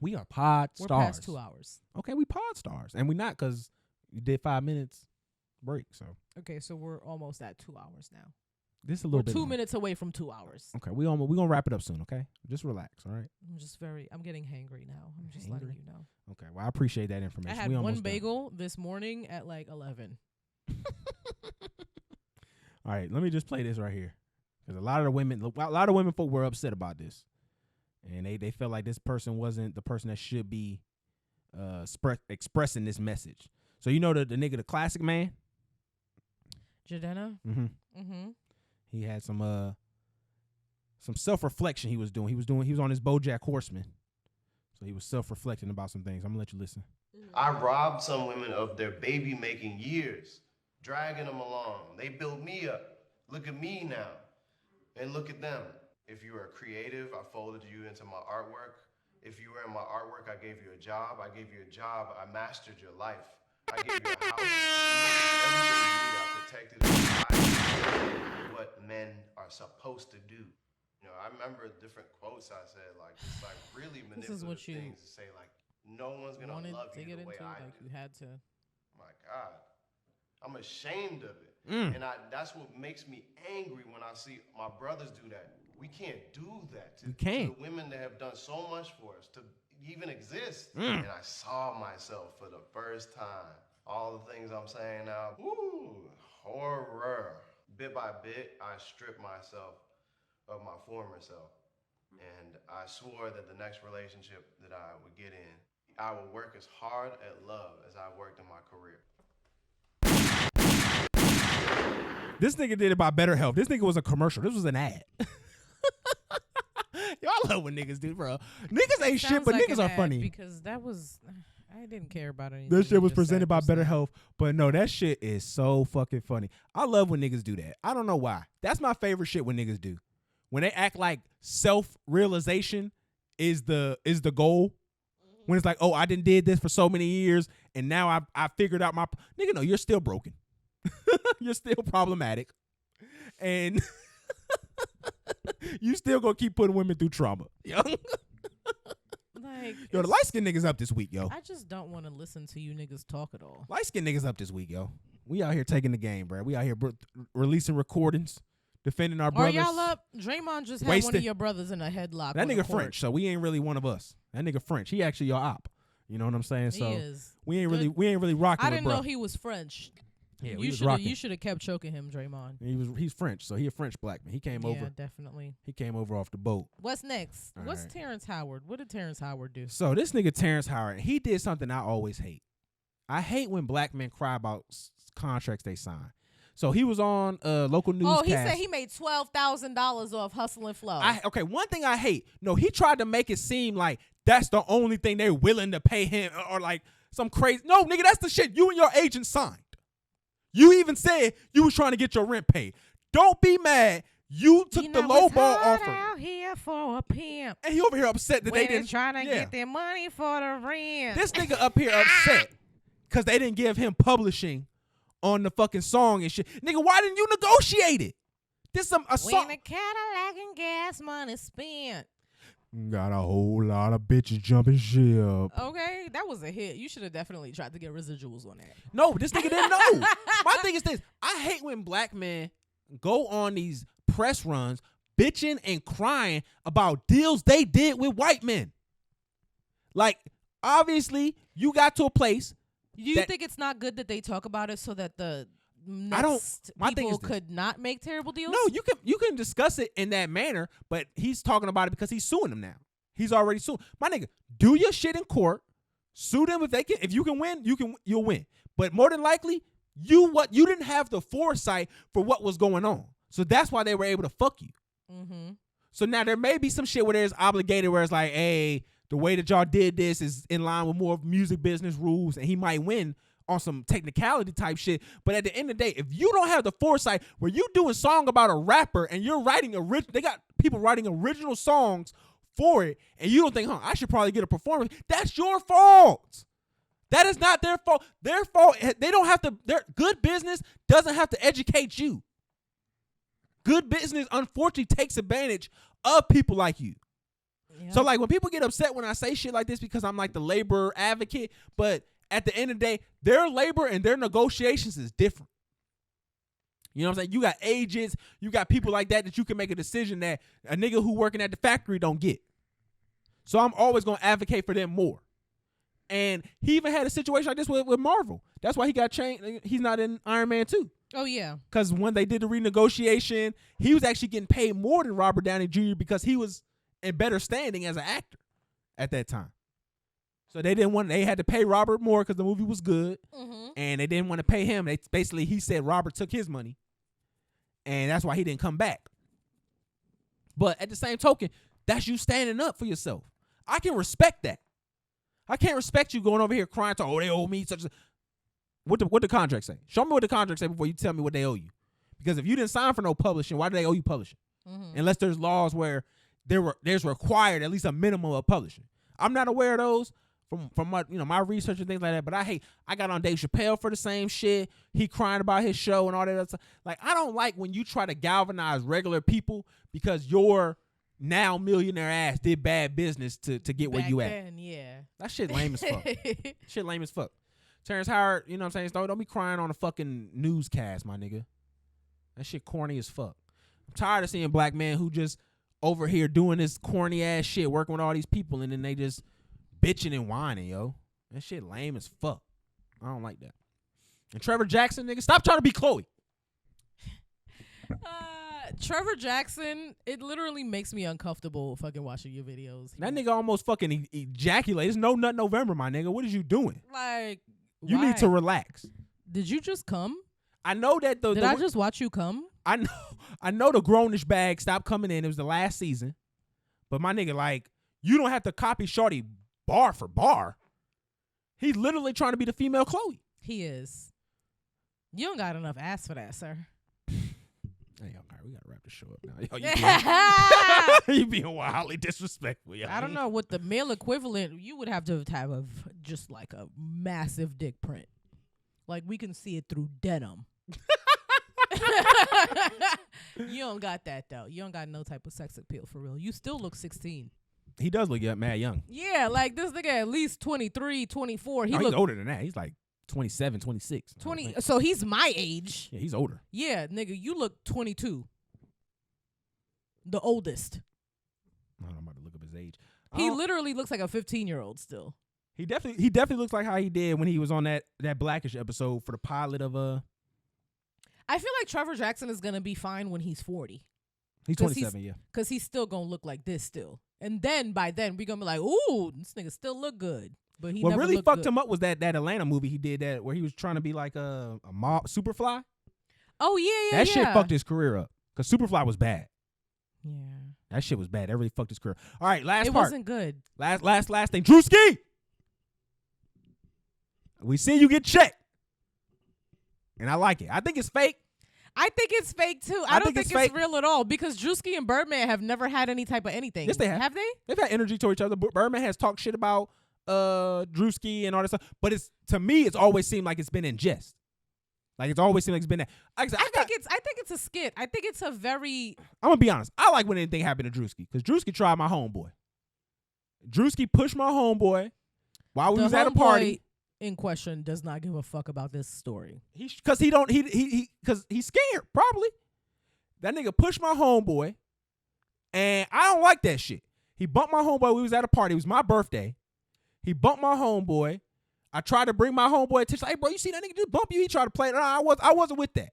We are pod We're stars. Past 2 hours. Okay, we pod stars, and we not because you did 5 minutes break. So okay, so we're almost at 2 hours now. This is a little bit. 2 minutes away from 2 hours. Okay, we gonna wrap it up soon. Okay, just relax. All right. I'm getting hangry now. I'm just letting you know. Okay, well I appreciate that information. I had one bagel this morning at like 11. All right, let me just play this right here, because a lot of women folk were upset about this, and they felt like this person wasn't the person that should be expressing this message. So you know the nigga, the classic man, Jadena. Mm-hmm. He had some self-reflection he was doing. He was on his BoJack Horseman, so he was self-reflecting about some things. I'm gonna let you listen. I robbed some women of their baby-making years, dragging them along. They built me up. Look at me now, and look at them. If you are creative, I folded you into my artwork. If you were in my artwork, I gave you a job. I gave you a job. I mastered your life. I gave you a house. Everything you need, I protected it. What men are supposed to do. You know, I remember different quotes I said, like, just like really manipulative things to say, like, no one's gonna love you the way I do. You had to. My God, I'm ashamed of it, and that's what makes me angry when I see my brothers do that. We can't do that to the women that have done so much for us to even exist. And I saw myself for the first time. All the things I'm saying now, horror. Bit by bit, I stripped myself of my former self. And I swore that the next relationship that I would get in, I would work as hard at love as I worked in my career. This nigga did it by Better Health. This nigga was a commercial. This was an ad. Yo, I love what niggas do, bro. Niggas ain't shit, but niggas are funny. Because that was, I didn't care about anything. This shit was presented by Better Health, but no, that shit is so fucking funny. I love when niggas do that. I don't know why. That's my favorite shit when niggas do. when they act like self-realization is the goal. When it's like, oh, I did this for so many years, and now I figured out my nigga. No, you're still broken. You're still problematic, and you still gonna keep putting women through trauma. Yo, Like, yo, the light skinned niggas up this week, yo. I just don't want to listen to you niggas talk at all. Light skinned niggas up this week, yo. We out here taking the game, bro. We out here releasing recordings, defending our brothers. Are y'all up? Draymond just had one of your brothers in a headlock. That on nigga the court. French, so we ain't really one of us. That nigga French. He actually your op. You know what I'm saying? He So is. we ain't really rocking. I with didn't bro. know he was French. Yeah, you should have kept choking him, Draymond. He's French, so he a French black man. He came over. Yeah, definitely. He came over off the boat. What's next? All What's right. Terrence Howard? What did Terrence Howard do? So this nigga Terrence Howard, he did something I always hate. I hate when black men cry about contracts they sign. So he was on a local newscast. Oh, he said he made $12,000 off Hustle and Flow. Okay, one thing I hate. No, he tried to make it seem like that's the only thing they're willing to pay him, or like some crazy. No, nigga, that's the shit you and your agent signed. You even said you was trying to get your rent paid. Don't be mad. You took the low ball offer. Out here for a pimp. And he over here upset that they didn't trying to get their money for the rent. This nigga up here upset because they didn't give him publishing on the fucking song and shit. Nigga, why didn't you negotiate it? This a when song. the Cadillac and gas money spent. Got a whole lot of bitches jumping ship. Okay, that was a hit. You should have definitely tried to get residuals on that. No, this nigga didn't know. My thing is this. I hate when black men go on these press runs bitching and crying about deals they did with white men. Like, obviously, you got to a place. Do you think it's not good that they talk about it so that the next my thing people is this. could not make terrible deals? No, you can discuss it in that manner, but he's talking about it because he's suing them now. He's already suing. My nigga, do your shit in court. Sue them if they can. If you can win, you'll win. But more than likely, you didn't have the foresight for what was going on. So that's why they were able to fuck you. Mm-hmm. So now there may be some shit where there's obligated where it's like, hey, the way that y'all did this is in line with more music business rules, and he might win on some technicality type shit. But at the end of the day, if you don't have the foresight where you doing song about a rapper and you're writing they got people writing original songs for it, and you don't think, I should probably get a performance, that's your fault. That is not their fault. Their fault, they don't have to, their good business doesn't have to educate you. Good business, unfortunately, takes advantage of people like you. Yep. So, like, when people get upset when I say shit like this because I'm like the labor advocate, but at the end of the day, their labor and their negotiations is different. You know what I'm saying? You got agents, you got people like that you can make a decision that a nigga who working at the factory don't get. So I'm always going to advocate for them more. And he even had a situation like this with Marvel. That's why he got changed. He's not in Iron Man 2. Oh, yeah. Because when they did the renegotiation, he was actually getting paid more than Robert Downey Jr. because he was in better standing as an actor at that time. So they had to pay Robert more because the movie was good. Mm-hmm. And they didn't want to pay him. He said Robert took his money. And that's why he didn't come back. But at the same token, that's you standing up for yourself. I can respect that. I can't respect you going over here crying to, they owe me such a... What the contract say? Show me what the contract say before you tell me what they owe you. Because if you didn't sign for no publishing, why do they owe you publishing? Mm-hmm. Unless there's laws where there's required at least a minimum of publishing. I'm not aware of those from my research and things like that. But I got on Dave Chappelle for the same shit. He crying about his show and all that other stuff. Like, I don't like when you try to galvanize regular people because your now millionaire ass did bad business to get where you at. Then, yeah. That shit lame as fuck. Shit lame as fuck. Terrence Howard, you know what I'm saying? Don't be crying on a fucking newscast, my nigga. That shit corny as fuck. I'm tired of seeing black men who just over here doing this corny ass shit, working with all these people, and then they just bitching and whining, yo. That shit lame as fuck. I don't like that. And Trevor Jackson, nigga, stop trying to be Chloe. Trevor Jackson, it literally makes me uncomfortable fucking watching your videos. That nigga almost fucking ejaculated. It's no nut November, my nigga. What is you doing? Like, You why? need to relax. Did you just come? I know that Did I just watch you come? I know the grownish bag stopped coming in. It was the last season. But my nigga, like, you don't have to copy Shorty bar for bar. He's literally trying to be the female Chloe. He is. You don't got enough ass for that, sir. Hey, all right, we gotta wrap the show up now. Yo, you being wildly disrespectful. Yo. I don't know what the male equivalent. You would have to have just like a massive dick print. Like we can see it through denim. You don't got that though. You don't got no type of sex appeal for real. You still look 16. He does look mad young. Yeah, like this nigga at least 23, 24. He's older than that. He's like 27, 26. 20. So he's my age. Yeah, he's older. Yeah, nigga, you look 22. The oldest. I don't know, I'm about to look up his age. He literally looks like a 15-year-old still. He definitely looks like how he did when he was on that Blackish episode for the pilot of I feel like Trevor Jackson is gonna be fine when he's 40. He's 27, yeah. Because he's still gonna look like this still. And then by then we're gonna be like, ooh, this nigga still look good. But he what never really looked fucked good. him up was that Atlanta movie he did where he was trying to be like a mob Superfly. Oh yeah. That shit fucked his career up. Cause Superfly was bad. Yeah. That shit was bad. That really fucked his career. All right, last It part. wasn't good. Last thing. Drewski! We seen you get checked. And I like it. I think it's fake. I think it's fake too. I don't think it's fake. real at all because Drewski and Birdman have never had any type of anything. Yes, they have. Have they? They've had energy toward each other. Birdman has talked shit about Drewski and all that stuff. But to me, it's always seemed like it's been in jest. Like it's always seemed like it's been that. Like I think it's a skit. I think it's a very. I'm gonna be honest. I like when anything happened to Drewski because Drewski tried my homeboy. Drewski pushed my homeboy while we was at a party. In question does not give a fuck about this story. Because he's scared probably. That nigga pushed my homeboy, and I don't like that shit. He bumped my homeboy. We was at a party. It was my birthday. He bumped my homeboy. I tried to bring my homeboy attention. Hey, bro, you see that nigga just bump you? He tried to play it. No, I wasn't with that.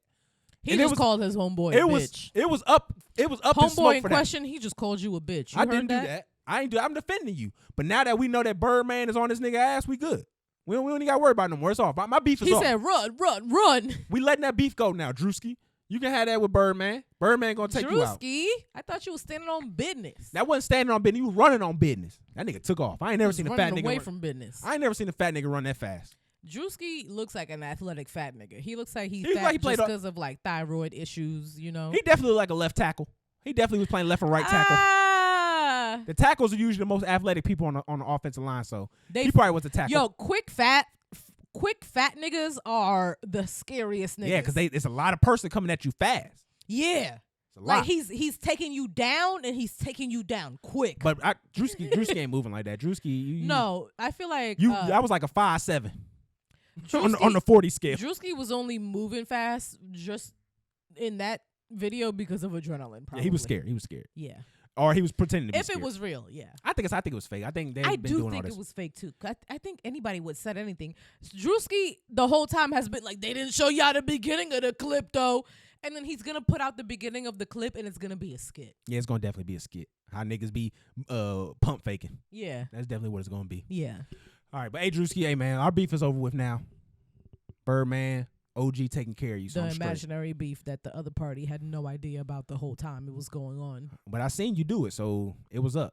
He just called his homeboy a bitch. It was up in smoke Homeboy in for question, he just called you a bitch. You I heard didn't do that. I ain't do. I'm defending you. But now that we know that Birdman is on this nigga ass, we good. We don't even got to worry about it no more. It's off. My beef is off. He said, run. We letting that beef go now, Drewski. You can have that with Birdman. Birdman gonna take you out. Drewski, I thought you was standing on business. That wasn't standing on business. You was running on business. That nigga took off. I ain't never seen a fat nigga away from business. I ain't never seen a fat nigga run that fast. Drewski looks like an athletic fat nigga. He looks like he's He fat like he just because of like thyroid issues, you know. He definitely looked like a left tackle. He definitely was playing left and right tackle. The tackles are usually the most athletic people on the offensive line, so he probably was a tackle. Yo, quick fat niggas are the scariest niggas. Yeah, because it's a lot of person coming at you fast. Yeah. It's a lot. Like he's taking you down and he's taking you down quick. But Drewski ain't moving like that. Drewski, no, I feel like I was like a 5'7" on the 40 scale. Drewski was only moving fast just in that video because of adrenaline. Probably. Yeah, he was scared. Yeah. Or he was pretending to be scared. If it was real, yeah. I think it was fake. I think I do think it was fake too. I think anybody would said anything. Drewski the whole time has been like, they didn't show y'all the beginning of the clip though. And then he's gonna put out the beginning of the clip and it's gonna be a skit. Yeah, it's gonna definitely be a skit. How niggas be pump faking. Yeah. That's definitely what it's gonna be. Yeah. All right, but hey Drewski, hey man, our beef is over with now. Birdman, OG taking care of you. So the I'm straight. imaginary beef that the other party had no idea about the whole time it was going on. But I seen you do it, so it was up.